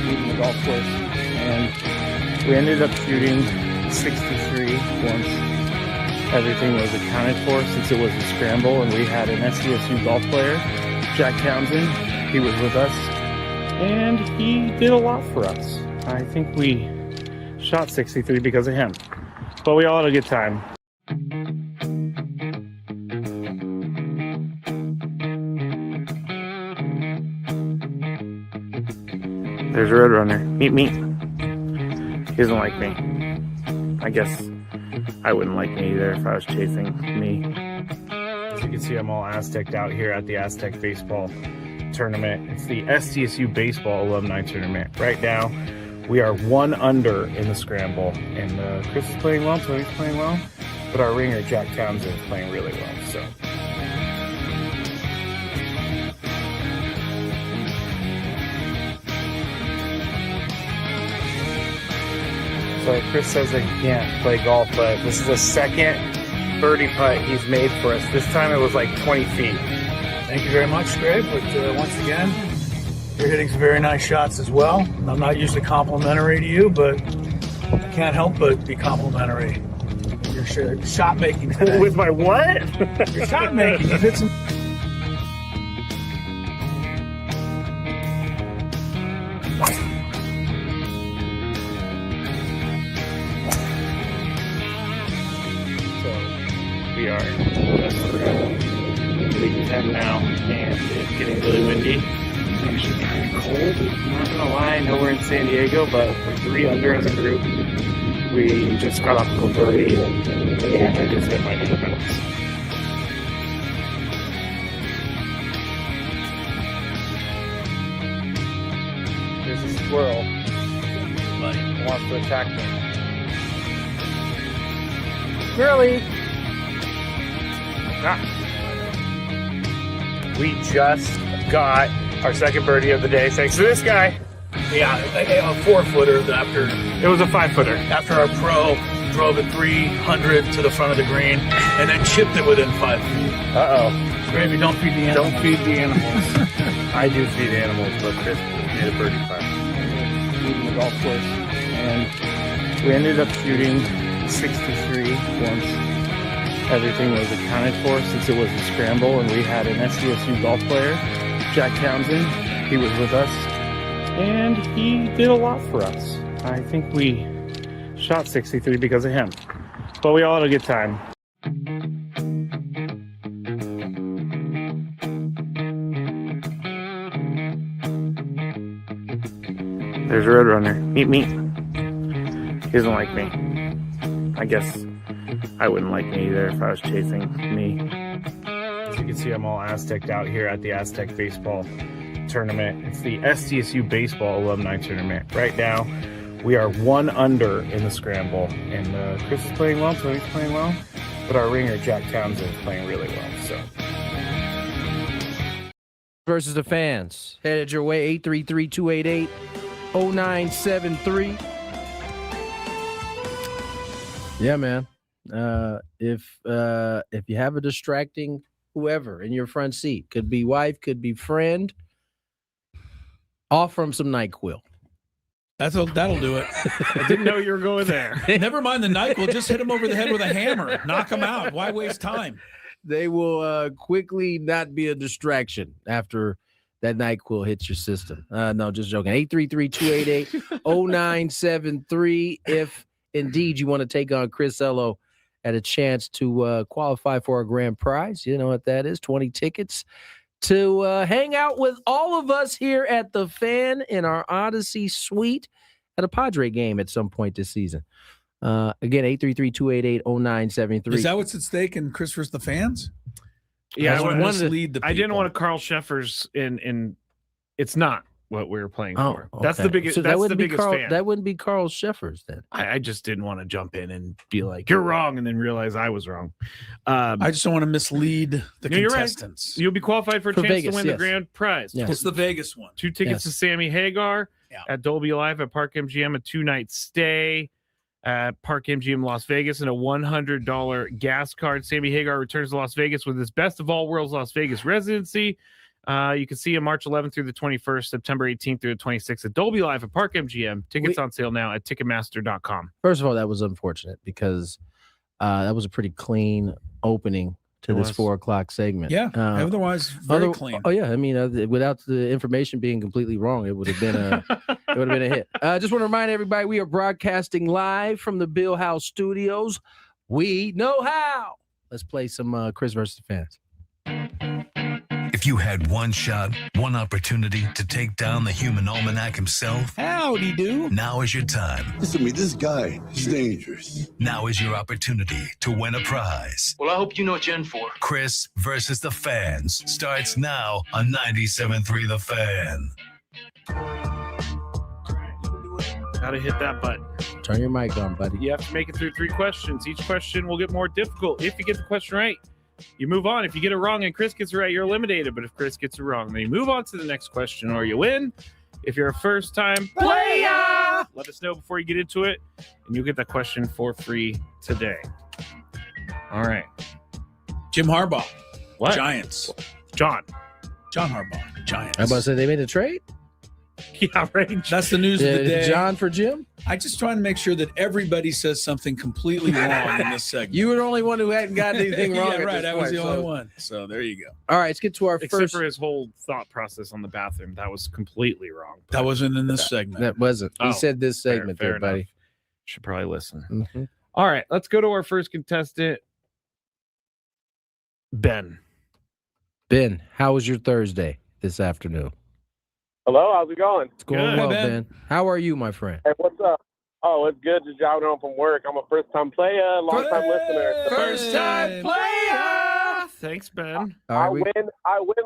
Leaving the golf course. And we ended up shooting 63 once everything was accounted for, since it was a scramble and we had an SDSU golf player, Jack Townsend. He was with us and he did a lot for us. I think we shot 63 because of him, but we all had a good time.
There's a Roadrunner. Meet me. He doesn't like me. I guess I wouldn't like me either if I was chasing me.
As you can see, I'm all Aztec'd out here at the Aztec Baseball Tournament. It's the SDSU Baseball Alumni Tournament. Right now, we are 1 under in the scramble. And Chris is playing well, Tony's playing well. But our ringer, Jack Townsend, is playing really well. So Chris says I can't play golf, but this is the second birdie putt he's made for us. This time it was like 20 feet.
Thank you very much, Greg. But once again, you're hitting some very nice shots as well. I'm not usually complimentary to you, but I can't help but be complimentary. Your shot making today.
With my what?
Your shot making. You've hit some.
We are just around league 10 now, and it's getting really windy. It's actually kind of cold. I'm not gonna lie, I know we're in San Diego, but we're 3 under as a group. We just got off the birdie, and I just hit my defense. There's a squirrel. He wants to attack me. Squirrely! We just got our second birdie of the day thanks to this guy.
Yeah, a 4-footer after.
It was a 5-footer.
After our pro drove it 300 to the front of the green and then chipped it within 5 feet. Gravy, don't feed the animals.
Don't feed the animals. I do feed animals, but Chris made a birdie putt. Leaving the golf course, and we ended up shooting 63 once everything was accounted for, since it was a scramble, and we had an SDSU golf player, Jack Townsend. He was with us, and he did a lot for us. I think we shot 63 because of him, but we all had a good time. There's Roadrunner. Meet me. He doesn't like me. I guess I wouldn't like me either if I was chasing me. As you can see, I'm all Aztec'd out here at the Aztec Baseball Tournament. It's the SDSU Baseball Alumni Tournament. Right now, we are 1 under in the scramble, and Chris is playing well, Tony's playing well, but our ringer, Jack Townsend, is playing really well, so.
Versus the fans. Headed your way, 833-288-0973. Yeah, man. If you have a distracting whoever in your front seat, could be wife, could be friend, offer them some NyQuil.
That'll do it.
I didn't know you were going there.
Never mind the NyQuil. Just hit him over the head with a hammer. Knock him out. Why waste time?
They will quickly not be a distraction after that NyQuil hits your system. No, just joking. 833-288-0973. If indeed you want to take on Chris Ello at a chance to qualify for a grand prize, you know what that is, 20 tickets to hang out with all of us here at the Fan in our Odyssey suite at a Padre game at some point this season. Again, 833-288-0973.
Is that what's at stake in Chris versus the fans?
Yeah,
I didn't want to Carl Sheffers in it's not what we were playing for.
Okay.
That's the biggest.
So
that's
that
the biggest fan.
That wouldn't be Carl Sheffers then.
I just didn't want to jump in and be like, "You're wrong," and then realize I was wrong.
I just don't want to mislead the contestants.
Right. You'll be qualified for a chance
Vegas,
to win the grand prize.
Yes.
It's the Vegas one.
2 tickets to Sammy Hagar at Dolby Live at Park MGM, a 2-night stay at Park MGM Las Vegas, and a $100 gas card. Sammy Hagar returns to Las Vegas with his Best of All Worlds Las Vegas residency. You can see him March 11th through the 21st, September 18th through the 26th at Dolby Live at Park MGM. Tickets on sale now at Ticketmaster.com.
First of all, that was unfortunate because that was a pretty clean opening to this 4 o'clock segment.
Yeah, otherwise very clean.
Oh yeah, I mean, without the information being completely wrong, it would have been a hit. Just want to remind everybody we are broadcasting live from the Bill House Studios. We know how. Let's play some Chris versus the fans.
If you had one shot, one opportunity to take down the human almanac himself,
howdy do.
Now is your time.
Listen to me, this guy is dangerous.
Now is your opportunity to win a prize.
Well, I hope you know what you're in for.
Chris versus the fans starts now on 97.3 The Fan.
Gotta hit that button.
Turn your mic on, buddy.
You have to make it through 3 questions. Each question will get more difficult. If you get the question right, you move on. If you get it wrong and Chris gets it right, you're eliminated. But if Chris gets it wrong, then you move on to the next question or you win. If you're a first-time player, let us know before you get into it, and you'll get that question for free today. All right.
Jim Harbaugh.
What?
Giants.
John
Harbaugh. Giants.
I was about to say they made a trade?
Yeah, right.
That's the news of the day.
John for Jim?
I just trying to make sure that everybody says something completely wrong in this segment.
You were the only one who hadn't got anything wrong.
Yeah, right. I was the only one. So there you go.
All right, let's get to our
Except
first.
for his whole thought process on the bathroom. That was completely wrong.
That wasn't in this segment.
That wasn't. He said this segment
fair
there, buddy.
enough. Should probably listen.
Mm-hmm.
All right, let's go to our first contestant, Ben.
Ben, how was your Thursday this afternoon?
Hello, how's it going?
It's going well, Ben. How are you, my friend?
Hey, what's up? Oh, it's good. Just driving home from work. I'm a first-time player, long-time listener.
First-time player. Thanks, Ben.
I win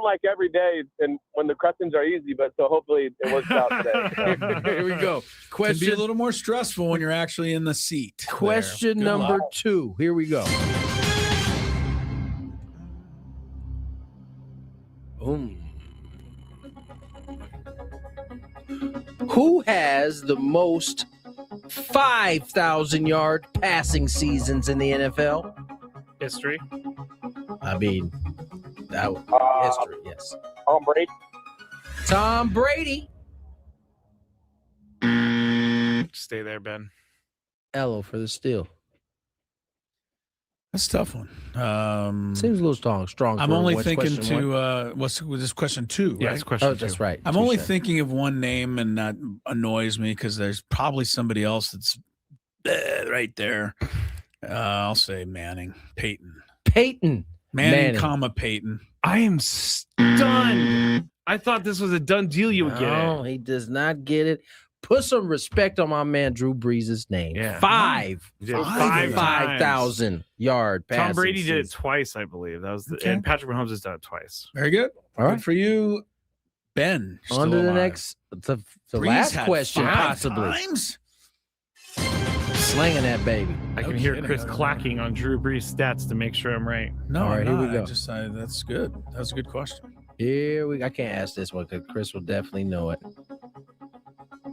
like every day, and when the questions are easy. But so hopefully it works out today.
Here we go.
Question. Can be a little more stressful when you're actually in the seat.
Question number 2. Here we go. Who has the most 5,000-yard passing seasons in the NFL?
History.
I mean, that history, yes.
Tom Brady.
Tom Brady.
Stay there, Ben.
Ello for the steal.
That's a tough one.
Seems a little strong.
I'm only thinking to what's this question 2, right?
Yeah, it's question 2.
That's right.
I'm only thinking of one name, and that annoys me because there's probably somebody else that's right there. I'll say Peyton. Manning, comma Peyton.
I am stunned. I thought this was a done deal. You would get it.
No, he does not get it. Put some respect on my man Drew Brees' name.
Yeah.
5,000 yard passing.
Tom Brady
season.
did it twice, I believe. That was and Patrick Mahomes has done it twice.
Very good.
All right.
Good for you, Ben.
On to the next, the last question, possibly. Slinging that baby.
I can hear Chris clacking on Drew Brees' stats to make sure I'm right.
No,
all right, here we go.
That's good. That was a good question.
I can't ask this one because Chris will definitely know it.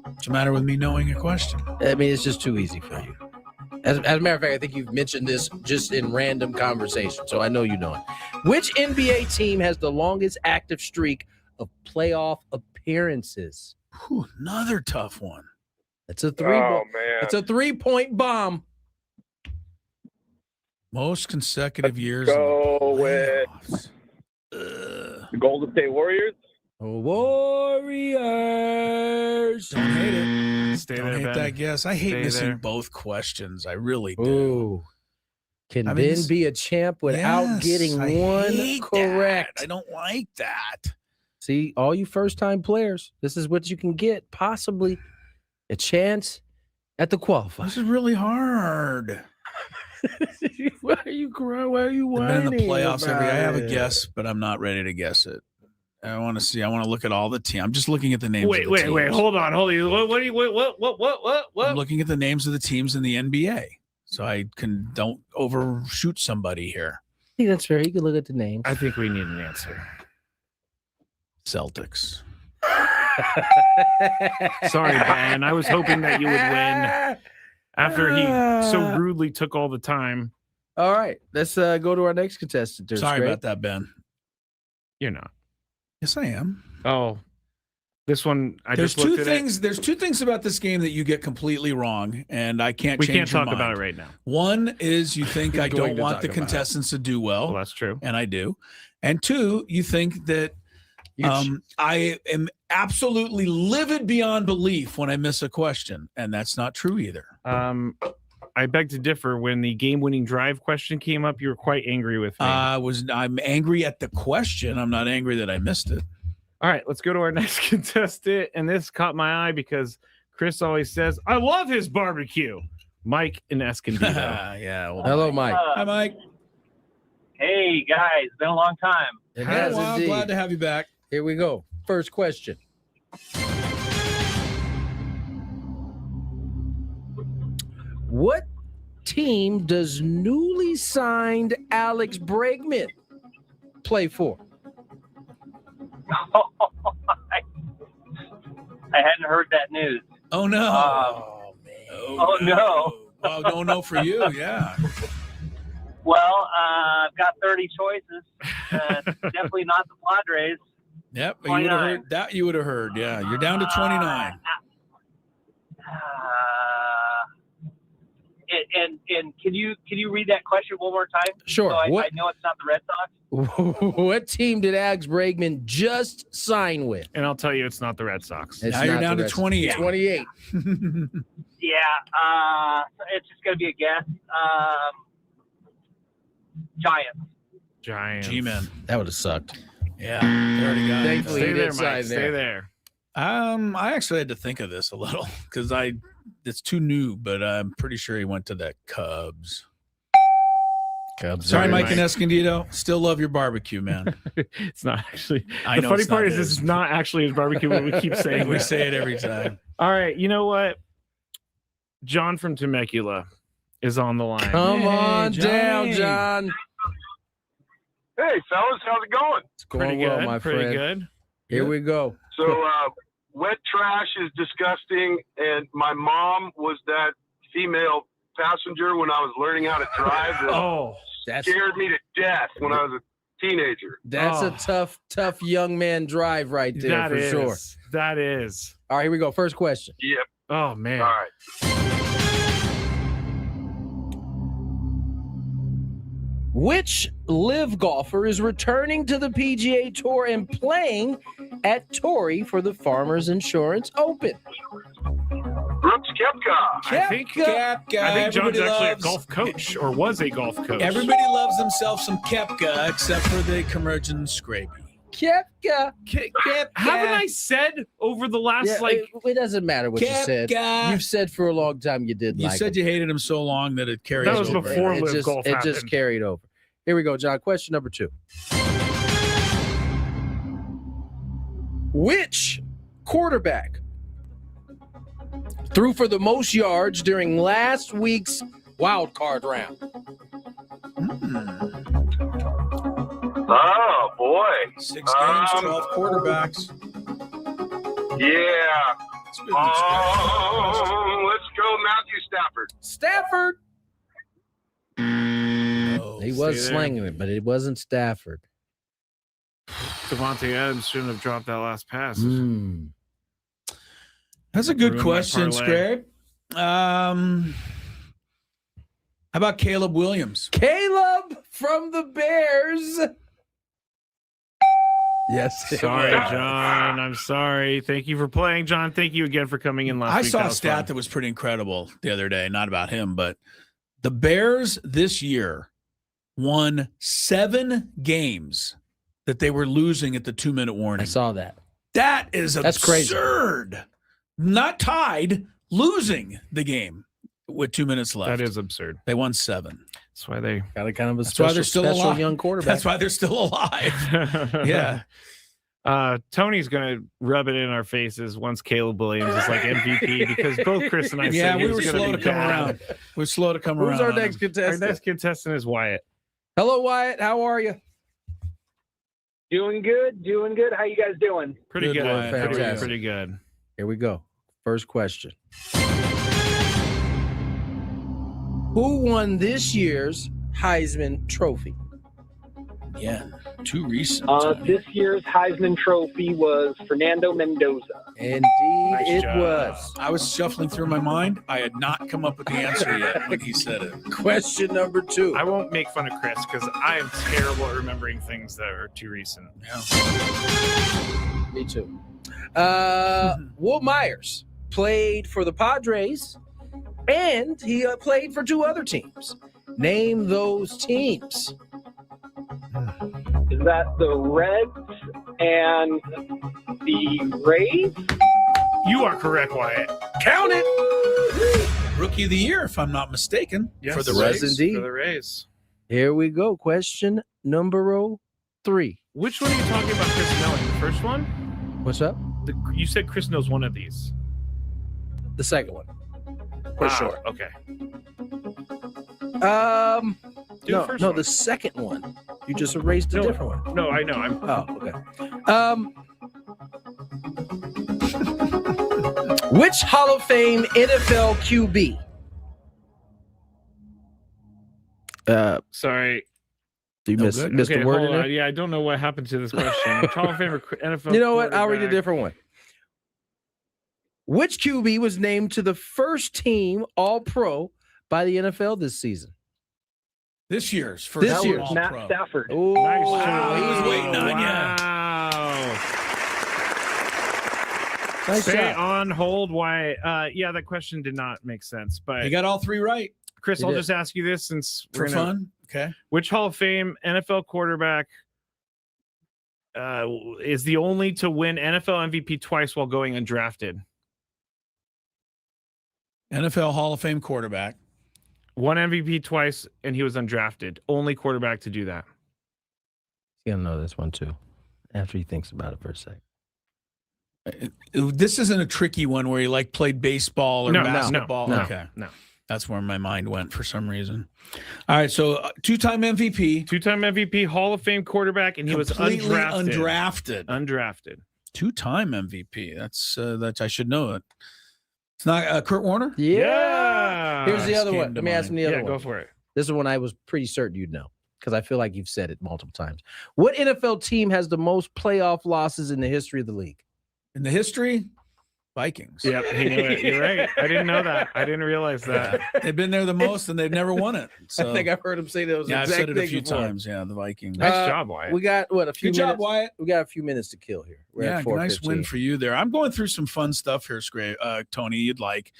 What's the matter with me knowing a question?
I mean, it's just too easy for you. As a matter of fact, I think you've mentioned this just in random conversation, so I know you know it. Which NBA team has the longest active streak of playoff appearances?
Another tough one.
It's a It's a 3-point bomb.
Most consecutive years.
Go with the Golden State Warriors.
Warriors.
Don't hate it.
Don't
hate that guess. I hate missing both questions. I really do.
Ooh. Can Ben be a champ without getting one correct?
I don't like that.
See, all you first-time players, this is what you can get, possibly a chance at the qualifier.
This is really hard.
Why are you crying? Why are you whining?
I've been in the playoffs I have a guess, but I'm not ready to guess it. I want to see. I want to look at all the teams. I'm just looking at the names.
Wait. Hold on. What?
I'm looking at the names of the teams in the NBA, so I don't overshoot somebody here.
I think that's fair. You can look at the names.
I think we need an answer.
Celtics.
Sorry, Ben. I was hoping that you would win after he so rudely took all the time.
All right, let's go to our next contestant.
Sorry about that, Ben.
You're not.
Yes, I am.
Oh, this one.
There's two things about this game that you get completely wrong, and I can't.
We
change
can't
your
talk
mind.
about it right now.
One is you think I don't want the contestants to do well.
Well, that's true,
and I do. And two, you think that I am absolutely livid beyond belief when I miss a question, and that's not true either.
I beg to differ. When the game-winning drive question came up, you were quite angry with me.
I'm angry at the question. I'm not angry that I missed it.
All right, let's go to our next contestant. And this caught my eye because Chris always says, I love his barbecue. Mike in Escondido.
Yeah. Well,
hello, Mike.
Hi, Mike.
Hey, guys. Been a long time.
I'm glad to have you back.
Here we go. First question. What team does newly signed Alex Bregman play for?
I hadn't heard that news.
Oh, no.
No.
Well, no for you, yeah.
Well, I've got 30 choices. Definitely not the Padres.
Yep, you would have heard that. You would have heard, yeah. You're down to 29.
And can you read that question one more time?
Sure.
So I know it's not the Red Sox.
What team did Alex Bregman just sign with?
And I'll tell you, it's not the Red Sox.
Now you're down to 28.
28.
Yeah, it's just going to be a guess. Giants.
G-Men.
That would have sucked.
Yeah. They already got it.
Stay there, Mike. Stay there.
I actually had to think of this a little because it's too new, but I'm pretty sure he went to the Cubs. Sorry, Mike in Escondido. Still love your barbecue, man.
It's not actually.
I
the
know
funny
it's
part
not
is this is not actually his barbecue, but we keep saying
we
that.
say it every time.
All right, you know what? John from Temecula is on the line.
Come on down, John.
Hey, fellas, how's it going?
It's going well, my friend.
Pretty good.
Here we go.
So,
wet trash is disgusting, and my mom was that female passenger when I was learning how to drive. That scared me to death when I was a teenager.
That's a tough young man drive right there for sure.
That is.
All right, here we go. First question.
Yep.
Oh, man.
All right.
Which live golfer is returning to the PGA Tour and playing at Torrey for the Farmers Insurance Open?
Brooks Koepka.
I think John's actually a golf coach, or was a golf coach.
Everybody loves themselves some Koepka, except for the Commercial Scrappy.
Koepka.
Haven't I said over the last
it doesn't matter what you said. You've said for a long time you did.
You said you hated him so long that it carried over.
That was before live golf happened.
It just carried over. Here we go, John. Question number 2. Which quarterback threw for the most yards during last week's wild card round?
Oh, boy.
6 games, 12 quarterbacks.
Yeah. Let's go Matthew Stafford.
Stafford. He was slinging it, but it wasn't Stafford.
Devontae Adams shouldn't have dropped that last pass.
That's a good question, Scrape. How about Caleb Williams?
Caleb from the Bears. Yes.
Sorry, John. I'm sorry. Thank you for playing, John. Thank you again for coming in last week.
I saw a stat that was pretty incredible the other day. Not about him, but the Bears this year won 7 games that they were losing at the 2-minute warning.
I saw that.
That's absurd.
Crazy.
Not tied, losing the game with 2 minutes left.
That is absurd.
They won 7.
That's why they
got a kind of a
special
young quarterback.
That's why they're still alive. Yeah.
Tony's going to rub it in our faces once Caleb Williams is like MVP because both Chris and I said
we were slow to come around. We're slow to come around.
Who's our next contestant?
Our next contestant is Wyatt.
Hello, Wyatt. How are you?
Doing good. How you guys doing?
Pretty good.
Fantastic.
Pretty good.
Here we go. First question. Who won this year's Heisman Trophy?
Yeah, too recent.
This year's Heisman Trophy was Fernando Mendoza.
Indeed, it was.
I was shuffling through my mind. I had not come up with the answer yet when he said it.
Question number 2.
I won't make fun of Chris because I am terrible at remembering things that are too recent.
Yeah.
Me too. Will Myers played for the Padres, and he played for 2 other teams. Name those teams.
Is that the Reds and the Rays?
You are correct, Wyatt.
Count it.
Rookie of the year, if I'm not mistaken.
Yes,
for the
Rays.
Rays.
Indeed.
For the Rays.
Here we go. Question number 3.
Which one are you talking about Chris knowing? The first one?
What's up?
You said Chris knows one of these.
The second one. For sure.
Okay.
No, the second one. You just erased a different one.
No, I know.
Okay. Which Hall of Fame NFL QB?
Sorry.
You missed the word in there?
Yeah, I don't know what happened to this question. Which Hall of Fame or NFL?
You know what? I'll read a different one. Which QB was named to the first team All-Pro by the NFL this season?
This year's first.
That was Matt Stafford.
Oh,
nice.
Wow, he was waiting on you.
Nice
Stay
shot.
on hold. Why? Yeah, that question did not make sense. But
You got all 3 right.
Chris, I'll just ask you this since
For fun. Okay.
Which Hall of Fame NFL quarterback is the only to win NFL MVP twice while going undrafted?
NFL Hall of Fame quarterback.
Won MVP twice, and he was undrafted. Only quarterback to do that.
He's going to know this one, too, after he thinks about it for a second.
This isn't a tricky one where he played baseball or basketball.
No,
okay.
No.
That's where my mind went for some reason. All right, so 2-time MVP.
2-time MVP, Hall of Fame quarterback, and he was
completely
undrafted.
Undrafted. 2-time MVP. That's that I should know it. It's not Kurt Warner?
Yeah.
Here's the other one. Let me ask him the other one.
Go for it.
This is one I was pretty certain you'd know because I feel like you've said it multiple times. What NFL team has the most playoff losses in the history of the league?
In the history? Vikings.
Yep, he knew it. You're right. I didn't know that. I didn't realize that.
They've been there the most, and they've never won it. So.
I think I've heard him say those.
Yeah, I've said it a few
before.
times. Yeah, the Vikings.
Nice job, Wyatt.
We got a few
Good
minutes.
job, Wyatt.
We got a few minutes to kill here. We're at
nice
4:15.
win for you there. I'm going through some fun stuff here, Tony. You'd like.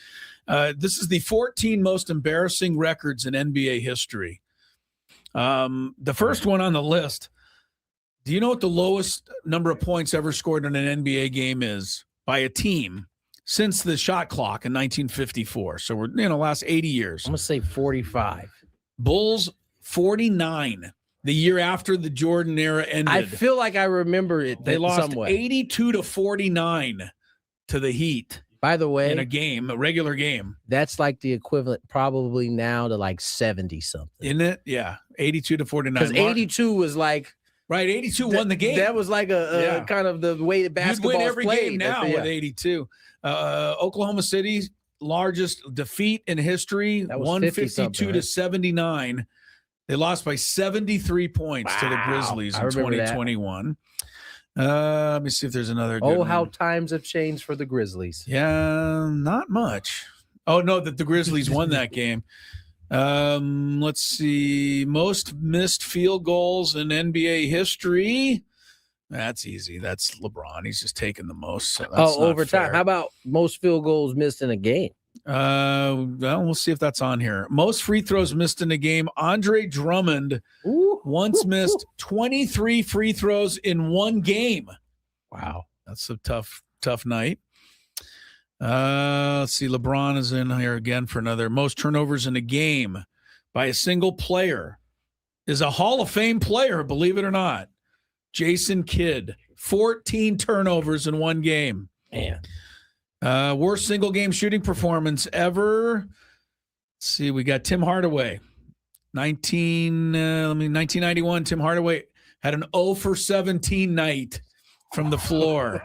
This is the 14 most embarrassing records in NBA history. The first one on the list. Do you know what the lowest number of points ever scored in an NBA game is by a team since the shot clock in 1954? So we're last 80 years.
I'm gonna say 45.
Bulls 49. The year after the Jordan era ended.
I feel like I remember it.
They lost
somewhat.
82-49 to the Heat.
By the way,
in a regular game.
That's like the equivalent probably now to like 70 something.
Isn't it? Yeah. 82-49.
Because 82 was like
right, 82 won the game.
That was like a kind of the way that basketball
You'd win every
played.
game now with 82. Oklahoma City's largest defeat in history, 152-79. They lost by 73 points to the Grizzlies in 2021. Let me see if there's another good one.
How times have changed for the Grizzlies.
Yeah, not much. Oh, no, that the Grizzlies won that game. Let's see. Most missed field goals in NBA history. That's easy. That's LeBron. He's just taking the most. So that's
overtime. How about most field goals missed in a game?
Well, we'll see if that's on here. Most free throws missed in a game. Andre Drummond once missed 23 free throws in one game.
Wow.
That's a tough night. Let's see. LeBron is in here again for another. Most turnovers in a game by a single player is a Hall of Fame player, believe it or not. Jason Kidd, 14 turnovers in one game.
Man.
Worst single game shooting performance ever. Let's see, we got Tim Hardaway. 1991, Tim Hardaway had an 0 for 17 night from the floor.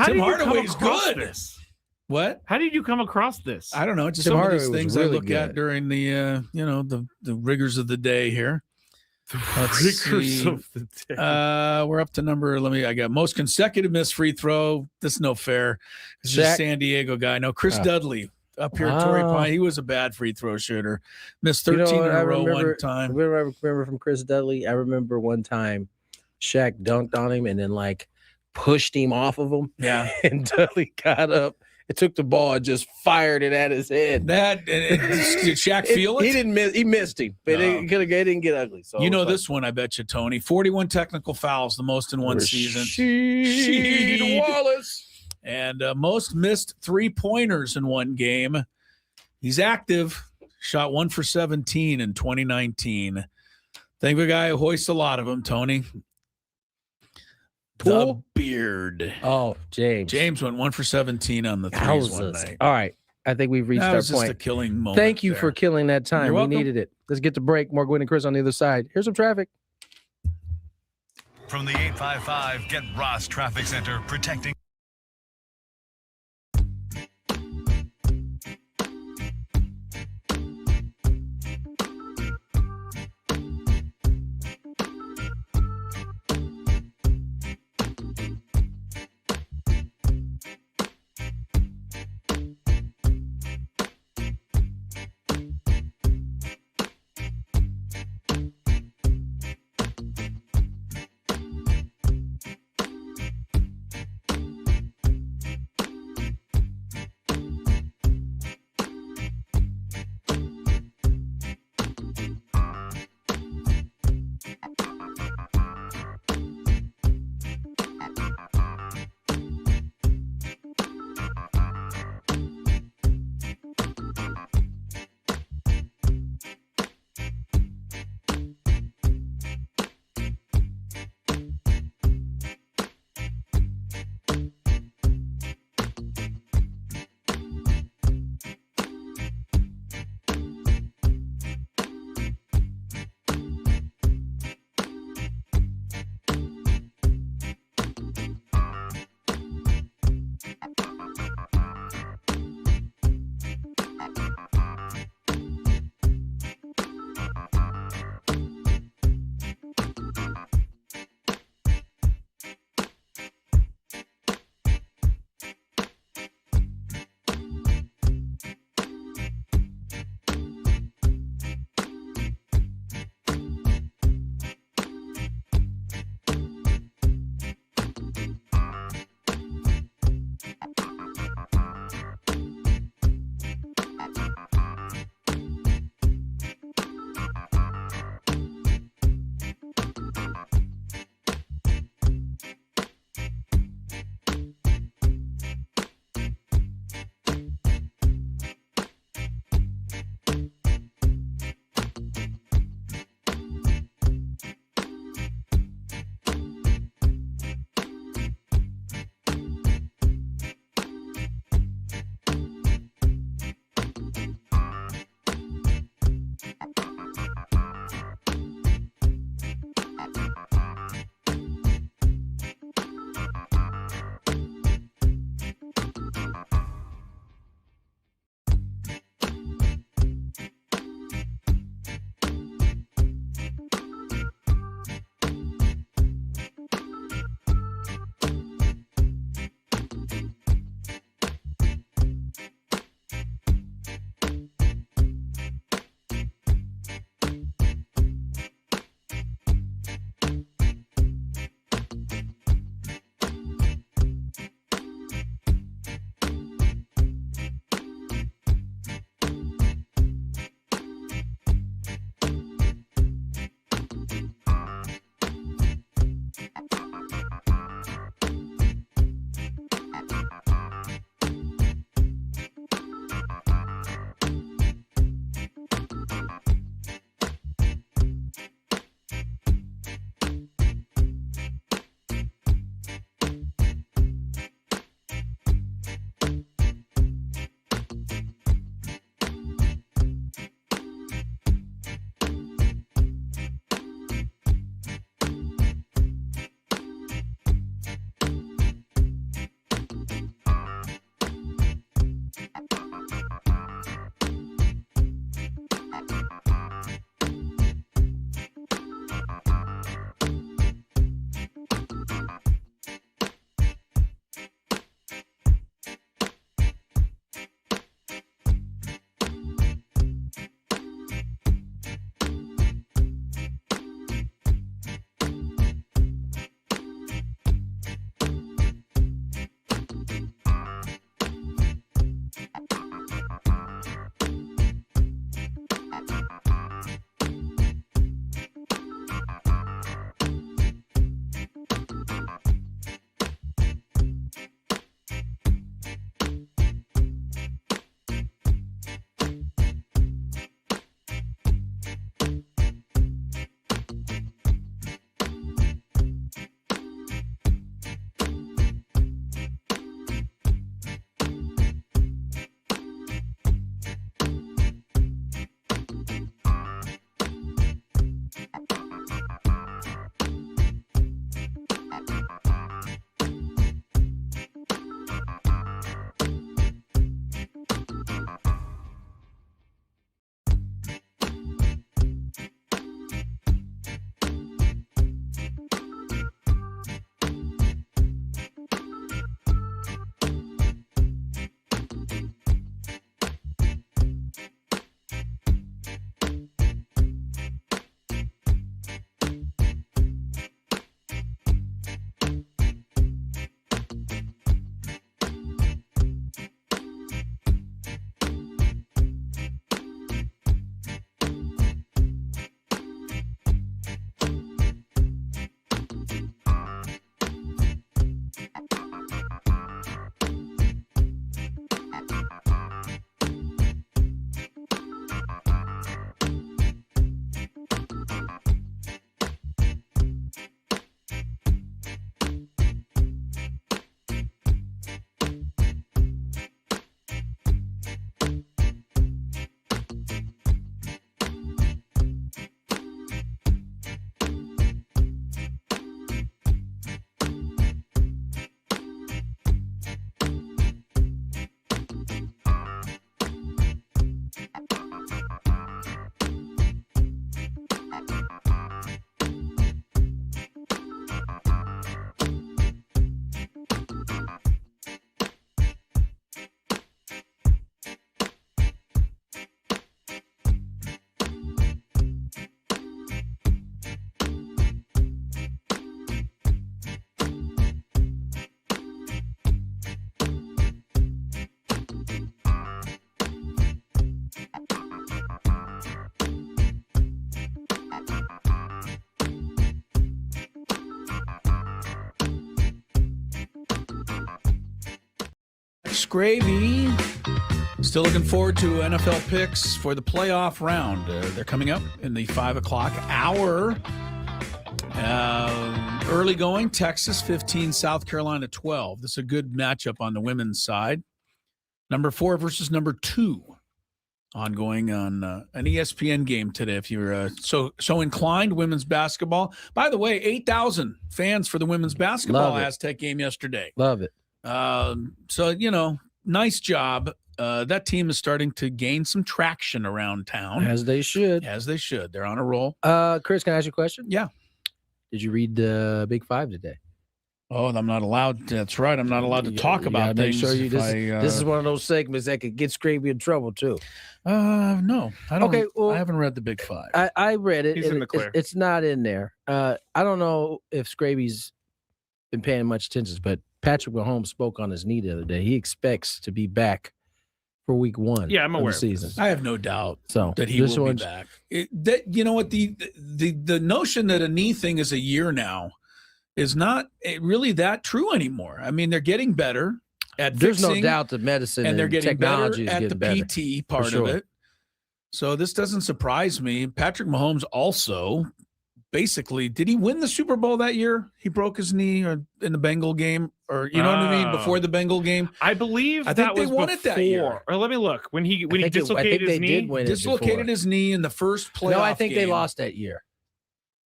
Tim Hardaway's good.
This?
What?
How did you come across this?
I don't know. Just some of these things I look at during the the rigors of the day here. Let's see.
Of the day.
We're up to number. I got most consecutive missed free throw. This is no fair. It's just San Diego guy. No, Chris Dudley up here at Torrey Pine. He was a bad free throw shooter. Missed 13 in a row one time.
I remember from Chris Dudley. I remember one time Shaq dunked on him and then pushed him off of him.
Yeah.
And Dudley got up. It took the ball and just fired it at his head.
Did Shaq feel it?
He didn't miss. He missed him, but it didn't get ugly. So
this one, I bet you, Tony. 41 technical fouls, the most in one season.
Rasheed Wallace.
And most missed 3-pointers in one game. He's active. Shot 1 for 17 in 2019. Think of a guy who hoists a lot of them, Tony. The Beard.
Oh, James.
James went 1 for 17 on the threes one night.
All right. I think we've reached
that
our
was
point.
Just a killing moment.
Thank you for killing that time.
You're
We
welcome.
needed it. Let's get to break. More Gwynn and Chris on the other side. Here's some traffic.
From the 855 Get Ross Traffic Center, protecting.
Scravy. Still looking forward to NFL picks for the playoff round. They're coming up in the 5 o'clock hour. Early going, Texas 15, South Carolina 12. This is a good matchup on the women's side. Number 4 versus number 2. Ongoing on an ESPN game today. If you're so inclined, women's basketball. By the way, 8,000 fans for the women's basketball Aztec game yesterday.
Love it.
So, nice job. That team is starting to gain some traction around town.
As they should.
As they should. They're on a roll.
Chris, can I ask you a question?
Yeah.
Did you read the Big Five today?
Oh, I'm not allowed. That's right. I'm not allowed to talk about things.
Make sure this is one of those segments that could get Scrappy in trouble too.
No, I don't.
Okay, well,
I haven't read the Big Five.
I read it.
He's in the clear.
It's not in there. I don't know if Scrappy's been paying much attention, but Patrick Mahomes spoke on his knee the other day. He expects to be back for week 1.
Yeah, I'm aware
of the season.
I have no doubt that he will be back. You know what? The notion that a knee thing is a year now is not really that true anymore. I mean, they're getting better at
There's
fixing,
no doubt that medicine
and they're getting
technology
better
is
at
getting
the
better,
PT part of it. So this doesn't surprise me. Patrick Mahomes also basically, did he win the Super Bowl that year? He broke his knee or in the Bengal game, or you know what I mean, before the Bengal game.
I believe
I think
that
they
was
won
before.
it that year.
Or let me look. When he dislocated his knee,
dislocated his knee in the first playoff.
No, I think
game.
they lost that year.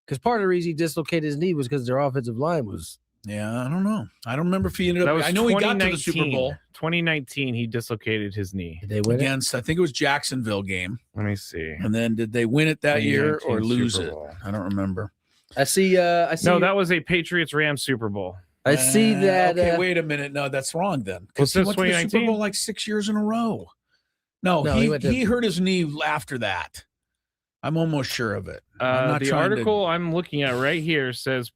Because part of the reason he dislocated his knee was because their offensive line was.
Yeah, I don't know. I don't remember if he ended
That
up.
was
I know he got to the Super
2019.
Bowl
2019. He dislocated his knee.
Did they win
against? I think it was Jacksonville game.
Let me see.
And then did they win it that year or
2019
lose
Super
it?
Bowl.
I don't remember.
I see.
No, that was a Patriots-Rams Super Bowl.
I see that.
Okay, wait a minute. No, that's wrong then.
What's
Because he
this,
went to the Super
2019?
Bowl like 6 years in a row. No,
No,
he hurt his knee after that. I'm almost sure of it. I'm not
The
trying
article I'm looking at right here says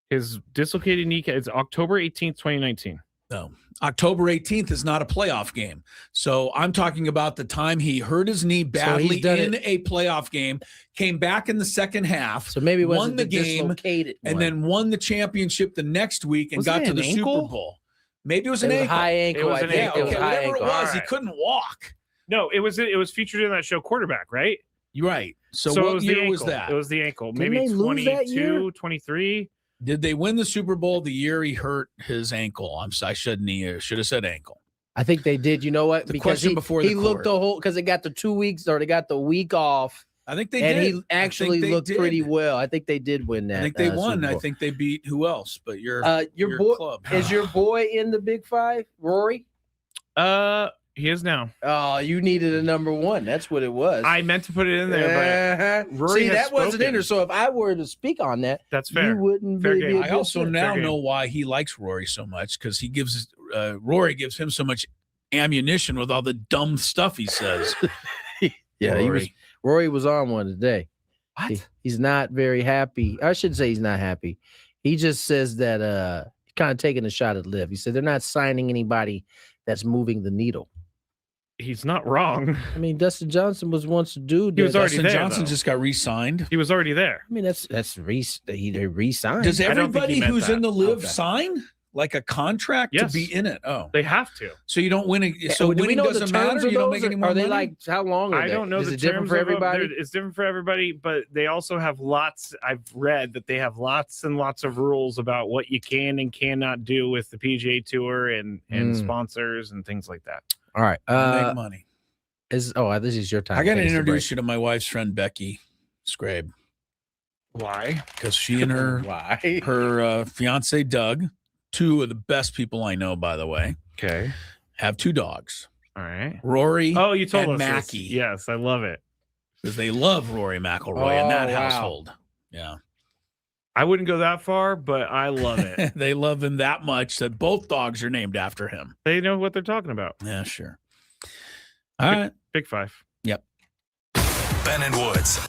his dislocated kneecap. It's October 18th, 2019.
No, October 18th is not a playoff game. So I'm talking about the time he hurt his knee badly in a playoff game, came back in the second half,
So maybe it
won
wasn't
the
the
game,
dislocated
and
one.
then won the championship the next week and
Wasn't
got
it
to
an
the
ankle?
Super Bowl. Maybe it was
It
an
was a
ankle.
high ankle.
It was
I
an
think.
ankle.
It was
Okay,
high
whatever
ankle.
it was, he
Alright.
couldn't walk.
No, it was featured in that show Quarterback, right?
You're right. So
it
what
was the
year was
ankle.
that?
It was the ankle.
Didn't
Maybe
they lose that
22, 23.
Did they win the Super Bowl the year he hurt his ankle? I should have said ankle.
I think they did. You know what?
The
Because
question
he,
before
he
the
looked
court.
the whole because they got the 2 weeks or they got the week off,
I think they
and
did.
he actually looked pretty well. I think they did win that.
I think they won.
Super
I
Bowl.
think they beat who else? But your
boy
club.
is your boy in the Big Five, Rory?
He is now.
Oh, you needed a number 1. That's what it was.
I meant to put it in there, but Rory
See,
has
that wasn't in
spoken.
there. So if I were to speak on that,
That's fair.
you wouldn't
Fair
be
game.
a
I
good
also
fit.
now
Fair
know
game.
why he likes Rory so much because he gives Rory gives him so much ammunition with all the dumb stuff he says.
Yeah,
Rory.
Rory was on one today.
What?
He's not very happy. I shouldn't say he's not happy. He just says that he's kind of taking a shot at Liv. He said they're not signing anybody that's moving the needle.
He's not wrong.
I mean, Dustin Johnson was once a dude.
He was
that-
already
Dustin
there,
Johnson
though.
just got re-signed.
He was already there.
I mean, that's he re-signed.
Does
I don't think he
everybody
meant
who's
that.
in the live
Okay.
sign like a contract
Yes.
to be in it? Oh,
They have to.
so you don't win it. So
do we
winning
know the
doesn't
terms
matter.
of
You don't
those,
make any
or
more
are they
money?
like how long? Are
I
they?
don't know
Is
the
it different
terms
for
of them.
everybody?
It's different for everybody, but they also have lots. I've read that they have lots and lots of rules about what you can and cannot do with the PGA Tour and sponsors and things like that.
All right.
make money.
This is your time.
I got to
Take us
introduce you to my wife's friend Becky Scrabe
Why?
because she and her
Why?
her fiance Doug, two of the best people I know, by the way,
Okay.
have 2 dogs.
All right.
Rory
Oh, you told
and
us this.
Mackie.
Yes, I love it.
Because they love Rory McIlroy in
Oh,
that
wow.
household. Yeah.
I wouldn't go that far, but I love it.
They love him that much that both dogs are named after him.
They know what they're talking about.
Yeah, sure. All right.
Big 5.
Yep.
Ben and Woods.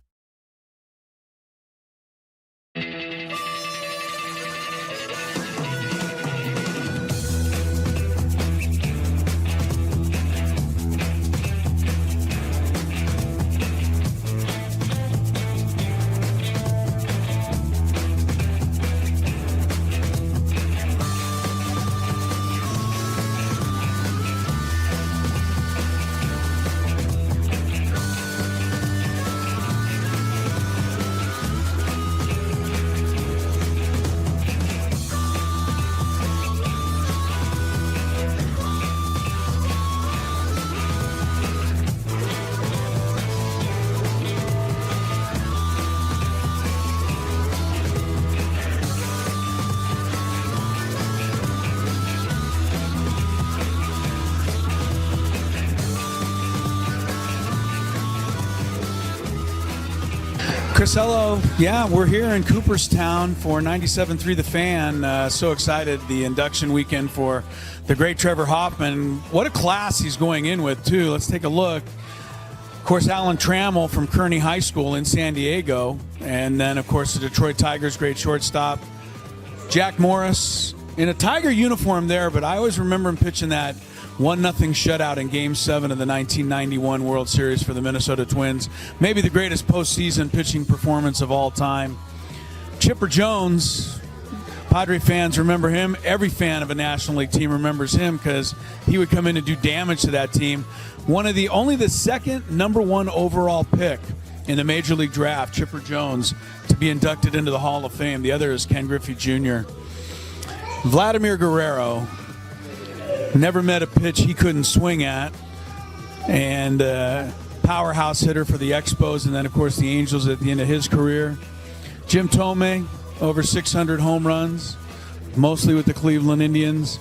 Chris, hello. Yeah, we're here in Cooperstown for 97.3 The Fan. So excited, the induction weekend for the great Trevor Hoffman. What a class he's going in with, too. Let's take a look. Of course, Alan Trammell from Kearney High School in San Diego. And then, of course, the Detroit Tigers' great shortstop, Jack Morris, in a Tiger uniform there, but I always remember him pitching that 1-0 shutout in Game 7 of the 1991 World Series for the Minnesota Twins. Maybe the greatest postseason pitching performance of all time. Chipper Jones, Padre fans remember him. Every fan of a National League team remembers him because he would come in and do damage to that team. Only the second #1 overall pick in the Major League Draft, Chipper Jones, to be inducted into the Hall of Fame. The other is Ken Griffey Jr. Vladimir Guerrero. Never met a pitch he couldn't swing at. And powerhouse hitter for the Expos and then, of course, the Angels at the end of his career. Jim Thome, over 600 home runs, mostly with the Cleveland Indians.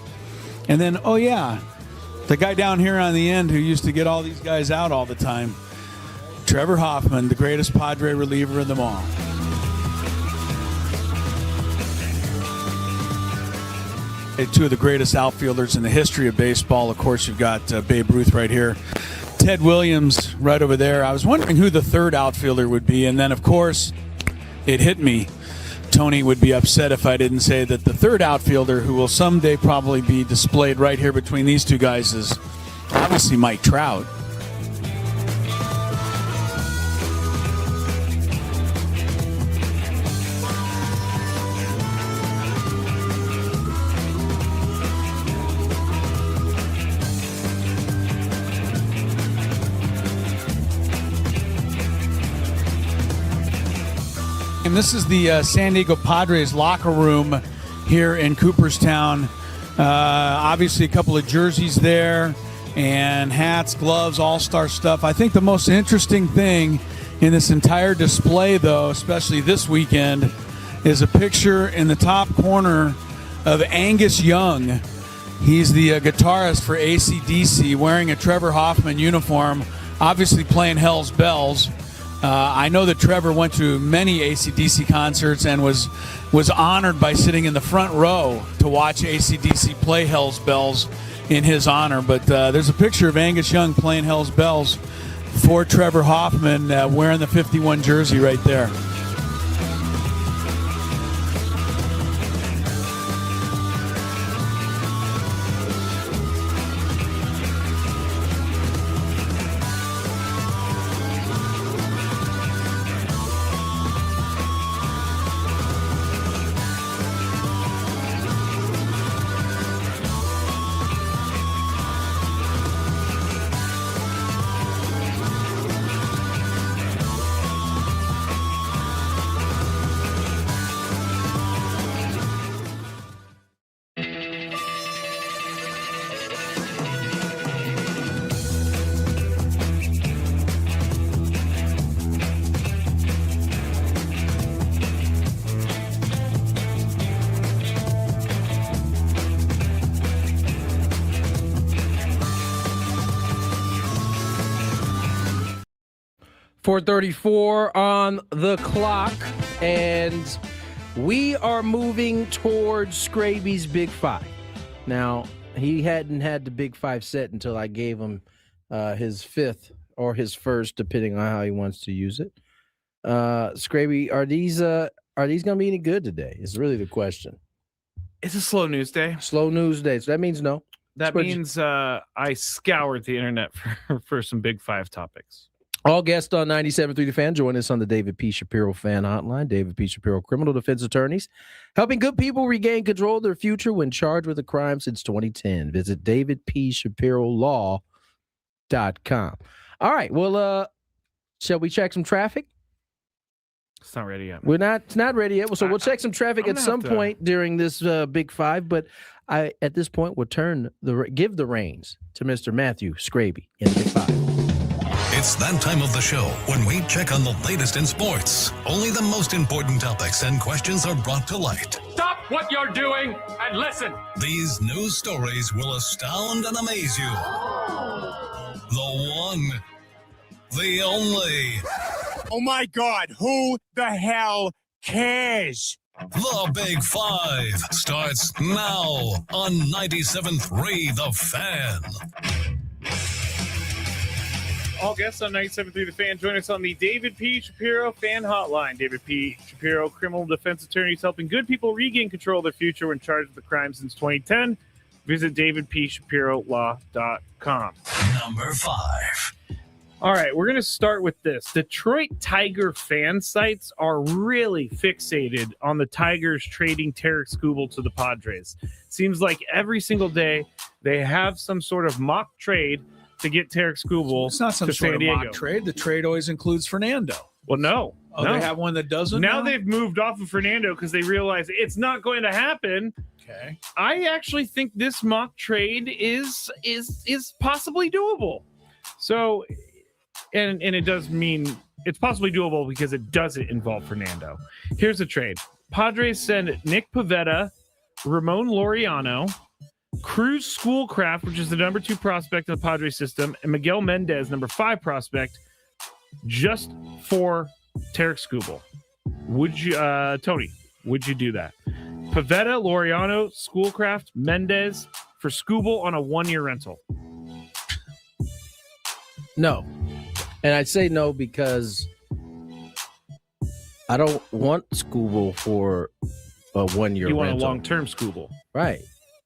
And then, the guy down here on the end who used to get all these guys out all the time, Trevor Hoffman, the greatest Padre reliever of them all. Two of the greatest outfielders in the history of baseball. Of course, you've got Babe Ruth right here. Ted Williams right over there. I was wondering who the third outfielder would be. And then, of course, it hit me. Tony would be upset if I didn't say that the third outfielder, who will someday probably be displayed right here between these two guys, is obviously Mike Trout. And this is the San Diego Padres locker room here in Cooperstown. Obviously, a couple of jerseys there and hats, gloves, all-star stuff. I think the most interesting thing in this entire display, though, especially this weekend, is a picture in the top corner of Angus Young. He's the guitarist for AC/DC, wearing a Trevor Hoffman uniform, obviously playing Hell's Bells. I know that Trevor went to many AC/DC concerts and was honored by sitting in the front row to watch AC/DC play Hell's Bells in his honor. But there's a picture of Angus Young playing Hell's Bells for Trevor Hoffman, wearing the 51 jersey right there.
.434 on the clock, and we are moving towards Scraby's Big Five. Now, he hadn't had the Big Five set until I gave him his fifth or his first, depending on how he wants to use it. Scraby, are these going to be any good today? Is really the question.
It's a slow news day.
Slow news day. So that means no.
That means I scoured the internet for some Big Five topics.
All guests on 97.3 The Fan join us on the David P. Shapiro Fan Hotline. David P. Shapiro, criminal defense attorneys, helping good people regain control of their future when charged with a crime since 2010. Visit davidpshapirolaw.com. All right, well, shall we check some traffic?
It's not ready yet.
It's not ready yet. So we'll check some traffic at some point during this Big Five, but at this point, we'll give the reins to Mr. Matthew Scraby in the Big Five.
It's that time of the show when we check on the latest in sports. Only the most important topics and questions are brought to light.
Stop what you're doing and listen.
These news stories will astound and amaze you. The one, the only
Oh my God, who the hell cares?
The Big Five starts now on 97.3 The Fan.
All guests on 97.3 The Fan join us on the David P. Shapiro Fan Hotline. David P. Shapiro, criminal defense attorneys helping good people regain control of their future when charged with a crime since 2010. Visit davidpshapirolaw.com.
Number 5.
All right, we're going to start with this. Detroit Tiger fan sites are really fixated on the Tigers trading Tarik Skubal to the Padres. Seems like every single day they have some sort of mock trade to get Tarik Skubal
It's not some
to
sort
San
of
Diego.
mock trade. The trade always includes Fernando.
Well, no.
Oh,
no.
they have one that doesn't
Now they've moved off of Fernando because they realize it's not going to happen.
Okay.
I actually think this mock trade is possibly doable. So, and it does mean it's possibly doable because it doesn't involve Fernando. Here's the trade. Padres send Nick Pivetta, Ramon Laureano, Cruz Schoolcraft, which is the number 2 prospect in the Padres system, and Miguel Mendez, number 5 prospect, just for Tarik Skubal. Would you, Tony, would you do that? Pivetta, Laureano, Schoolcraft, Mendez for Skubal on a 1-year rental.
No. And I'd say no because I don't want Skubal for a 1-year rental.
You want a long-term Skubal.
Right.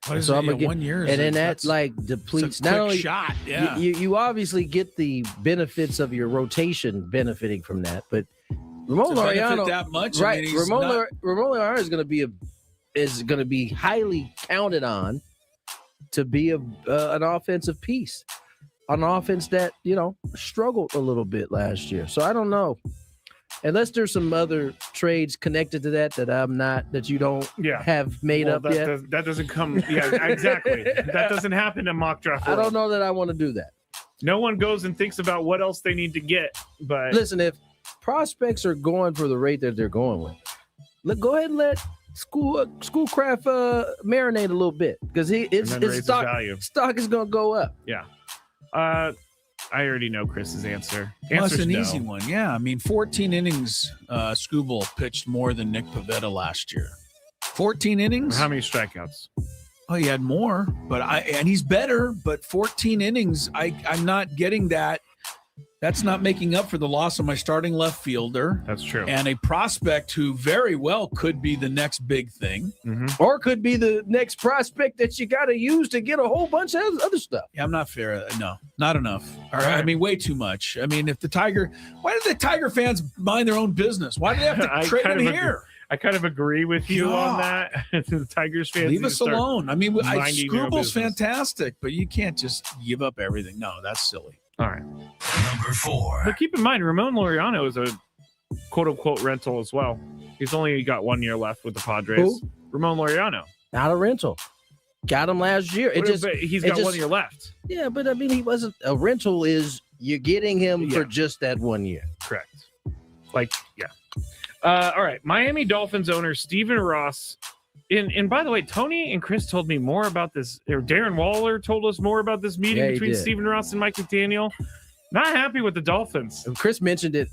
What is
so
it,
I'm gonna get
1 year?
and then that like depletes not only
shot. Yeah.
You obviously get the benefits of your rotation benefiting from that, but Ramon Laureano
that much,
right?
I mean,
Ramon Laureano is going to be highly counted on to be an offensive piece, an offense that struggled a little bit last year. So I don't know. Unless there's some other trades connected to that you don't have made up yet.
That doesn't come. Yeah, exactly. That doesn't happen in mock draft world.
I don't know that I want to do that.
No one goes and thinks about what else they need to get. But
listen, if prospects are going for the rate that they're going with, go ahead and let Schoolcraft marinate a little bit because his stock is going to go up.
Yeah. I already know Chris's answer.
Well, it's an
no.
easy one. Yeah, I mean, 14 innings. Skubal pitched more than Nick Pivetta last year. 14 innings.
How many strikeouts?
Oh, he had more, and he's better. But 14 innings, I'm not getting that. That's not making up for the loss of my starting left fielder.
That's true.
And a prospect who very well could be the next big thing.
Mm-hmm.
Or could be the next prospect that you got to use to get a whole bunch of other stuff.
Yeah, I'm not fair. No, not enough. All right. I mean, way too much. I mean, why do the Tiger fans mind their own business? Why do they have to trade in here?
I kind of agree with you on that. The Tigers fans
leave us alone. I mean, Skubal's fantastic, but you can't just give up everything. No, that's silly.
All right.
Number 4.
But keep in mind, Ramon Laureano is a quote-unquote rental as well. He's only got 1 year left with the Padres.
Who?
Ramon Laureano.
Not a rental. Got him last year.
He's got 1 year left.
Yeah, but I mean, he wasn't a rental. You're getting him for just that 1 year.
Correct. All right. Miami Dolphins owner Stephen Ross. And by the way, Tony and Chris told me more about this, or Darren Waller told us more about this meeting between Stephen Ross and Mike McDaniel. Not happy with the Dolphins.
And Chris mentioned it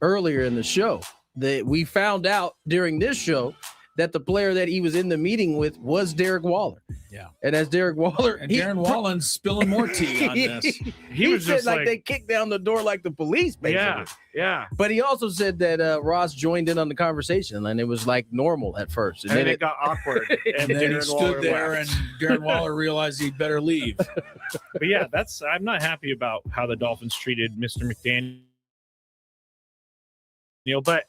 earlier in the show that we found out during this show that the player that he was in the meeting with was Derek Waller.
Yeah.
And as Derek Waller...
And Darren Wallen's spilling more tea on this.
He was said just like they kicked down the door like the police, basically.
Yeah.
But he also said that Ross joined in on the conversation, and it was like normal at first.
And then it got awkward.
And then he stood there, and Darren Waller realized he'd better leave.
But yeah, I'm not happy about how the Dolphins treated Mr. McDaniel. But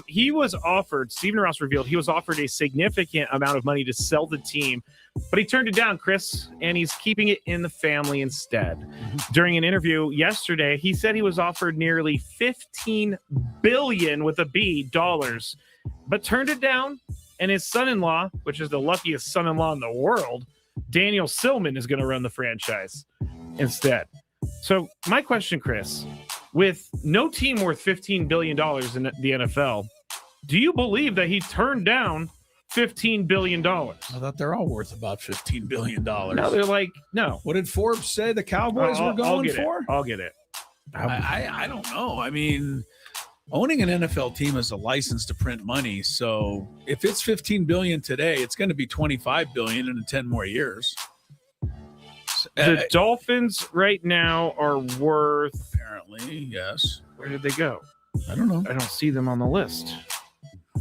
he was offered, Stephen Ross revealed, he was offered a significant amount of money to sell the team, but he turned it down, Chris, and he's keeping it in the family instead. During an interview yesterday, he said he was offered nearly $15 billion with a B dollars, but turned it down, and his son-in-law, which is the luckiest son-in-law in the world, Daniel Silman, is going to run the franchise instead. So my question, Chris, with no team worth $15 billion in the NFL, do you believe that he turned down $15 billion?
I thought they're all worth about $15 billion.
No, they're like, no.
What did Forbes say the Cowboys were going for?
I'll get it.
I don't know. I mean, owning an NFL team is a license to print money. So if it's $15 billion today, it's going to be $25 billion in 10 more years.
The Dolphins right now are worth.
Apparently, yes.
Where did they go?
I don't know.
I don't see them on the list.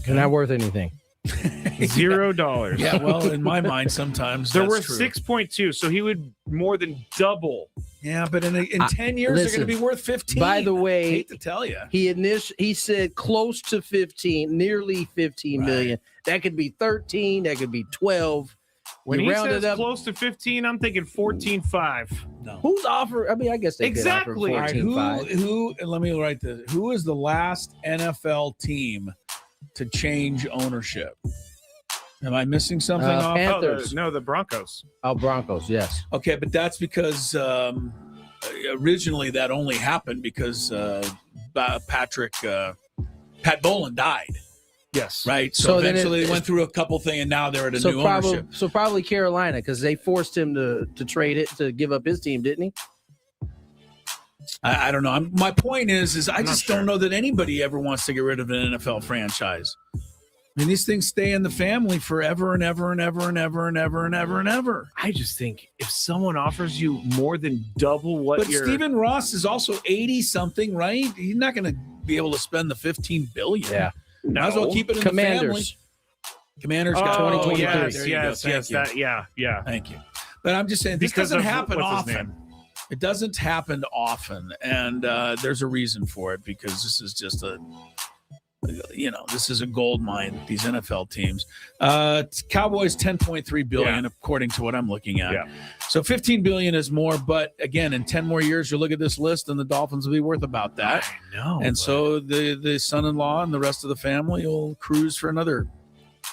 They're not worth anything.
$0.
Yeah, well, in my mind, sometimes
they're
that's
worth
true.
6.2, so he would more than double.
Yeah, but in 10 years, they're going to be worth 15.
By the way,
I hate to tell you,
he said close to 15, nearly 15 million. That could be 13. That could be 12.
When
you
he
round
says
it up,
close to 15, I'm thinking 14.5.
No.
Who's offer? I mean, I guess they
exactly.
could offer 14.5.
Who? Let me write this. Who is the last NFL team to change ownership? Am I missing something off?
Panthers.
The Broncos.
Oh, Broncos, yes.
Okay, but that's because originally that only happened because Pat Bowlen died.
Yes.
Right. So eventually they went through a couple things, and now they're at a new ownership.
So probably Carolina, because they forced him to trade it, to give up his team, didn't he?
I don't know. My point is I just don't know that anybody ever wants to get rid of an NFL franchise. I mean, these things stay in the family forever and ever and ever and ever and ever and ever and ever.
I just think if someone offers you more than double what
But Stephen Ross is also 80-something, right? He's not going to be able to spend the $15 billion.
Yeah.
Might as well keep it in
Commanders.
the family. Commanders got 2023.
Yeah.
Thank you. But I'm just saying, this doesn't happen often. It doesn't happen often, and there's a reason for it, because this is just this is a gold mine, these NFL teams. Cowboys, $10.3 billion, according to what I'm looking at.
Yeah.
So $15 billion is more, but again, in 10 more years, you look at this list, and the Dolphins will be worth about that.
I know.
And so the son-in-law and the rest of the family will cruise for another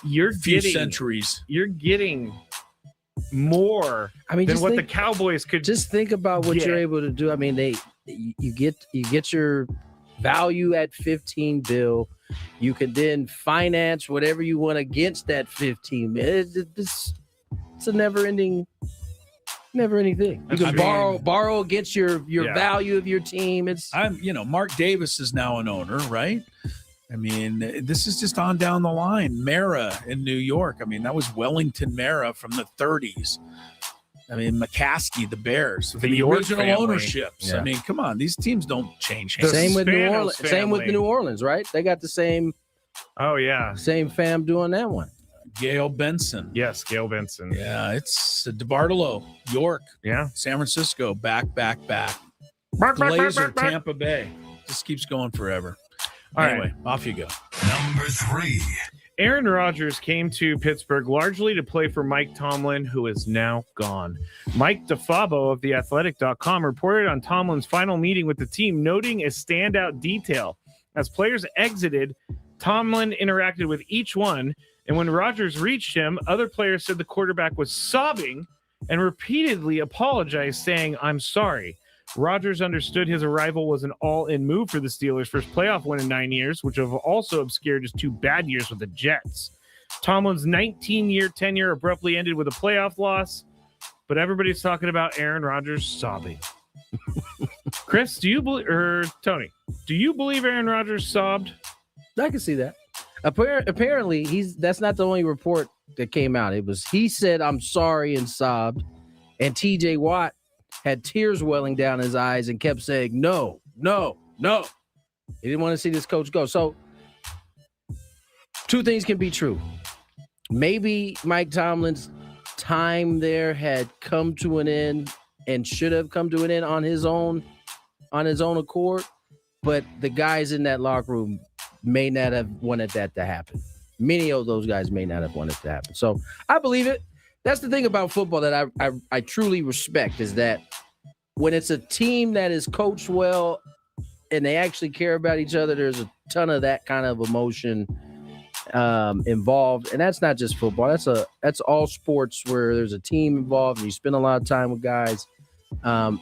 few centuries.
You're getting more than what the Cowboys could.
Just think about what you're able to do. I mean, you get your value at 15 bill. You can then finance whatever you want against that 15. It's a never-ending thing. You can borrow against your value of your team.
Mark Davis is now an owner, right? I mean, this is just on down the line. Mara in New York. I mean, that was Wellington Mara from the 30s. I mean, McCaskey, the Bears, the original
family.
ownerships.
Yeah.
I mean, come on, these teams don't change.
Same with New Orleans. Same with New Orleans, right? They got the same.
Oh yeah,
same fam doing that one.
Gail Benson.
Yes, Gail Benson.
Yeah, it's DeBartolo, York.
Yeah,
San Francisco, back. Glazer, Tampa Bay. Just keeps going forever. Anyway, off you go.
Number 3.
Aaron Rodgers came to Pittsburgh largely to play for Mike Tomlin, who is now gone. Mike DeFabo of TheAthletic.com reported on Tomlin's final meeting with the team, noting a standout detail. As players exited, Tomlin interacted with each one, and when Rodgers reached him, other players said the quarterback was sobbing and repeatedly apologized, saying, "I'm sorry." Rodgers understood his arrival was an all-in move for the Steelers' first playoff win in 9 years, which have also obscured his 2 bad years with the Jets. Tomlin's 19-year tenure abruptly ended with a playoff loss, but everybody's talking about Aaron Rodgers sobbing. Chris, do you believe, or Tony, do you believe Aaron Rodgers sobbed?
I can see that. Apparently, that's not the only report that came out. It was he said, "I'm sorry," and sobbed, and TJ Watt had tears welling down his eyes and kept saying, no. He didn't want to see this coach go. So 2 things can be true. Maybe Mike Tomlin's time there had come to an end and should have come to an end on his own accord, but the guys in that locker room may not have wanted that to happen. Many of those guys may not have wanted it to happen. So I believe it. That's the thing about football that I truly respect, is that when it's a team that is coached well and they actually care about each other, there's a ton of that kind of emotion involved. And that's not just football. That's all sports where there's a team involved and you spend a lot of time with guys.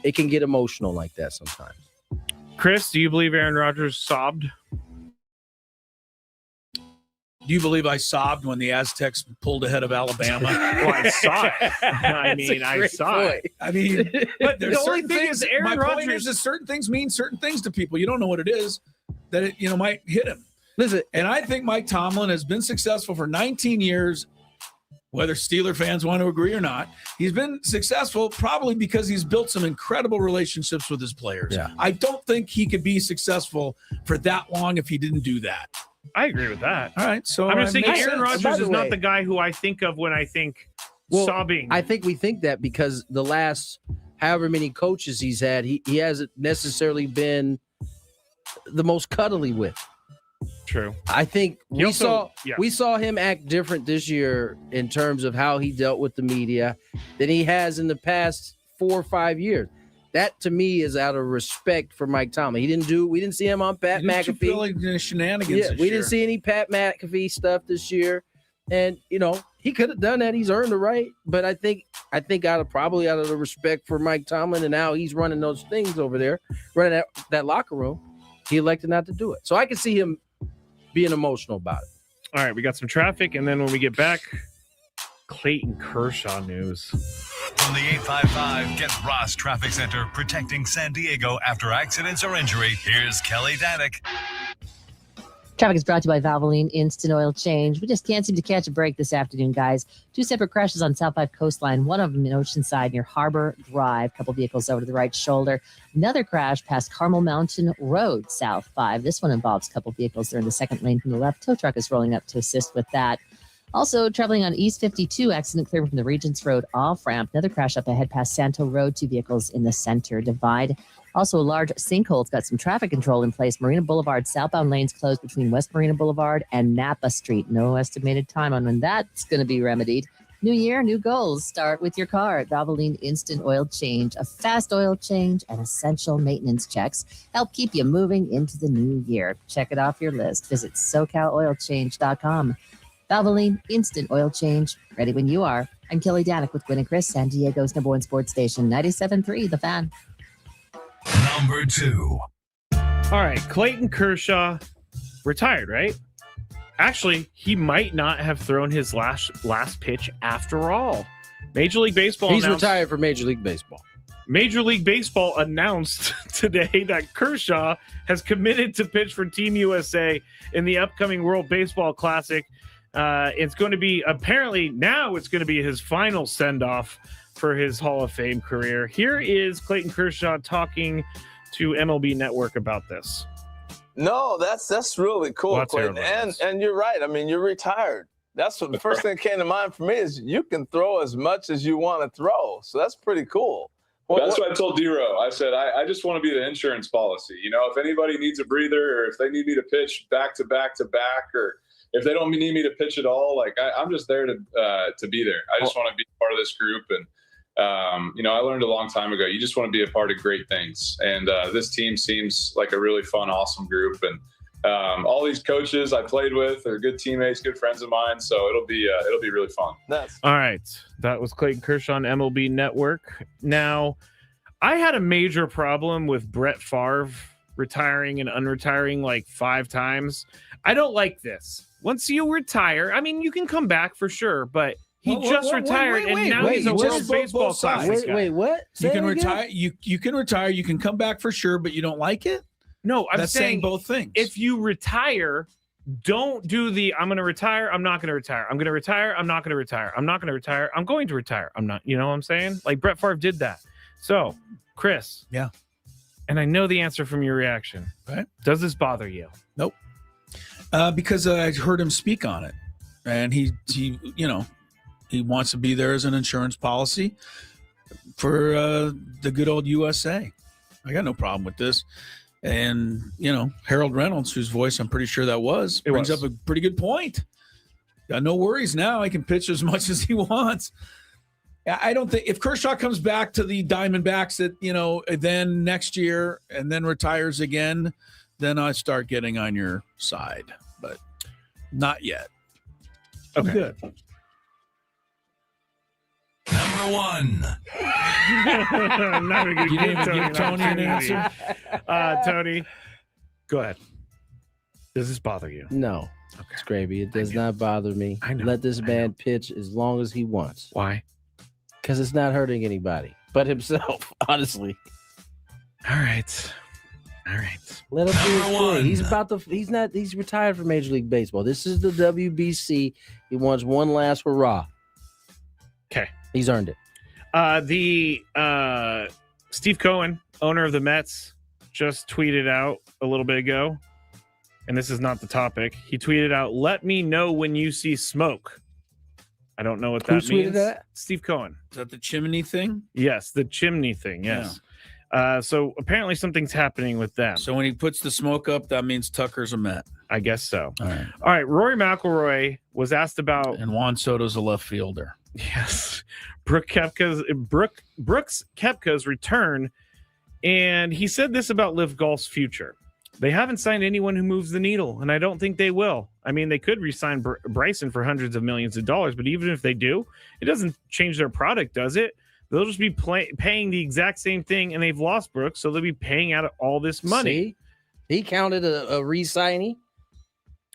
It can get emotional like that sometimes.
Chris, do you believe Aaron Rodgers sobbed?
Do you believe I sobbed when the Aztecs pulled ahead of Alabama?
Well, I saw it. I saw it.
I mean, but
the only thing is, Aaron Rodgers
is certain things mean certain things to people. You don't know what it is that it might hit him.
Listen,
and I think Mike Tomlin has been successful for 19 years. Whether Steeler fans want to agree or not, he's been successful probably because he's built some incredible relationships with his players.
Yeah.
I don't think he could be successful for that long if he didn't do that.
I agree with that.
All right, so
I'm just thinking Aaron
sense.
Rodgers is not the guy who I think of when I think sobbing.
I think we think that because the last however many coaches he's had, he hasn't necessarily been the most cuddly with.
True.
I think we saw him act different this year in terms of how he dealt with the media than he has in the past 4 or 5 years. That to me is out of respect for Mike Tomlin. We didn't see him on Pat McAfee.
Feel like shenanigans.
Yeah, we didn't see any Pat McAfee stuff this year, and he could have done that. He's earned the right, but I think out of the respect for Mike Tomlin and how he's running those things over there, running that locker room, he elected not to do it. So I can see him being emotional about it.
All right, we got some traffic, and then when we get back, Clayton Kershaw news.
From the 855 Get Ross Traffic Center, protecting San Diego after accidents or injury, here's Kelly Danick.
Traffic is brought to you by Valvoline Instant Oil Change. We just can't seem to catch a break this afternoon, guys. 2 separate crashes on South 5 Coastline, one of them in Oceanside near Harbor Drive. A couple vehicles over to the right shoulder. Another crash past Carmel Mountain Road, South 5. This one involves a couple vehicles. They're in the second lane from the left. Tow truck is rolling up to assist with that. Also, traveling on East 52, accident clear from the Regents Road off-ramp. Another crash up ahead past Santo Road, 2 vehicles in the center divide. Also, a large sinkhole's got some traffic control in place. Marina Boulevard southbound lanes closed between West Marina Boulevard and Napa Street. No estimated time on when that's going to be remedied. New year, new goals. Start with your car at Valvoline Instant Oil Change. A fast oil change and essential maintenance checks help keep you moving into the new year. Check it off your list. Visit SoCalOilChange.com. Valvoline Instant Oil Change. Ready when you are. I'm Kelly Danick with Gwynn Chris, San Diego's #1 sports station, 97.3 The Fan.
Number 2.
All right, Clayton Kershaw retired, right? Actually, he might not have thrown his last pitch after all. Major League Baseball
He's retired for Major League Baseball.
Major League Baseball announced today that Kershaw has committed to pitch for Team USA in the upcoming World Baseball Classic. It's going to be it's going to be his final send-off for his Hall of Fame career. Here is Clayton Kershaw talking to MLB Network about this.
No, that's really cool, Clayton. And you're right. I mean, you're retired. That's what the first thing that came to mind for me is you can throw as much as you want to throw. So that's pretty cool.
That's what I told D-Row. I said, I just want to be the insurance policy. If anybody needs a breather or if they need me to pitch back to back to back or if they don't need me to pitch at all, I'm just there to be there. I just want to be part of this group. And, I learned a long time ago, you just want to be a part of great things. And this team seems like a really fun, awesome group. And all these coaches I played with are good teammates, good friends of mine. So it'll be really fun.
All right. That was Clayton Kershaw on MLB Network. Now, I had a major problem with Brett Favre retiring and unretiring 5 times. I don't like this. Once you retire, I mean, you can come back for sure, but he retired and now he's a World Baseball Classic guy.
Wait, what?
You can retire. You can retire. You can come back for sure, but you don't like it?
No, I'm
That's saying both things.
If you retire, don't do the I'm going to retire, I'm not going to retire. I'm going to retire, I'm not going to retire. I'm not going to retire, I'm going to retire. I'm not, you know what I'm saying? Like Brett Favre did that. So, Chris.
Yeah.
And I know the answer from your reaction.
Right.
Does this bother you?
Nope. Because I heard him speak on it. And he wants to be there as an insurance policy for the good old USA. I got no problem with this. And, Harold Reynolds, whose voice I'm pretty sure that brings up a pretty good point. Got no worries now. He can pitch as much as he wants. I don't think if Kershaw comes back to the Diamondbacks then next year and then retires again, then I start getting on your side. But not yet.
Okay.
I'm good.
Number 1.
I'm not going to
give Tony an answer.
Tony, go ahead. Does this bother you?
No. Okay. It's gravy. It does not bother me.
I know.
Let this man pitch as long as he wants.
Why?
Because it's not hurting anybody but himself, honestly.
All right.
Let him do his thing. He's retired from Major League Baseball. This is the WBC. He wants one last hurrah.
Okay.
He's earned it.
Steve Cohen, owner of the Mets, just tweeted out a little bit ago, and this is not the topic. He tweeted out, "Let me know when you see smoke." I don't know what that means.
Who tweeted that?
Steve Cohen.
Is that the chimney thing?
Yes, the chimney thing. Yes. Yeah. So apparently something's happening with them.
So when he puts the smoke up, that means Tucker's a Met.
I guess so.
All
right. Rory McIlroy was asked about,
and Juan Soto's a left fielder.
Yes, Brooks Koepka's return, and he said this about Live Golf's future. They haven't signed anyone who moves the needle, and I don't think they will. I mean, they could re-sign Bryson for hundreds of millions of dollars, but even if they do, it doesn't change their product, does it? They'll just be paying the exact same thing, and they've lost Brooks, so they'll be paying out all this money.
See? He counted a re-signing.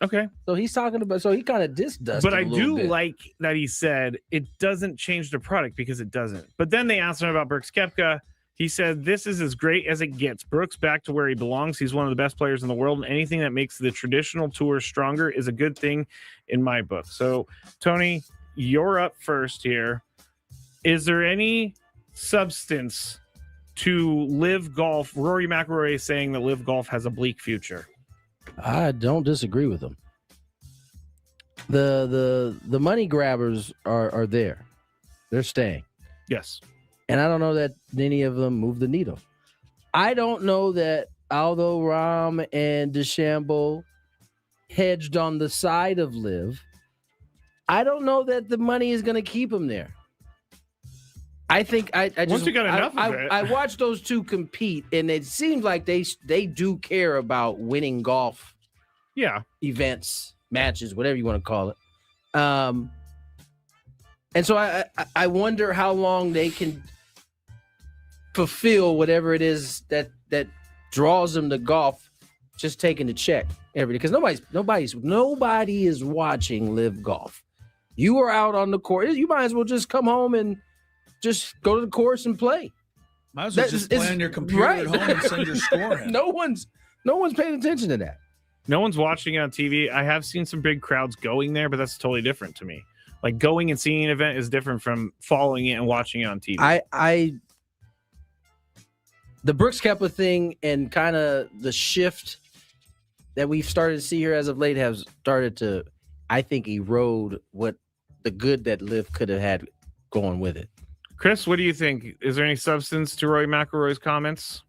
Okay.
So he's talking about, so he kind of dusted.
But I do like that he said it doesn't change the product, because it doesn't. But then they asked him about Brooks Koepka. He said, "This is as great as it gets. Brooks back to where he belongs. He's one of the best players in the world, and anything that makes the traditional tour stronger is a good thing in my book." So, Tony, you're up first here. Is there any substance to Live Golf? Rory McIlroy is saying that Live Golf has a bleak future.
I don't disagree with him. The money grabbers are there. They're staying.
Yes.
And I don't know that any of them move the needle. I don't know that although Rahm and DeChambeau hedged on the side of Live, I don't know that the money is going to keep them there. I think I just
once you got enough of it.
I watched those two compete, and it seems like they do care about winning golf, events, matches, whatever you want to call it. And so I wonder how long they can fulfill whatever it is that draws them to golf, just taking the check every day, because nobody is watching Live Golf. You are out on the course. You might as well just come home and just go to the course and play.
Might as well just play on your computer at home and send your score in.
No one's paying attention to that.
No one's watching it on TV. I have seen some big crowds going there, but that's totally different to me. Like, going and seeing an event is different from following it and watching it on TV.
The Brooks Koepka thing and kind of the shift that we've started to see here as of late have started to, I think, erode what the good that Liv could have had going with it.
Chris, what do you think? Is there any substance to Rory McIlroy's comments?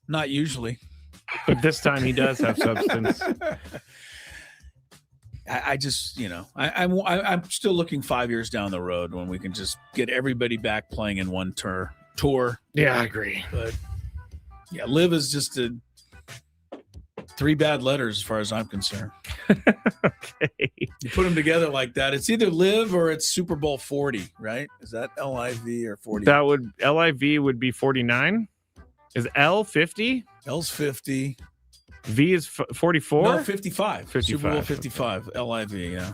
Not usually.
But this time he does have substance.
I just, I'm still looking 5 years down the road when we can just get everybody back playing in one tour.
Yeah, I agree.
But yeah, Liv is just 3 bad letters as far as I'm concerned.
Okay.
You put them together like that, it's either Liv or it's Super Bowl 40, right? Is that LIV or 40?
LIV would be 49. Is L 50?
L's 50.
V is 44?
No, 55. Super Bowl 55. LIV, yeah.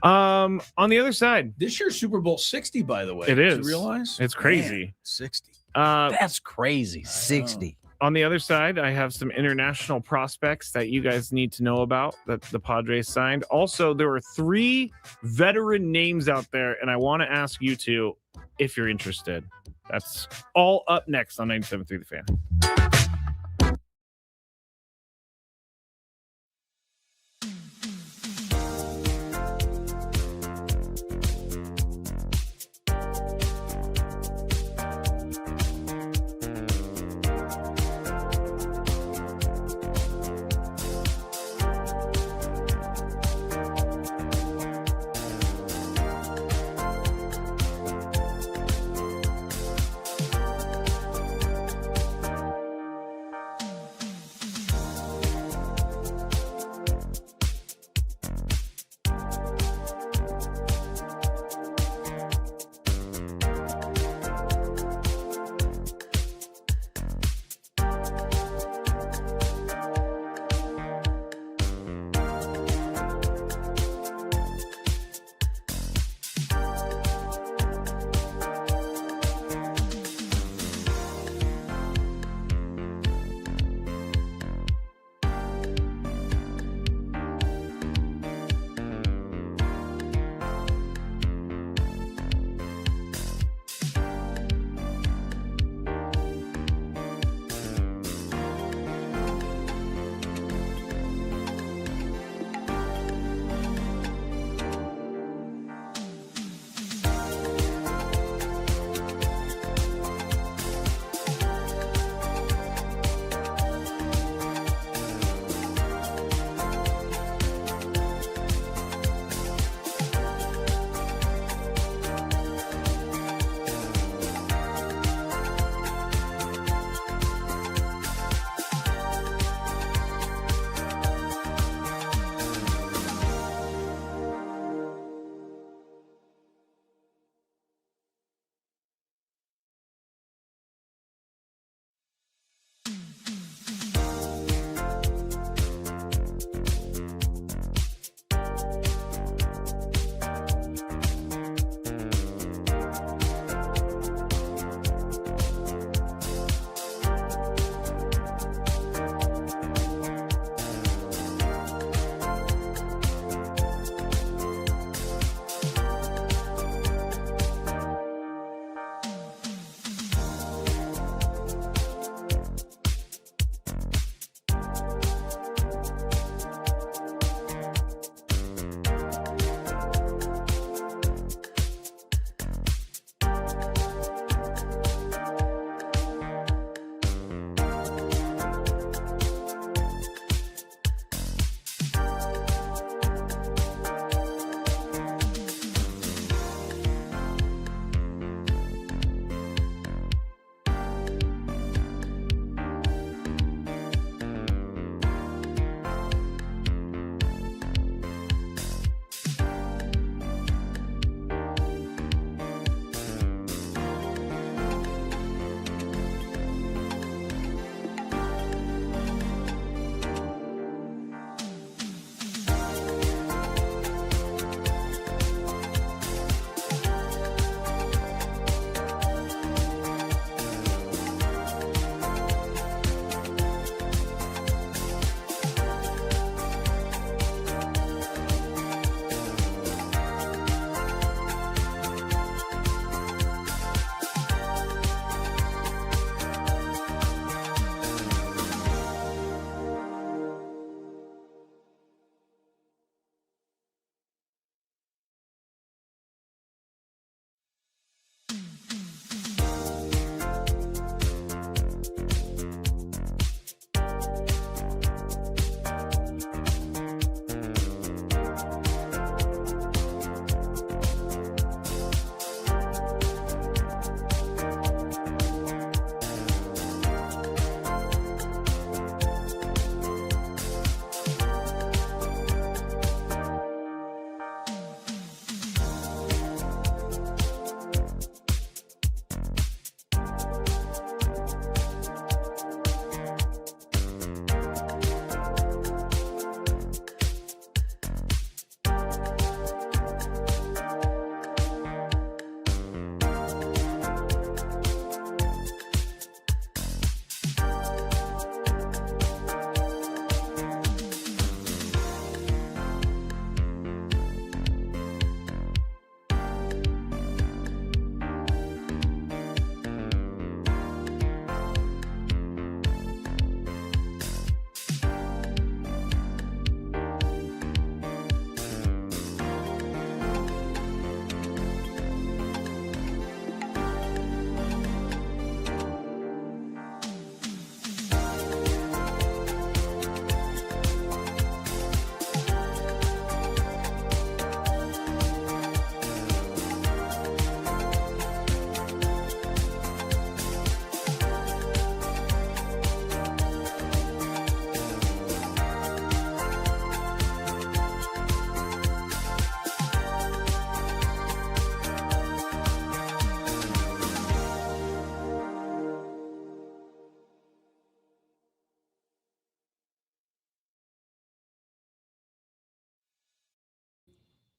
On the other side.
This year's Super Bowl 60, by the way.
It is.
Did you realize?
It's crazy.
Man, 60.
That's crazy. 60.
On the other side, I have some international prospects that you guys need to know about that the Padres signed. Also, there were 3 veteran names out there, and I want to ask you two if you're interested. That's all up next on 97.3 The Fan.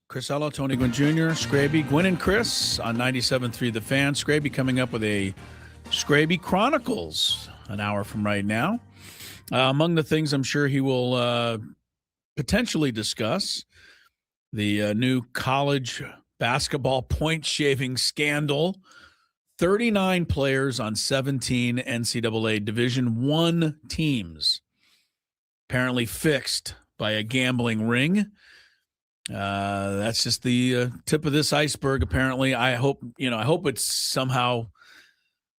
Crisello, Tony Gwynn Jr., Scraby, Gwynn and Chris on 97.3 The Fan. Scraby coming up with a Scraby Chronicles an hour from right now. Among the things I'm sure he will potentially discuss, the new college basketball point shaving scandal. 39 players on 17 NCAA Division I teams apparently fixed by a gambling ring. That's just the tip of this iceberg, apparently. I hope it's somehow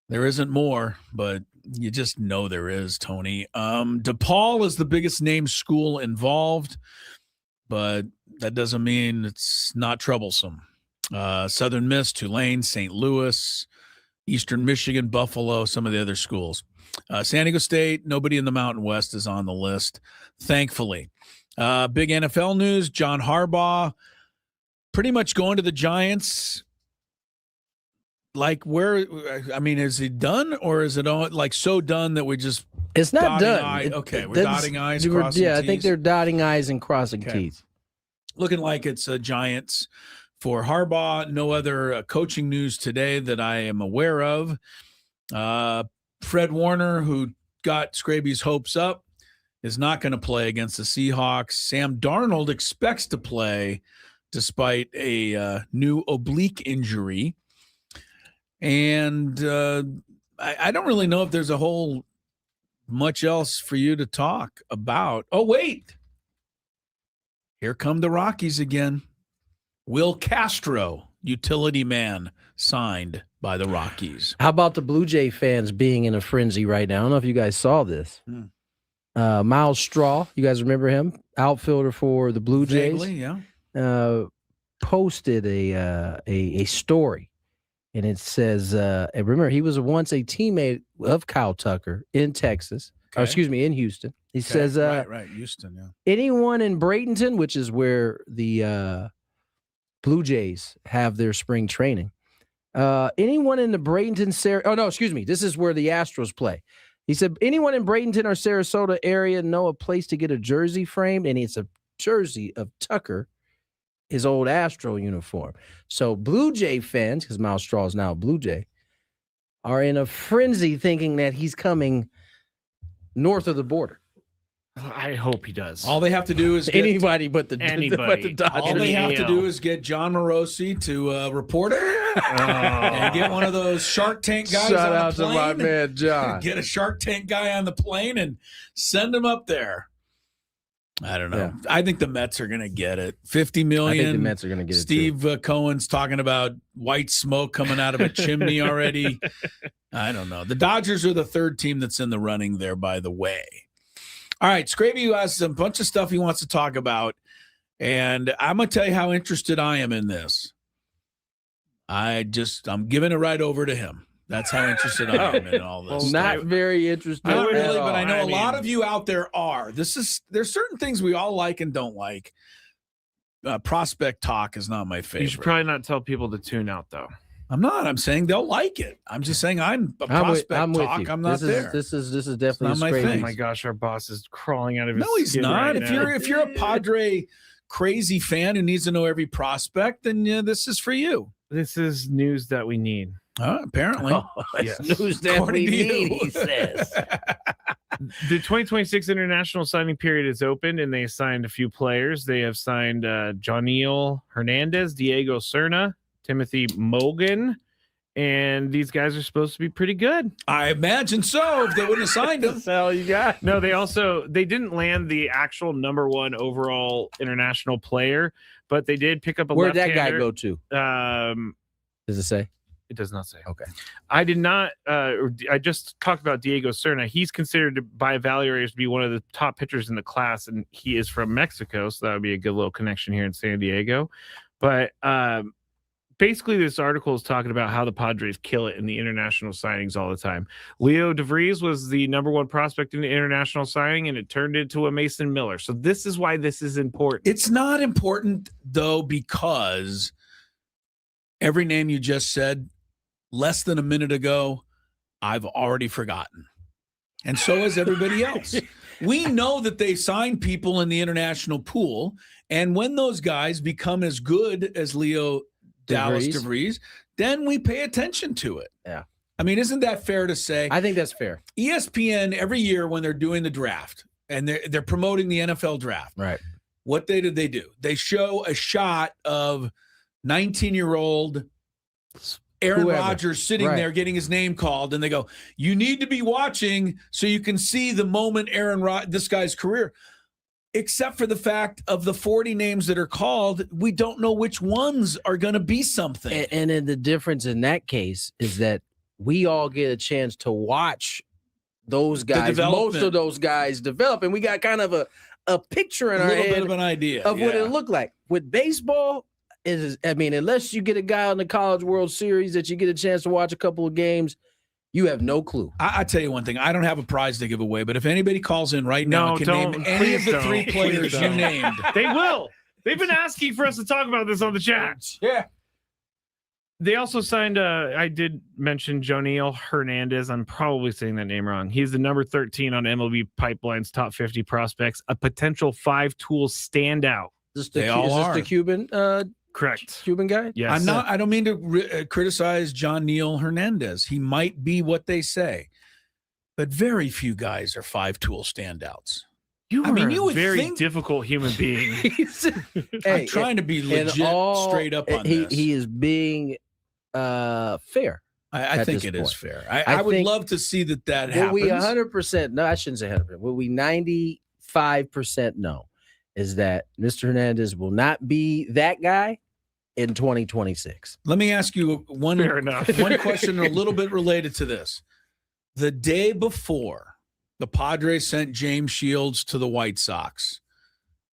there isn't more, but you just know there is, Tony. DePaul is the biggest name school involved, but that doesn't mean it's not troublesome. Southern Miss, Tulane, St. Louis, Eastern Michigan, Buffalo, some of the other schools. San Diego State, nobody in the Mountain West is on the list, thankfully. Big NFL news, John Harbaugh pretty much going to the Giants. Like is he done, or is it like so done that we just
it's not done?
We're dotting I's, crossing T's.
I think they're dotting I's and crossing T's.
Looking like it's Giants for Harbaugh. No other coaching news today that I am aware of. Fred Warner, who got Scraby's hopes up, is not going to play against the Seahawks. Sam Darnold expects to play despite a new oblique injury. And I don't really know if there's a whole much else for you to talk about. Oh, wait. Here come the Rockies again. Will Castro, utility man, signed by the Rockies.
How about the Blue Jay fans being in a frenzy right now? I don't know if you guys saw this. Miles Straw, you guys remember him? Outfielder for the Blue Jays.
Vaguely, yeah.
Posted a story, and it says, remember, he was once a teammate of Kyle Tucker in Texas, or excuse me, in Houston. He says,
right, Houston, yeah.
Anyone in Bradenton, which is where the Blue Jays have their spring training, anyone in the Bradenton, this is where the Astros play. He said, anyone in Bradenton or Sarasota area know a place to get a jersey framed? And it's a jersey of Tucker, his old Astro uniform. So Blue Jay fans, because Miles Straw is now a Blue Jay, are in a frenzy thinking that he's coming north of the border.
I hope he does.
All they have to do is
anybody but the Dodgers.
All they have to do is get John Morosi to report it and get one of those Shark Tank guys.
Shout
on
out
the plane.
to my man John.
Get a Shark Tank guy on the plane and send him up there. I don't know. Yeah. I think the Mets are going to get it. $50 million.
I think the Mets are going to get
Steve
it. Steve
Cohen's talking about white smoke coming out of a chimney already. I don't know. The Dodgers are the third team that's in the running there, by the way. All right, Scraby has a bunch of stuff he wants to talk about, and I'm going to tell you how interested I am in this. I'm giving it right over to him. That's how interested I am in all this.
Not very interested.
Not really, but I know a lot of you out there are. There's certain things we all like and don't like. Prospect talk is not my favorite.
You should probably not tell people to tune out, though.
I'm not. I'm saying they'll like it. I'm just saying I'm prospect talk. I'm not there.
This is definitely
not my thing.
Oh my gosh, our boss is crawling out of his.
No, he's not. If you're a Padre crazy fan who needs to know every prospect, then this is for you.
This is news that we need.
Apparently,
yes. News that we need. He says.
The 2026 international signing period is open, and they signed a few players. They have signed Joniel Hernandez, Diego Serna, Timothy Mogan, and these guys are supposed to be pretty good.
I imagine so. If they wouldn't have signed them,
that's all you got.
No, they didn't land the actual number one overall international player, but they did pick up a.
Where'd
left-hander.
That guy go to? Does it say?
It does not say.
Okay.
I did not. I just talked about Diego Serna. He's considered by evaluators to be one of the top pitchers in the class, and he is from Mexico, so that would be a good little connection here in San Diego. But basically, this article is talking about how the Padres kill it in the international signings all the time. Leo DeVries was the number one prospect in the international signing, and it turned into a Mason Miller. So this is why this is important.
It's not important, though, because every name you just said less than a minute ago, I've already forgotten. And so has everybody else. we know that they sign people in the international pool, and when those guys become as good as Leo Dallas DeVries, then we pay attention to it.
Yeah.
I mean, isn't that fair to say?
I think that's fair.
ESPN every year when they're doing the draft and they're promoting the NFL draft.
Right.
What do? They show a shot of 19-year-old Aaron Rodgers sitting there getting his name called, and they go, "You need to be watching so you can see the moment this guy's career." Except for the fact of the 40 names that are called, we don't know which ones are going to be something.
And then the difference in that case is that we all get a chance to watch those guys, most of those guys develop, and we got kind of a picture in our head,
a little bit of an idea
of what it looked like. With baseball, unless you get a guy on the College World Series that you get a chance to watch a couple of games, you have no clue.
I tell you one thing. I don't have a prize to give away, but if anybody calls in right now and can name any of the three players you named.
They will. They've been asking for us to talk about this on the chat.
Yeah.
They also signed, I did mention Joniel Hernandez. I'm probably saying that name wrong. He's the number 13 on MLB Pipeline's top 50 prospects, a potential 5-tool standout.
They all are.
Is this the Cuban?
Correct.
Cuban guy?
Yes.
I don't mean to criticize Joniel Hernandez. He might be what they say, but very few guys are 5-tool standouts.
You are a very difficult human being.
I'm trying to be legit, straight up on this.
He is being fair.
I think it is fair. I would love to see that happens.
What we 100%, no, I shouldn't say 100%. What we 95% know is that Mr. Hernandez will not be that guy in 2026.
Let me ask you one question a little bit related to this. The day before the Padres sent James Shields to the White Sox,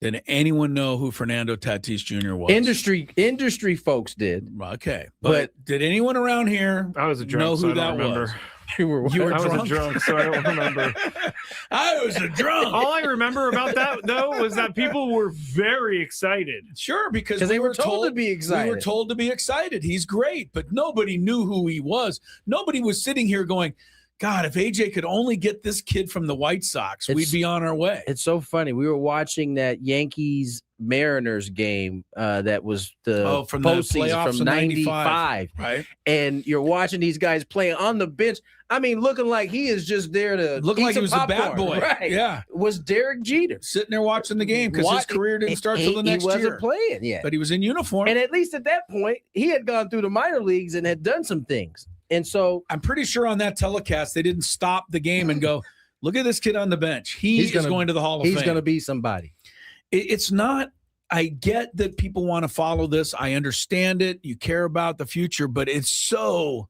did anyone know who Fernando Tatis Jr. was?
Industry folks did.
Okay. But did anyone around here
I was a drunk,
know who
so I don't
that
remember.
was?
You were
I was a drunk, so I don't remember.
I was a drunk.
All I remember about that, though, was that people were very excited.
Sure, because
they were told to be excited.
We were told to be excited. He's great, but nobody knew who he was. Nobody was sitting here going, God, if AJ could only get this kid from the White Sox, we'd be on our way.
It's so funny. We were watching that Yankees-Mariners game that was the
from the
postseason
playoffs
from 95.
Right.
And you're watching these guys playing on the bench. I mean, looking like he is just there to
look like he was
popcorn.
a bad boy.
Right.
Yeah.
Was Derek Jeter.
Sitting there watching the game because his career didn't start till the next year.
He wasn't playing yet.
But he was in uniform.
And at least at that point, he had gone through the minor leagues and had done some things. And so
I'm pretty sure on that telecast, they didn't stop the game and go, look at this kid on the bench. He's going to the Hall of Fame.
He's going to be somebody.
It's not, I get that people want to follow this. I understand it. You care about the future, but it's so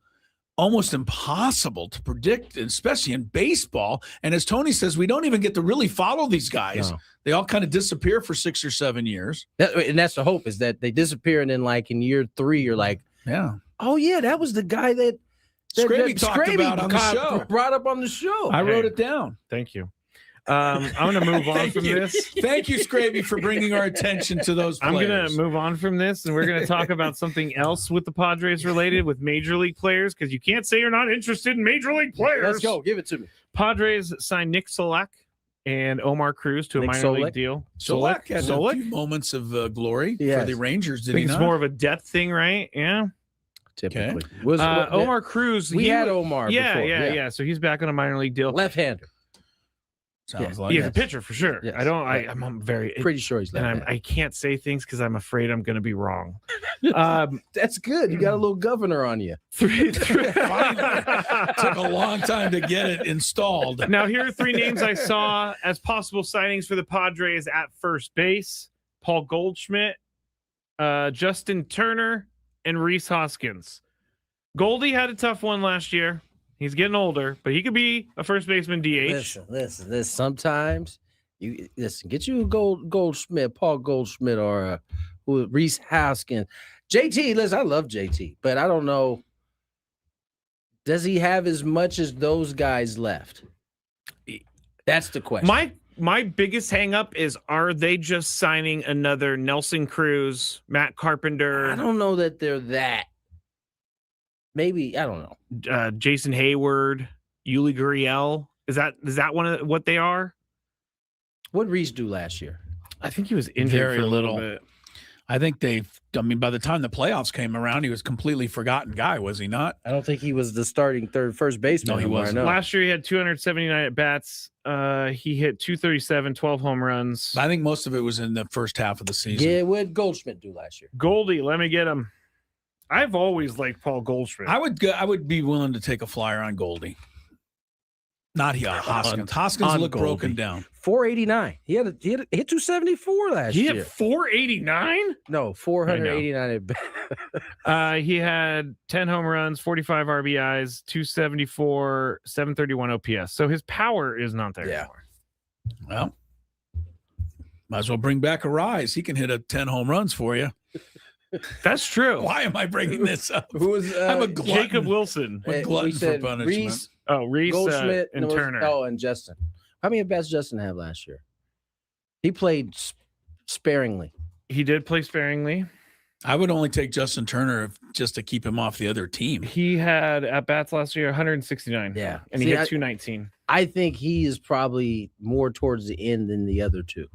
almost impossible to predict, especially in baseball. And as Tony says, we don't even get to really follow these guys. No. They all kind of disappear for 6 or 7 years.
And that's the hope, is that they disappear. And then like in year 3, you're like,
yeah.
Oh, yeah, that was the guy that
Scraby talked about on the show.
Brought up on the show.
I wrote it down.
Thank you. I'm going to move on from this.
Thank you, Scraby, for bringing our attention to those players.
I'm going to move on from this, and we're going to talk about something else with the Padres related with Major League players, because you can't say you're not interested in Major League players.
Let's go. Give it to me.
Padres signed Nick Solak and Omar Cruz to a minor league deal.
Solak had a few moments of glory for the Rangers, did he not?
It's more of a depth thing, right? Yeah.
Typically.
Omar Cruz.
We had Omar before.
Yeah. So he's back on a minor league deal.
Left-hander.
Sounds like
he's a pitcher for sure.
Yes.
I'm very
pretty sure he's left-handed.
And I can't say things because I'm afraid I'm going to be wrong.
That's good. You got a little governor on you.
Took a long time to get it installed.
Now, here are 3 names I saw as possible signings for the Padres at first base: Paul Goldschmidt, Justin Turner, and Rhys Hoskins. Goldie had a tough one last year. He's getting older, but he could be a first baseman DH.
Listen. Sometimes get you a Goldschmidt, Paul Goldschmidt, or Rhys Hoskins. JT, listen, I love JT, but I don't know. Does he have as much as those guys left? That's the question.
My biggest hang up is, are they just signing another Nelson Cruz, Matt Carpenter?
I don't know that they're that. Maybe, I don't know.
Jason Hayward, Yuli Gurriel. Is that one of what they are?
What did Reese do last year?
I think he was injured for a little bit.
I think by the time the playoffs came around, he was a completely forgotten guy, was he not?
I don't think he was the starting first baseman.
No, he wasn't.
Last year, he had 279 at bats. He hit 237, 12 home runs.
I think most of it was in the first half of the season.
Yeah, what did Goldschmidt do last year?
Goldie, let me get him. I've always liked Paul Goldschmidt.
I would be willing to take a flyer on Goldie. Not Hoskins. Hoskins looked broken down.
489. He hit 274 last year.
He hit 489?
No, 489.
He had 10 home runs, 45 RBIs, 274, 731 OPS. So his power is not there anymore.
Well, might as well bring back a Rise. He can hit 10 home runs for you.
That's true.
Why am I bringing this up?
Who was
I'm a glutton.
Jacob Wilson.
A glutton for punishment.
Reese,
Reese
Goldschmidt,
and Turner.
And Justin. How many at-bats Justin have last year? He played sparingly.
He did play sparingly.
I would only take Justin Turner just to keep him off the other team.
He had at-bats last year, 169.
Yeah.
And he hit 219.
I think he is probably more towards the end than the other two.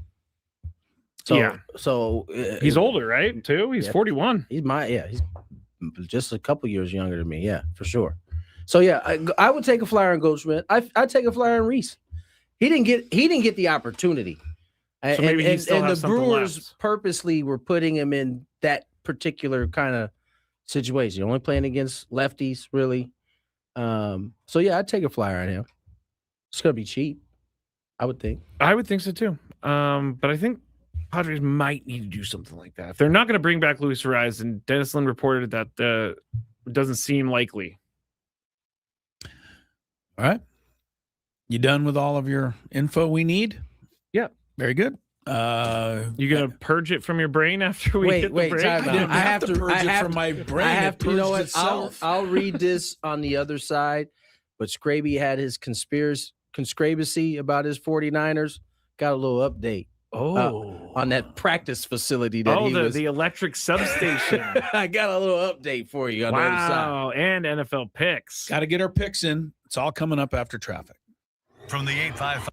So
he's older, right? Too. He's 41.
He's just a couple years younger than me. Yeah, for sure. So I would take a flyer on Goldschmidt. I'd take a flyer on Reese. He didn't get the opportunity.
So maybe he still has
the
something
Brewers
left.
purposely were putting him in that particular kind of situation. You're only playing against lefties, really. So I'd take a flyer on him. It's gonna be cheap, I would think.
I would think so too. But I think Padres might need to do something like that. If they're not going to bring back Luis Ariz, and Dennis Lin reported that it doesn't seem likely.
All right. You done with all of your info we need?
Yeah.
Very good.
You going to purge it from your brain after we hit the break?
I have to purge it from my brain.
I have to, you know what?
Itself.
I'll read this on the other side, but Scraby had his conspiracy about his 49ers. Got a little update. On that practice facility that
the electric substation.
I got a little update for you on the other side.
And NFL picks.
Got to get our picks in. It's all coming up after traffic.
From the 855.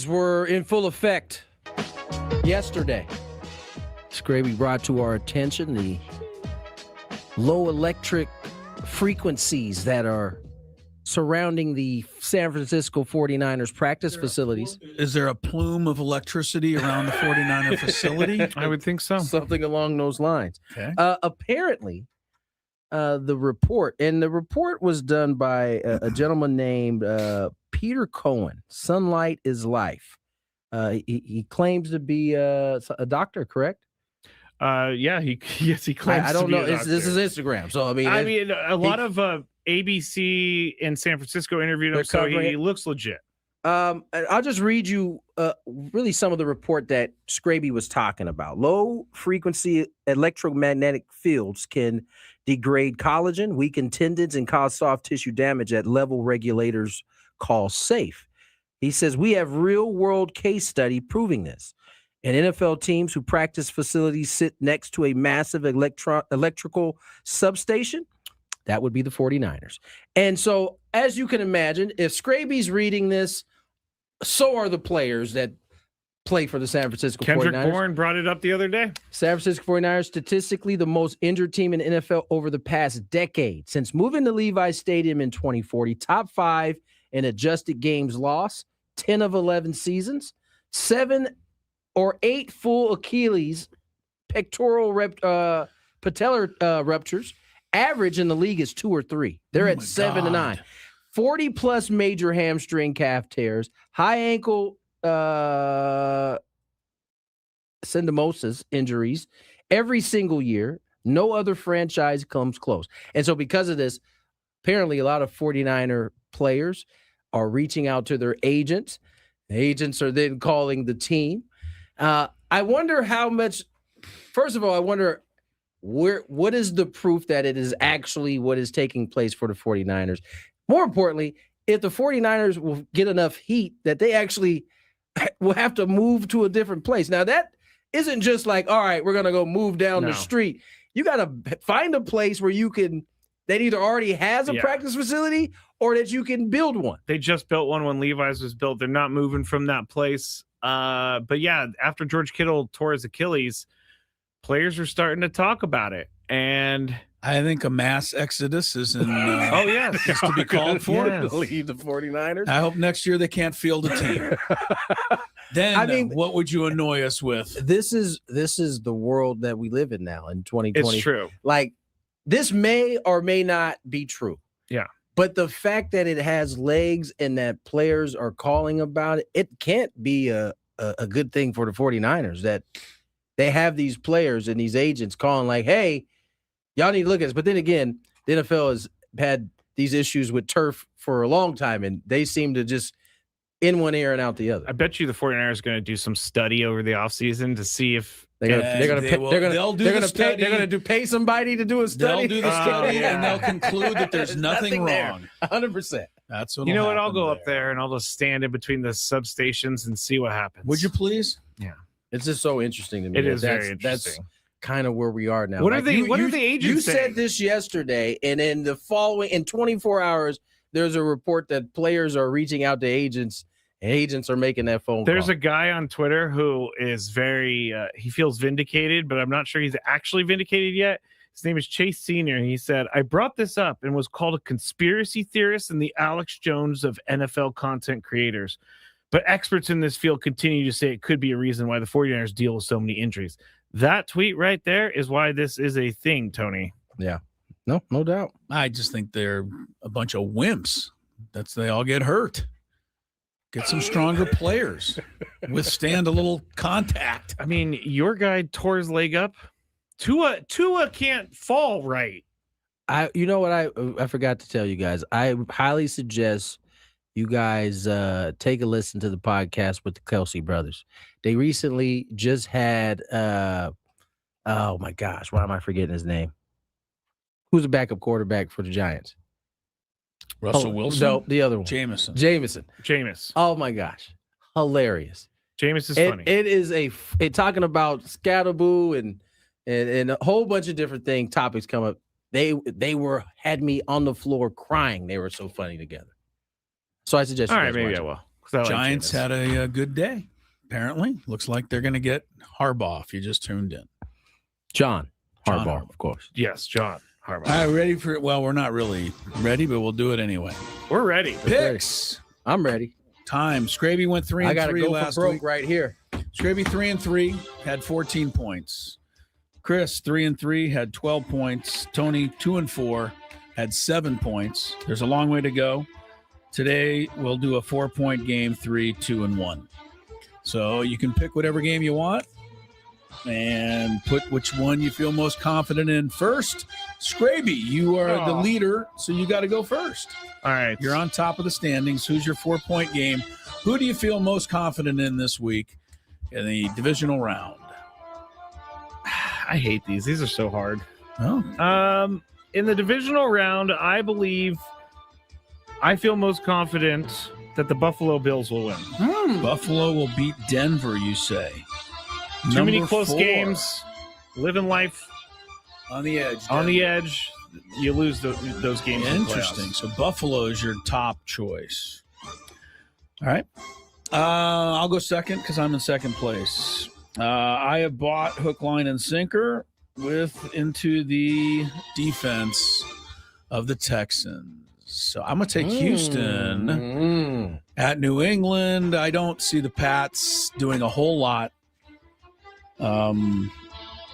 Scabies were in full effect yesterday. Scraby brought to our attention the low electric frequencies that are surrounding the San Francisco 49ers practice facilities.
Is there a plume of electricity around the 49er facility?
I would think so.
Something along those lines.
Okay.
Apparently, the report was done by a gentleman named Peter Cohen. Sunlight is life. He claims to be a doctor, correct?
Yeah, he claims.
I don't
to be
know.
a doctor.
This is Instagram, so I mean,
a lot of ABC in San Francisco interviewed him, so he looks legit.
I'll just read you really some of the report that Scraby was talking about. Low frequency electromagnetic fields can degrade collagen, weaken tendons, and cause soft tissue damage at level regulators call safe. He says we have real world case study proving this. And NFL teams who practice facilities sit next to a massive electrical substation. That would be the 49ers. And so, as you can imagine, if Scraby's reading this, so are the players that play for the San Francisco 49ers.
Kendrick Bourne brought it up the other day.
San Francisco 49ers, statistically the most injured team in the NFL over the past decade. Since moving to Levi's Stadium in 2040, top 5 in adjusted games lost, 10 of 11 seasons, 7 or 8 full Achilles pectoral patellar ruptures. Average in the league is 2 or 3. They're at 7 to 9. 40 plus major hamstring calf tears, high ankle syndesmosis injuries every single year. No other franchise comes close. And so because of this, apparently a lot of 49er players are reaching out to their agents. The agents are then calling the team. I wonder how much, first of all, I wonder what is the proof that it is actually what is taking place for the 49ers? More importantly, if the 49ers will get enough heat that they actually will have to move to a different place. Now, that isn't just like, all right, we're going to go move down the street. You got to find a place where you can, that either already has a practice facility or that you can build one.
They just built one when Levi's was built. They're not moving from that place. But yeah, after George Kittle tore his Achilles, players are starting to talk about it. And
I think a mass exodus is in
is
to be called for.
To leave the 49ers.
I hope next year they can't field a team. Then I mean, what would you annoy us with?
This is the world that we live in now in 2020.
It's true.
Like, this may or may not be true.
Yeah.
But the fact that it has legs and that players are calling about it, it can't be a good thing for the 49ers that they have these players and these agents calling like, hey, y'all need to look at this. But then again, the NFL has had these issues with turf for a long time, and they seem to just in one ear and out the other.
I bet you the 49ers are going to do some study over the offseason to see if
they're going to pay somebody to do a study.
They'll do the study and they'll conclude that there's nothing wrong.
100%.
That's what
you know what? I'll go up there and I'll just stand in between the substations and see what happens.
Would you please?
Yeah.
It's just so interesting to me.
It is very interesting.
That's kind of where we are now.
What are they? What are the agents?
You said this yesterday, and in 24 hours, there's a report that players are reaching out to agents. And agents are making that phone call.
There's a guy on Twitter who is very. He feels vindicated, but I'm not sure he's actually vindicated yet. His name is Chase Senior. He said, "I brought this up and was called a conspiracy theorist and the Alex Jones of NFL content creators. But experts in this field continue to say it could be a reason why the 49ers deal with so many injuries." That tweet right there is why this is a thing, Tony.
Yeah. No doubt.
I just think they're a bunch of wimps. They all get hurt. Get some stronger players. Withstand a little contact.
I mean, your guy tore his leg up. Tua can't fall right.
You know what I forgot to tell you guys. I highly suggest you guys take a listen to the podcast with the Kelsey brothers. They recently just had oh my gosh, why am I forgetting his name? Who's the backup quarterback for the Giants?
Russell Wilson?
No, the other one.
Jameis.
Oh my gosh. Hilarious.
Jameis is funny.
It is talking about Scatterboo and a whole bunch of different topics come up. They had me on the floor crying. They were so funny together. So I suggest.
All right, maybe I will. Like
Giants had a good day. Apparently, looks like they're going to get Harbaugh. If you just tuned in,
John Harbaugh, of course.
Yes, John Harbaugh.
All right, ready for it? Well, we're not really ready, but we'll do it anyway.
We're ready.
Picks.
I'm ready.
Time. Scraby went 3 and 3
I got to go
last
for broke
week.
right here.
Scraby 3 and 3 had 14 points. Chris 3 and 3 had 12 points. Tony 2 and 4 had 7 points. There's a long way to go. Today we'll do a 4-point game, 3, 2, and 1. So you can pick whatever game you want and put which one you feel most confident in first. Scraby, you are the leader, so you got to go first.
All right.
You're on top of the standings. Who's your 4-point game? Who do you feel most confident in this week in the divisional round?
I hate these. These are so hard.
Oh.
In the divisional round, I feel most confident that the Buffalo Bills will win.
Buffalo will beat Denver, you say.
Too many close games. Living life
on the edge.
On the edge, you lose those games.
Interesting. So Buffalo is your top choice. All right. I'll go second because I'm in second place. I have bought hook, line, and sinker into the defense of the Texans. So I'm going to take Houston at New England. I don't see the Pats doing a whole lot. I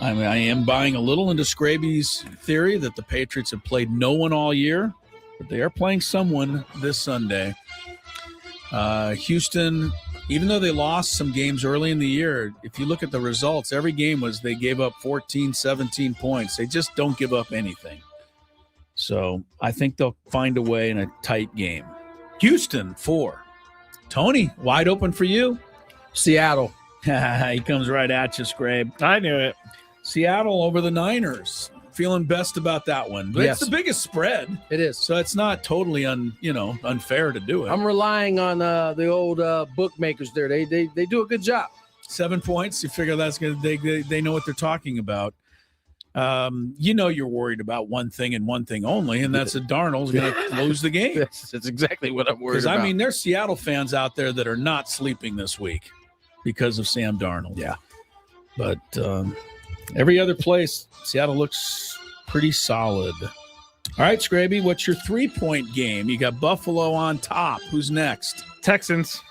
am buying a little into Scraby's theory that the Patriots have played no one all year, but they are playing someone this Sunday. Houston, even though they lost some games early in the year, if you look at the results, every game they gave up 14, 17 points. They just don't give up anything. So I think they'll find a way in a tight game. Houston, 4. Tony, wide open for you.
Seattle.
He comes right at you, Scrabe.
I knew it.
Seattle over the Niners. Feeling best about that one. But It's the biggest spread.
It is.
So it's not totally unfair to do it.
I'm relying on the old bookmakers there. They do a good job.
7 points. You figure that's good. They know what they're talking about. You're worried about one thing and one thing only, and that's that Darnold's going to lose the game.
That's exactly what I'm worried about.
Because, there's Seattle fans out there that are not sleeping this week because of Sam Darnold.
Yeah.
But every other place, Seattle looks pretty solid. All right, Scraby, what's your 3-point game? You got Buffalo on top. Who's next?
Texans.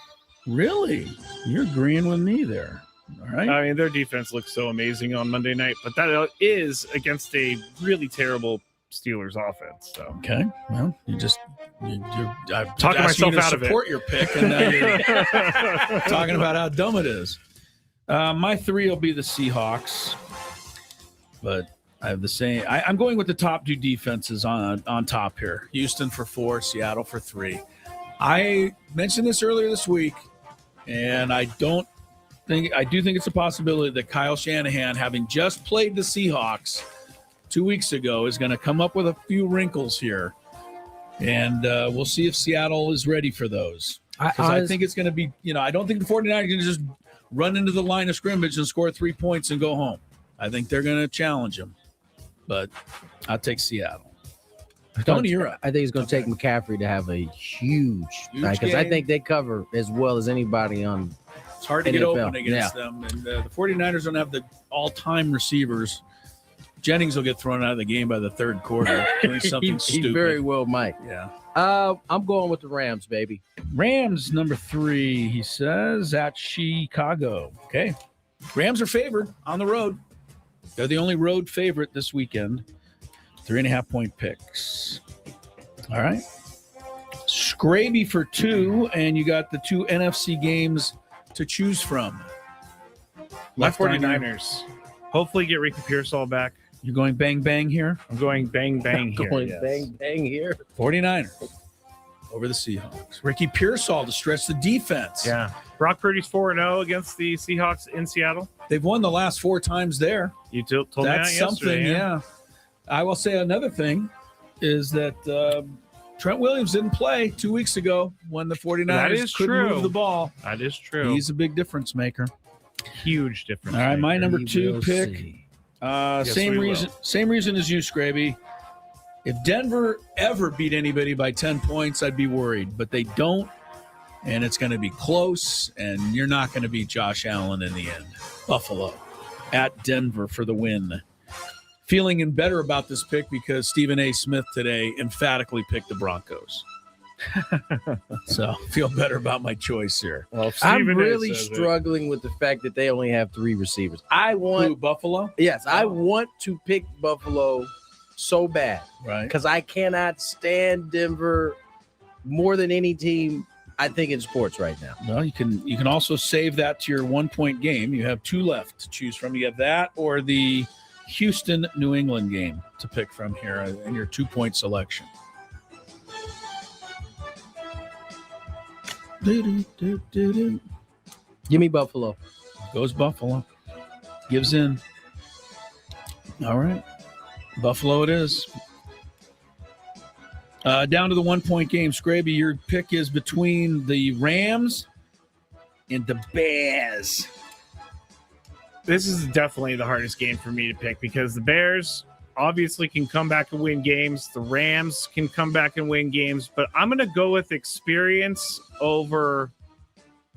Really? You're agreeing with me there. All right.
Their defense looks so amazing on Monday night, but that is against a really terrible Steelers offense. So
okay, well, you're
talking myself out of it.
Support your pick, and now you're talking about how dumb it is. My 3 will be the Seahawks, but I have the same. I'm going with the top 2 defenses on top here. Houston for 4, Seattle for 3. I mentioned this earlier this week, and I do think it's a possibility that Kyle Shanahan, having just played the Seahawks 2 weeks ago, is going to come up with a few wrinkles here. And we'll see if Seattle is ready for those. Because I think it's going to be, I don't think the 49ers are going to just run into the line of scrimmage and score 3 points and go home. I think they're going to challenge them. But I'll take Seattle. Tony, you're up.
I think it's going to take McCaffrey to have a huge night, because I think they cover as well as anybody on.
It's hard to get open against them. And the 49ers don't have the all-time receivers. Jennings will get thrown out of the game by the third quarter doing something stupid.
He very well might.
Yeah.
I'm going with the Rams, baby.
Rams, number 3, he says, at Chicago. Okay. Rams are favored on the road. They're the only road favorite this weekend. 3.5-point picks. All right. Scraby for 2, and you got the 2 NFC games to choose from.
My 49ers. Hopefully get Ricky Pearsall back.
You're going bang, bang here?
I'm going bang, bang here.
Going bang, bang here.
49ers over the Seahawks. Ricky Pearsall to stretch the defense.
Yeah. Brock Purdy's 4-0 against the Seahawks in Seattle.
They've won the last 4 times there.
You told me that yesterday.
That's something, yeah. I will say another thing is that Trent Williams didn't play 2 weeks ago when the 49ers couldn't move the ball.
That is true.
He's a big difference maker.
Huge difference.
All right, my number 2 pick. Same reason as you, Scraby. If Denver ever beat anybody by 10 points, I'd be worried. But they don't. and it's going to be close, and you're not going to beat Josh Allen in the end. Buffalo at Denver for the win. Feeling better about this pick because Stephen A. Smith today emphatically picked the Broncos. So feel better about my choice here.
Well, I'm really struggling with the fact that they only have 3 receivers. I want
Buffalo.
Yes, I want to pick Buffalo so bad,
right?
Because I cannot stand Denver more than any team, I think, in sports right now.
Well, you can also save that to your 1-point game. You have 2 left to choose from. You have that or the Houston New England game to pick from here in your 2-point selection.
Give me Buffalo.
Goes Buffalo. Gives in. All right. Buffalo it is. Down to the 1-point game. Scraby, your pick is between the Rams and the Bears.
This is definitely the hardest game for me to pick because the Bears obviously can come back and win games. The Rams can come back and win games, but I'm going to go with experience over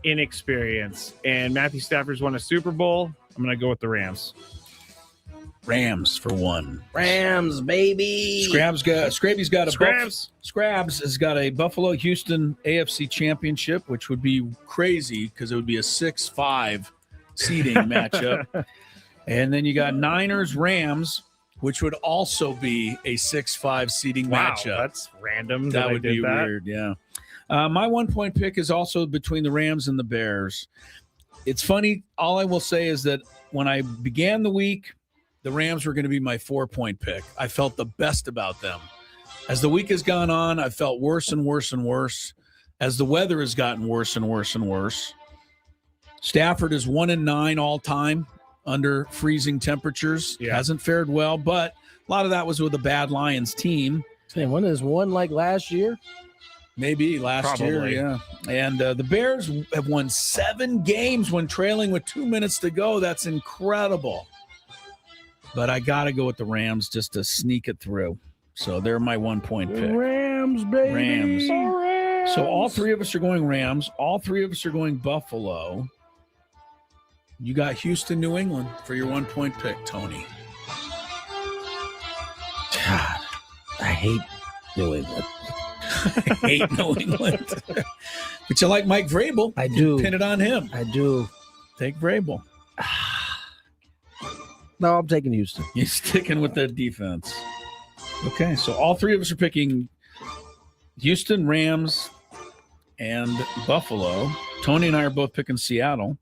inexperience. And Matthew Stafford's won a Super Bowl. I'm going to go with the Rams.
Rams for 1.
Rams, baby.
Scraby's got a Scrabs has got a Buffalo Houston AFC Championship, which would be crazy because it would be a 6-5 seeding matchup. And then you got Niners Rams, which would also be a 6-5 seeding matchup.
That's random.
That would be weird, yeah. My 1-point pick is also between the Rams and the Bears. It's funny. All I will say is that when I began the week, the Rams were going to be my 4-point pick. I felt the best about them. As the week has gone on, I've felt worse and worse and worse. As the weather has gotten worse and worse and worse. Stafford is 1-9 all time under freezing temperatures.
Yeah.
Hasn't fared well, but a lot of that was with a bad Lions team.
When is one like last year?
Maybe last year, yeah. And the Bears have won 7 games when trailing with 2 minutes to go. That's incredible. But I got to go with the Rams just to sneak it through. So they're my 1-point pick.
Rams, baby.
Rams. So all 3 of us are going Rams. All 3 of us are going Buffalo. You got Houston, New England for your 1-point pick, Tony.
God, I hate New England.
I hate New England. But you like Mike Vrabel.
I do.
Pin it on him.
I do.
Take Vrabel.
No, I'm taking Houston.
You're sticking with the defense. Okay, so all 3 of us are picking Houston, Rams, and Buffalo. Tony and I are both picking Seattle.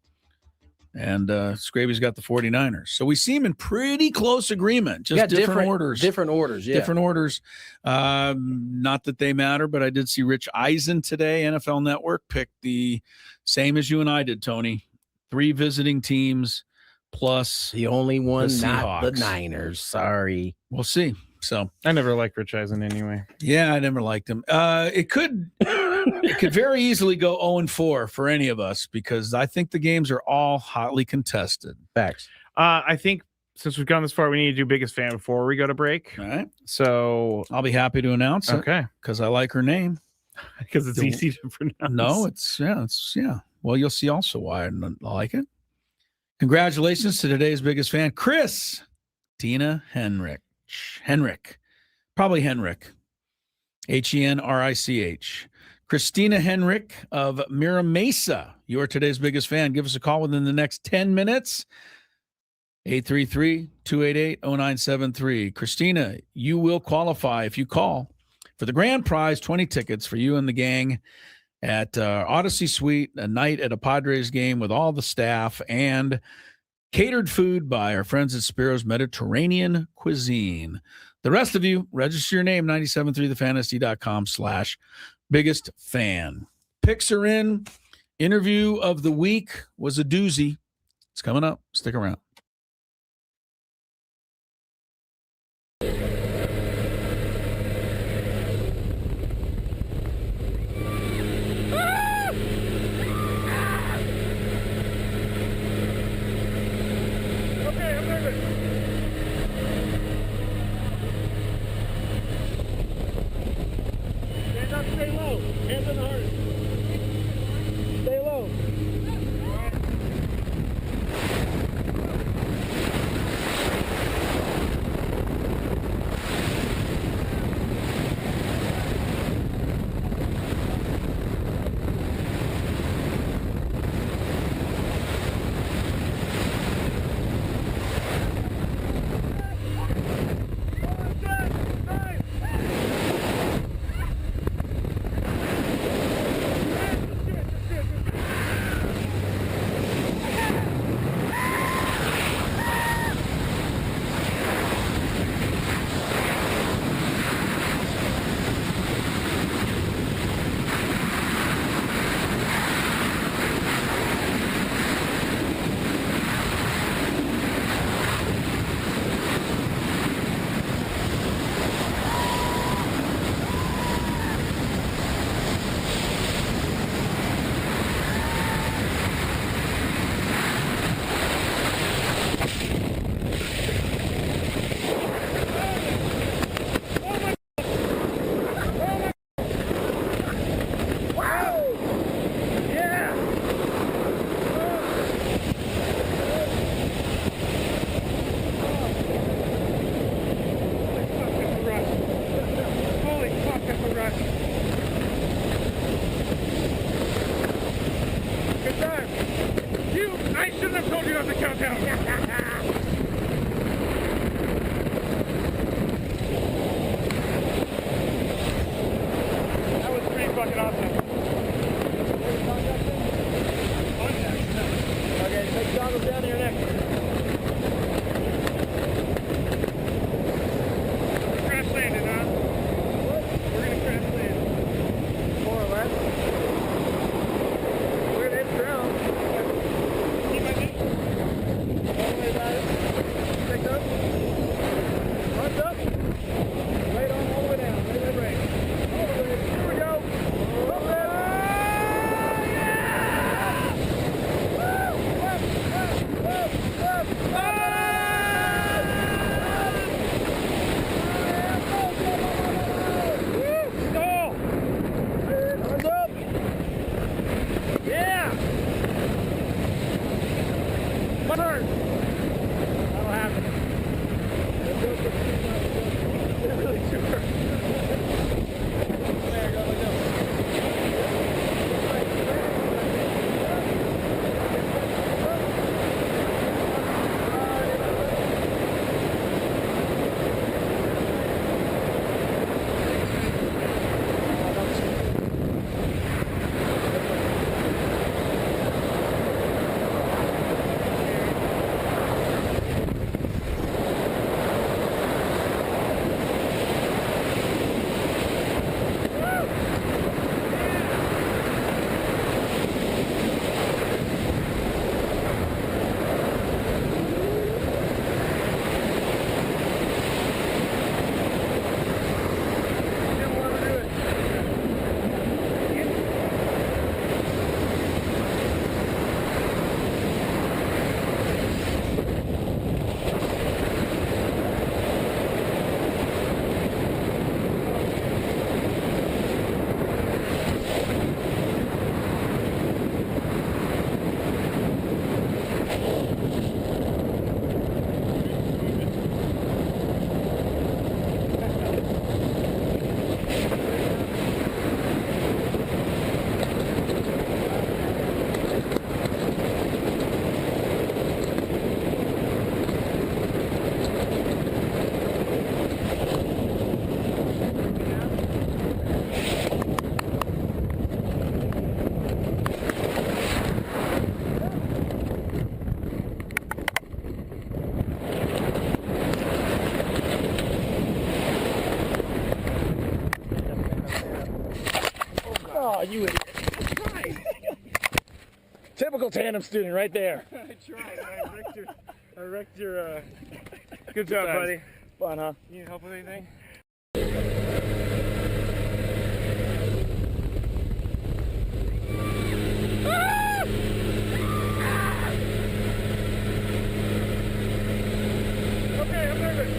And Scraby's got the 49ers. So we seem in pretty close agreement. Just different orders.
Different orders, yeah.
Different orders. Not that they matter, but I did see Rich Eisen today, NFL Network, picked the same as you and I did, Tony. 3 visiting teams plus
the only one,
the
not the Niners. Sorry.
We'll see. So
I never liked Rich Eisen anyway.
Yeah, I never liked him. It could very easily go 0-4 for any of us because I think the games are all hotly contested.
Facts.
I think since we've gone this far, we need to do biggest fan before we go to break.
All right.
So
I'll be happy to announce it.
Okay.
Because I like her name.
Because it's easy to pronounce.
No, it's. Well, you'll see also why I like it. Congratulations to today's biggest fan, Chris Tina Henrich. Probably Henrich. Henrich. Christina Henrich of Mira Mesa. You are today's biggest fan. Give us a call within the next 10 minutes. 833-288-0973. Christina, you will qualify if you call for the grand prize, 20 tickets for you and the gang at Odyssey Suite, a night at a Padres game with all the staff and catered food by our friends at Spiro's Mediterranean Cuisine. The rest of you, register your name, 973thefantasy.com/biggest fan. Picks are in. Interview of the week was a doozy. It's coming up. Stick around.
That was pretty fucking awesome. Okay, take goggles down to your neck. We're crash landing, huh? What? We're gonna crash land. More or less. We're gonna hit the ground. Keep my knee. Don't worry about it. Pick up. Punch up. Right on all the way down. Right leg break. All the way. Here we go. Up there. Yeah! My turn! That'll happen. They're really sure. There, go, go. Oh, you idiot. Typical tandem student right there. I tried. I wrecked your good job, buddy. Fun, huh? You need help with anything? Okay, I'm nervous.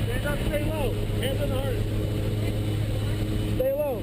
Stand up, stay low. Hands on the heart. Stay low.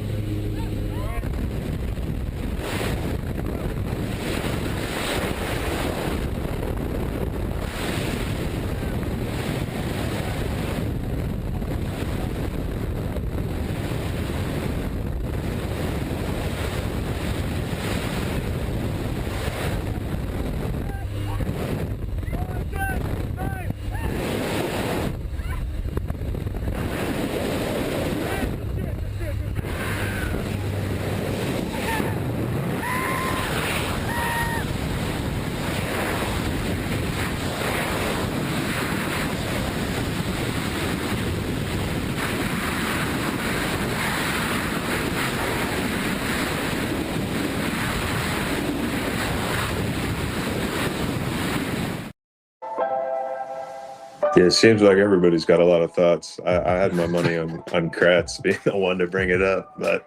Yeah, it seems like everybody's got a lot of thoughts. I had my money on Kratz being the one to bring it up, but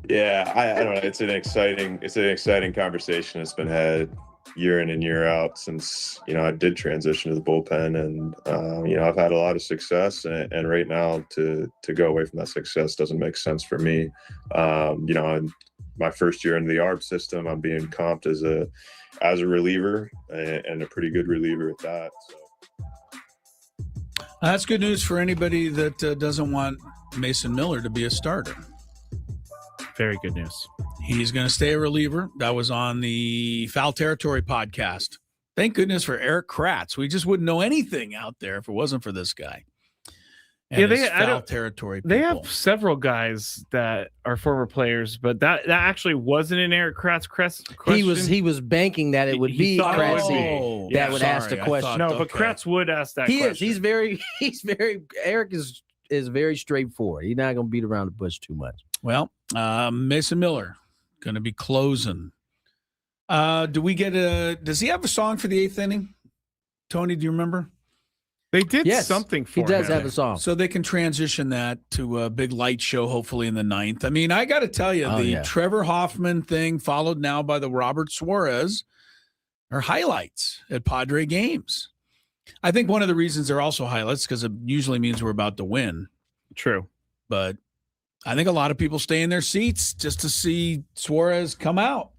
yeah, I don't know. It's an exciting conversation that's been had year in and year out since I did transition to the bullpen, and I've had a lot of success, and right now to go away from that success doesn't make sense for me. In my first year into the ARB system, I'm being comped as a reliever, and a pretty good reliever at that. So.
That's good news for anybody that doesn't want Mason Miller to be a starter.
Very good news.
He's going to stay a reliever. That was on the Foul Territory podcast. Thank goodness for Eric Kratz. We just wouldn't know anything out there if it wasn't for this guy. And
They
Foul Territory people.
They have several guys that are former players, but that actually wasn't an Eric Kratz question.
He was banking that it would be Kratz that would ask the question.
No, but Kratz would ask that question.
He's very Eric is very straightforward. He's not going to beat around the bush too much.
Well, Mason Miller going to be closing. Does he have a song for the 8th inning? Tony, do you remember?
They did something for him.
He does have a song.
So they can transition that to a big light show, hopefully in the 9th. I mean, I got to tell you, Trevor Hoffman thing, followed now by the Robert Suarez, are highlights at Padre games. I think one of the reasons they're also highlights because it usually means we're about to win.
True.
But I think a lot of people stay in their seats just to see Suarez come out.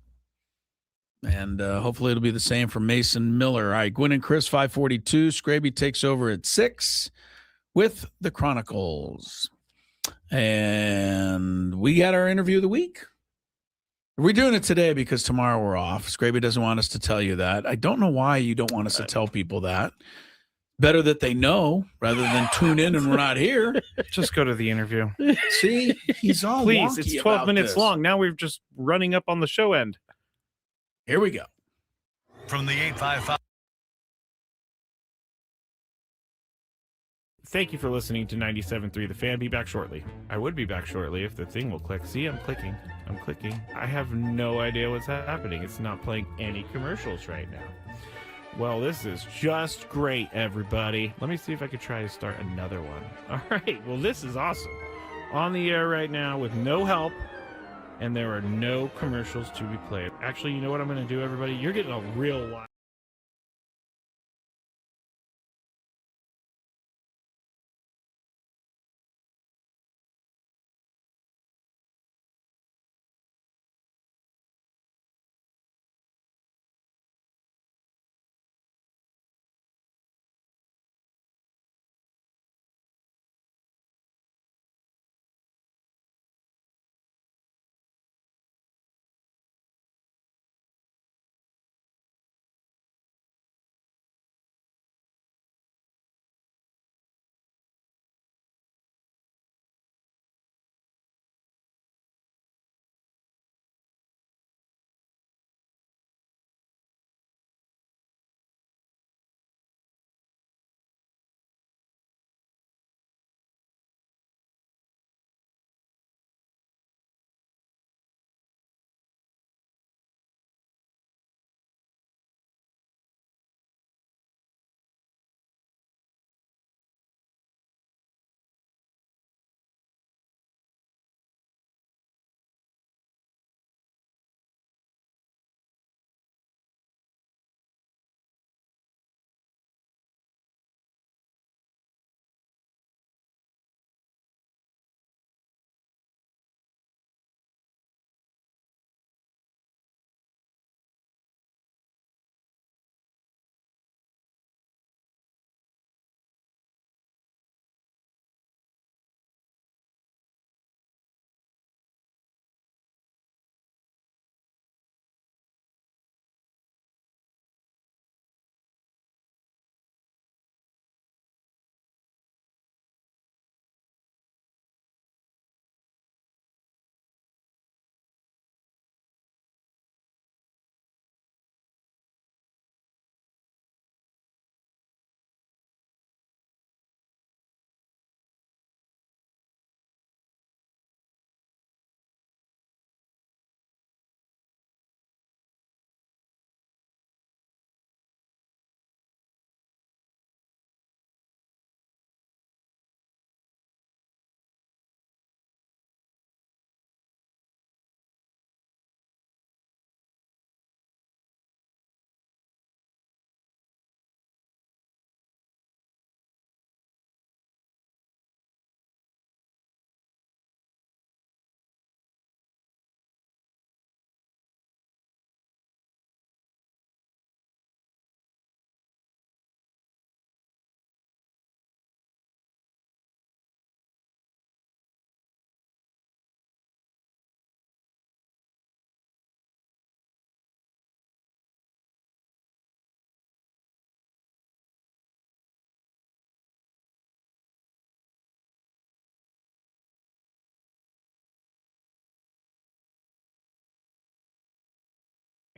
And hopefully it'll be the same for Mason Miller. All right, Gwynn and Chris, 542. Scraby takes over at 6 with the Chronicles. And we got our interview of the week. We're doing it today because tomorrow we're off. Scraby doesn't want us to tell you that. I don't know why you don't want us to tell people that. Better that they know rather than tune in and we're not here.
Just go to the interview.
See, he's all
Please, it's 12 minutes long. Now we're just running up on the show end.
Here we go.
From the 855.
Thank you for listening to 97.3 The Fan. Be back shortly. I would be back shortly if the thing will click. See, I'm clicking. I have no idea what's happening. It's not playing any commercials right now. Well, this is just great, everybody. Let me see if I could try to start another one. All right. Well, this is awesome. On the air right now with no help. And there are no commercials to be played. Actually, you know what I'm going to do, everybody? You're getting a real live.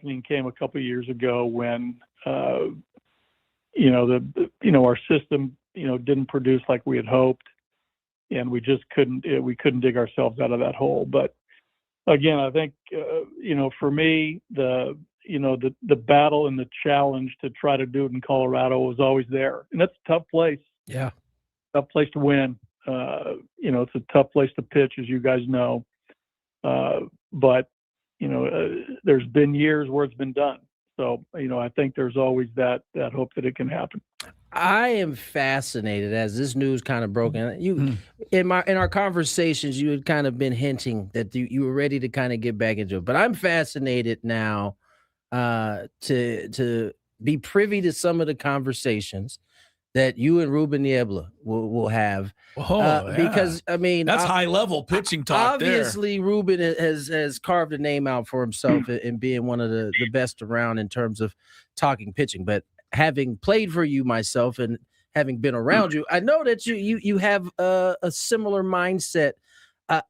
awakening came a couple of years ago when, our system, didn't produce like we had hoped, and we just couldn't dig ourselves out of that hole. But again, I think, for me, the battle and the challenge to try to do it in Colorado was always there. And that's a tough place.
Yeah.
Tough place to win. It's a tough place to pitch, as you guys know. But there's been years where it's been done. So, I think there's always that hope that it can happen.
I am fascinated as this news kind of broke. In our conversations, you had kind of been hinting that you were ready to kind of get back into it. But I'm fascinated now to be privy to some of the conversations that you and Ruben Niebla will have. Because I mean,
that's high level pitching talk.
Obviously, there. Ruben has carved a name out for himself in being one of the best around in terms of talking pitching. But having played for you myself and having been around you, I know that you have a similar mindset.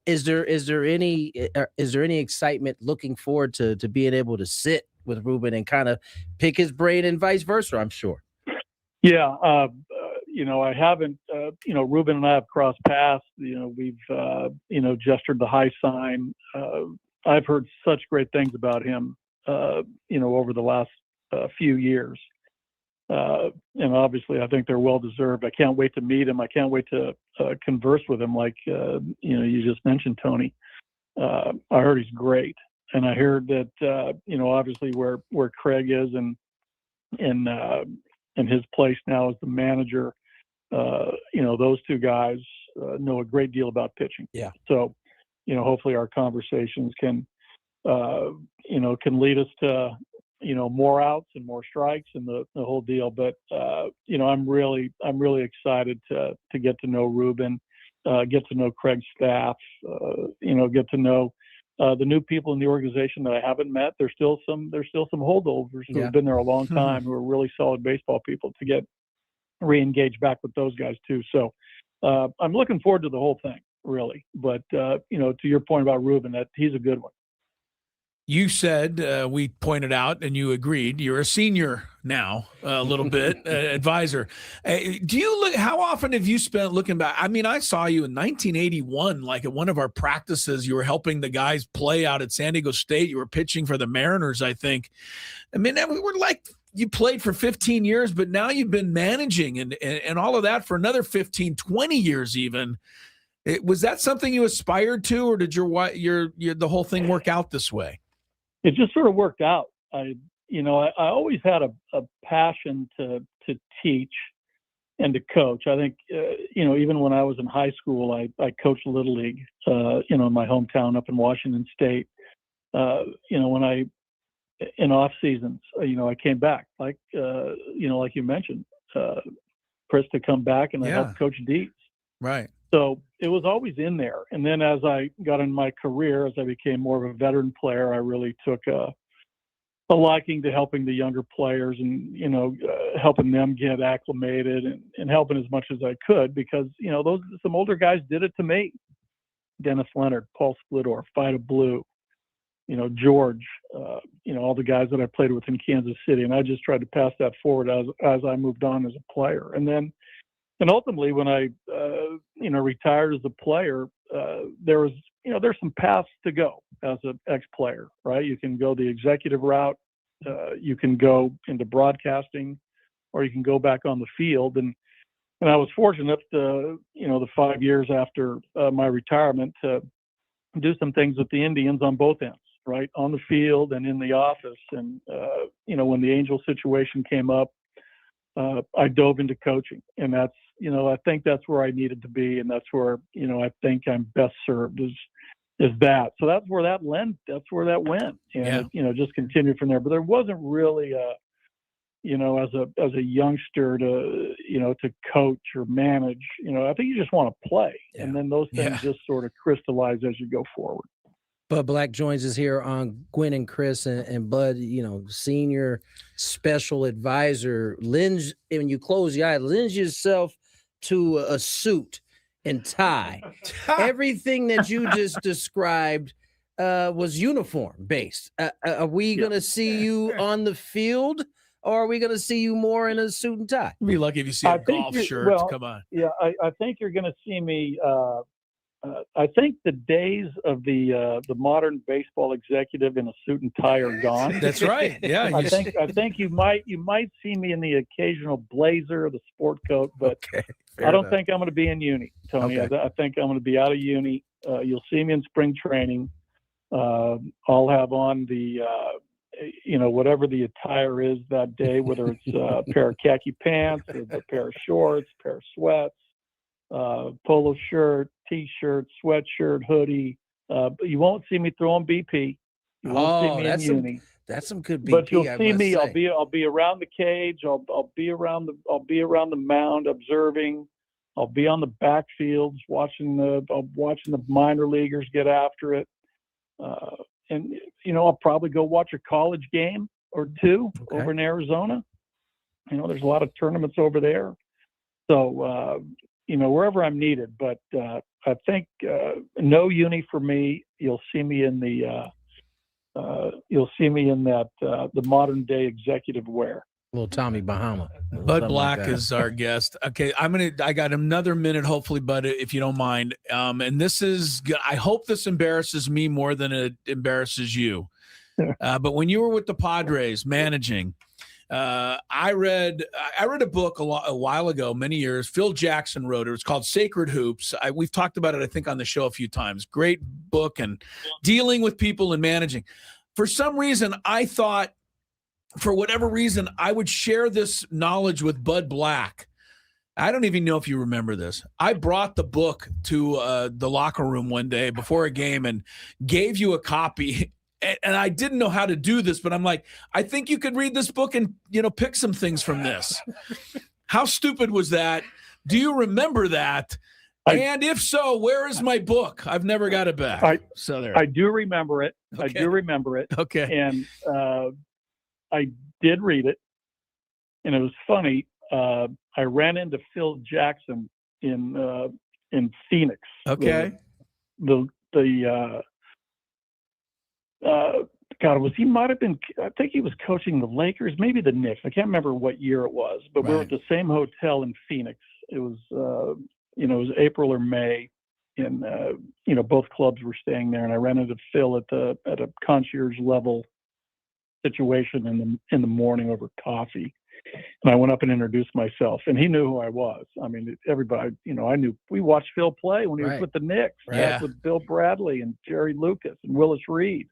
Is there any excitement looking forward to being able to sit with Ruben and kind of pick his brain and vice versa? I'm sure.
Yeah. I haven't, Ruben and I have crossed paths. We've, gestured the high sign. I've heard such great things about him, over the last few years. And obviously, I think they're well-deserved. I can't wait to meet him. I can't wait to converse with him like, you just mentioned, Tony. I heard he's great. And I heard that, obviously where Craig is and his place now as the manager, those two guys know a great deal about pitching.
Yeah.
So, hopefully our conversations can lead us to, more outs and more strikes and the whole deal. But, I'm really excited to get to know Ruben, get to know Craig's staff, get to know the new people in the organization that I haven't met. There's still some holdovers who have been there a long time who are really solid baseball people to get re-engaged back with those guys too. So I'm looking forward to the whole thing, really. But, to your point about Ruben, that he's a good one.
You said, we pointed out, and you agreed, you're a senior now, a little bit, advisor. Do you look, how often have you spent looking back? I mean, I saw you in 1981, like at one of our practices, you were helping the guys play out at San Diego State. You were pitching for the Mariners, I think. I mean, we were like, you played for 15 years, but now you've been managing and all of that for another 15, 20 years even. Was that something you aspired to, or did the whole thing work out this way?
It just sort of worked out. I always had a passion to teach and to coach. I think, even when I was in high school, I coached Little League, in my hometown up in Washington State. When in off seasons, I came back, like you mentioned, Chris, to come back and I helped Coach Dietz.
Right.
So it was always in there. And then as I got in my career, as I became more of a veteran player, I really took a liking to helping the younger players and, helping them get acclimated and helping as much as I could because, some older guys did it to me. Dennis Leonard, Paul Splittor, Fida Blue, George, all the guys that I played with in Kansas City. And I just tried to pass that forward as I moved on as a player. And ultimately, when I, retired as a player, there's some paths to go as an ex-player, right? You can go the executive route, you can go into broadcasting, or you can go back on the field. And I was fortunate to, the 5 years after my retirement to do some things with the Indians on both ends, right? On the field and in the office. And, when the Angel situation came up, I dove into coaching, and that's, I think that's where I needed to be. And that's where, I think I'm best served is that. So that's where that went. And, just continued from there. But there wasn't really as a youngster to coach or manage, I think you just want to play. Yeah. And then those things just sort of crystallize as you go forward.
Bud Black joins us here on Gwynn and Chris, and Bud, senior special advisor. When you close your eye, lend yourself to a suit and tie. Everything that you just described, was uniform based. Are we going to see you on the field, or are we going to see you more in a suit and tie?
You'd be lucky if you see a golf shirt.
Well,
come on.
Yeah, I think you're going to see me. I think the days of the modern baseball executive in a suit and tie are gone.
That's right. Yeah,
I think you might see me in the occasional blazer or the sport coat, but I don't think I'm going to be in uni, Tony.
Okay.
I think I'm going to be out of uni. You'll see me in spring training. I'll have on the whatever the attire is that day, whether it's a pair of khaki pants, or a pair of shorts, a pair of sweats, polo shirt, t-shirt, sweatshirt, hoodie. But you won't see me throwing BP. You won't see me in uni.
That's some good BP.
But you'll
I
see
must
me.
say.
I'll be around the cage. I'll be around the mound observing. I'll be on the backfields watching the minor leaguers get after it. And I'll probably go watch a college game or two over in Arizona. There's a lot of tournaments over there. So wherever I'm needed. But I think no uni for me. You'll see me in the the modern day executive wear.
Little Tommy Bahama.
Bud Black is our guest. Okay, I got another minute, hopefully, Bud, if you don't mind. And this is, I hope this embarrasses me more than it embarrasses you. But when you were with the Padres managing, I read a book a while ago, many years. Phil Jackson wrote it. It's called Sacred Hoops. We've talked about it, I think, on the show a few times. Great book and dealing with people and managing. For some reason, I thought, for whatever reason, I would share this knowledge with Bud Black. I don't even know if you remember this. I brought the book to the locker room one day before a game and gave you a copy. And I didn't know how to do this, but I'm like, I think you could read this book and, pick some things from this. How stupid was that? Do you remember that? And if so, where is my book? I've never got it back.
I do remember it. Okay. I do remember it.
Okay.
And I did read it, and it was funny. I ran into Phil Jackson in Phoenix.
Okay.
He might have been. I think he was coaching the Lakers, maybe the Knicks. I can't remember what year it was, but we were at the same hotel in Phoenix. It was, it was April or May, and both clubs were staying there. And I ran into Phil at a concierge level situation in the morning over coffee, and I went up and introduced myself, and he knew who I was. I mean, everybody, I knew. We watched Phil play when he was with the Knicks, with Bill Bradley and Jerry Lucas and Willis Reed.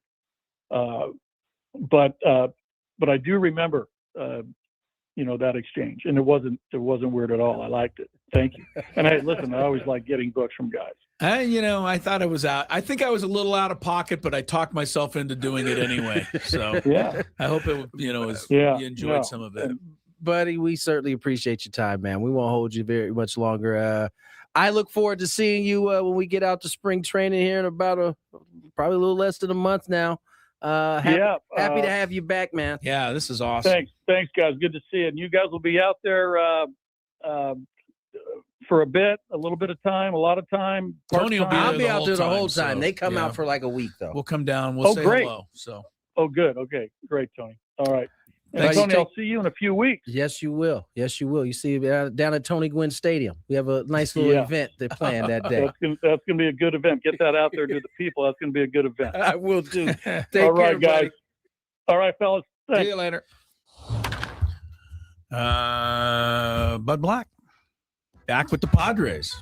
But I do remember, that exchange, and it wasn't weird at all. I liked it. Thank you. And hey, listen, I always like getting books from guys.
I thought it was out. I think I was a little out of pocket, but I talked myself into doing it anyway. So
yeah,
I hope it, you enjoyed some of it.
Buddy, we certainly appreciate your time, man. We won't hold you very much longer. I look forward to seeing you when we get out to spring training here in about probably a little less than a month now. Happy to have you back, man.
Yeah, this is awesome.
Thanks, guys. Good to see you. And you guys will be out there for a little bit of time, a lot of time.
Tony will be
I'll be out there the whole
So,
time. They come out for like a week, though.
We'll come down. We'll say
great.
hello. So.
Oh, good. Okay, great, Tony. All right. And Tony, I'll see you in a few weeks.
Yes, you will. You see down at Tony Gwynn Stadium. We have a nice little event they're playing that day.
That's gonna be a good event. Get that out there to the people. That's gonna be a good event.
I will do.
All right, guys. All right, fellas. Thanks.
See you later. Bud Black back with the Padres.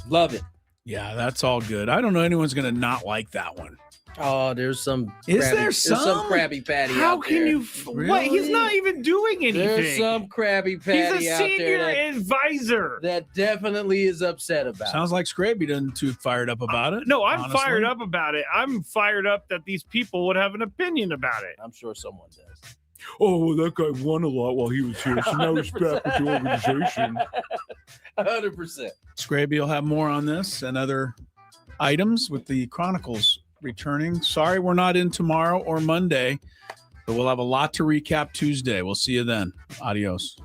Love it.
Yeah, that's all good. I don't know anyone's gonna not like that one.
Oh, there's some.
There's
some Krabby Patty.
How
out
can
there.
you?
Really?
What? He's not even doing anything.
There's some Krabby Patty.
He's a
out there
senior advisor.
that definitely is upset about.
Sounds like Scraby doesn't too fired up about it.
No, I'm
honestly.
fired up about it. I'm fired up that these people would have an opinion about it.
I'm sure someone does.
Oh, well, that guy won a lot while he was here, so now he's back with the organization.
100%.
Scraby will have more on this and other items with the Chronicles returning. Sorry we're not in tomorrow or Monday, but we'll have a lot to recap Tuesday. We'll see you then. Adios.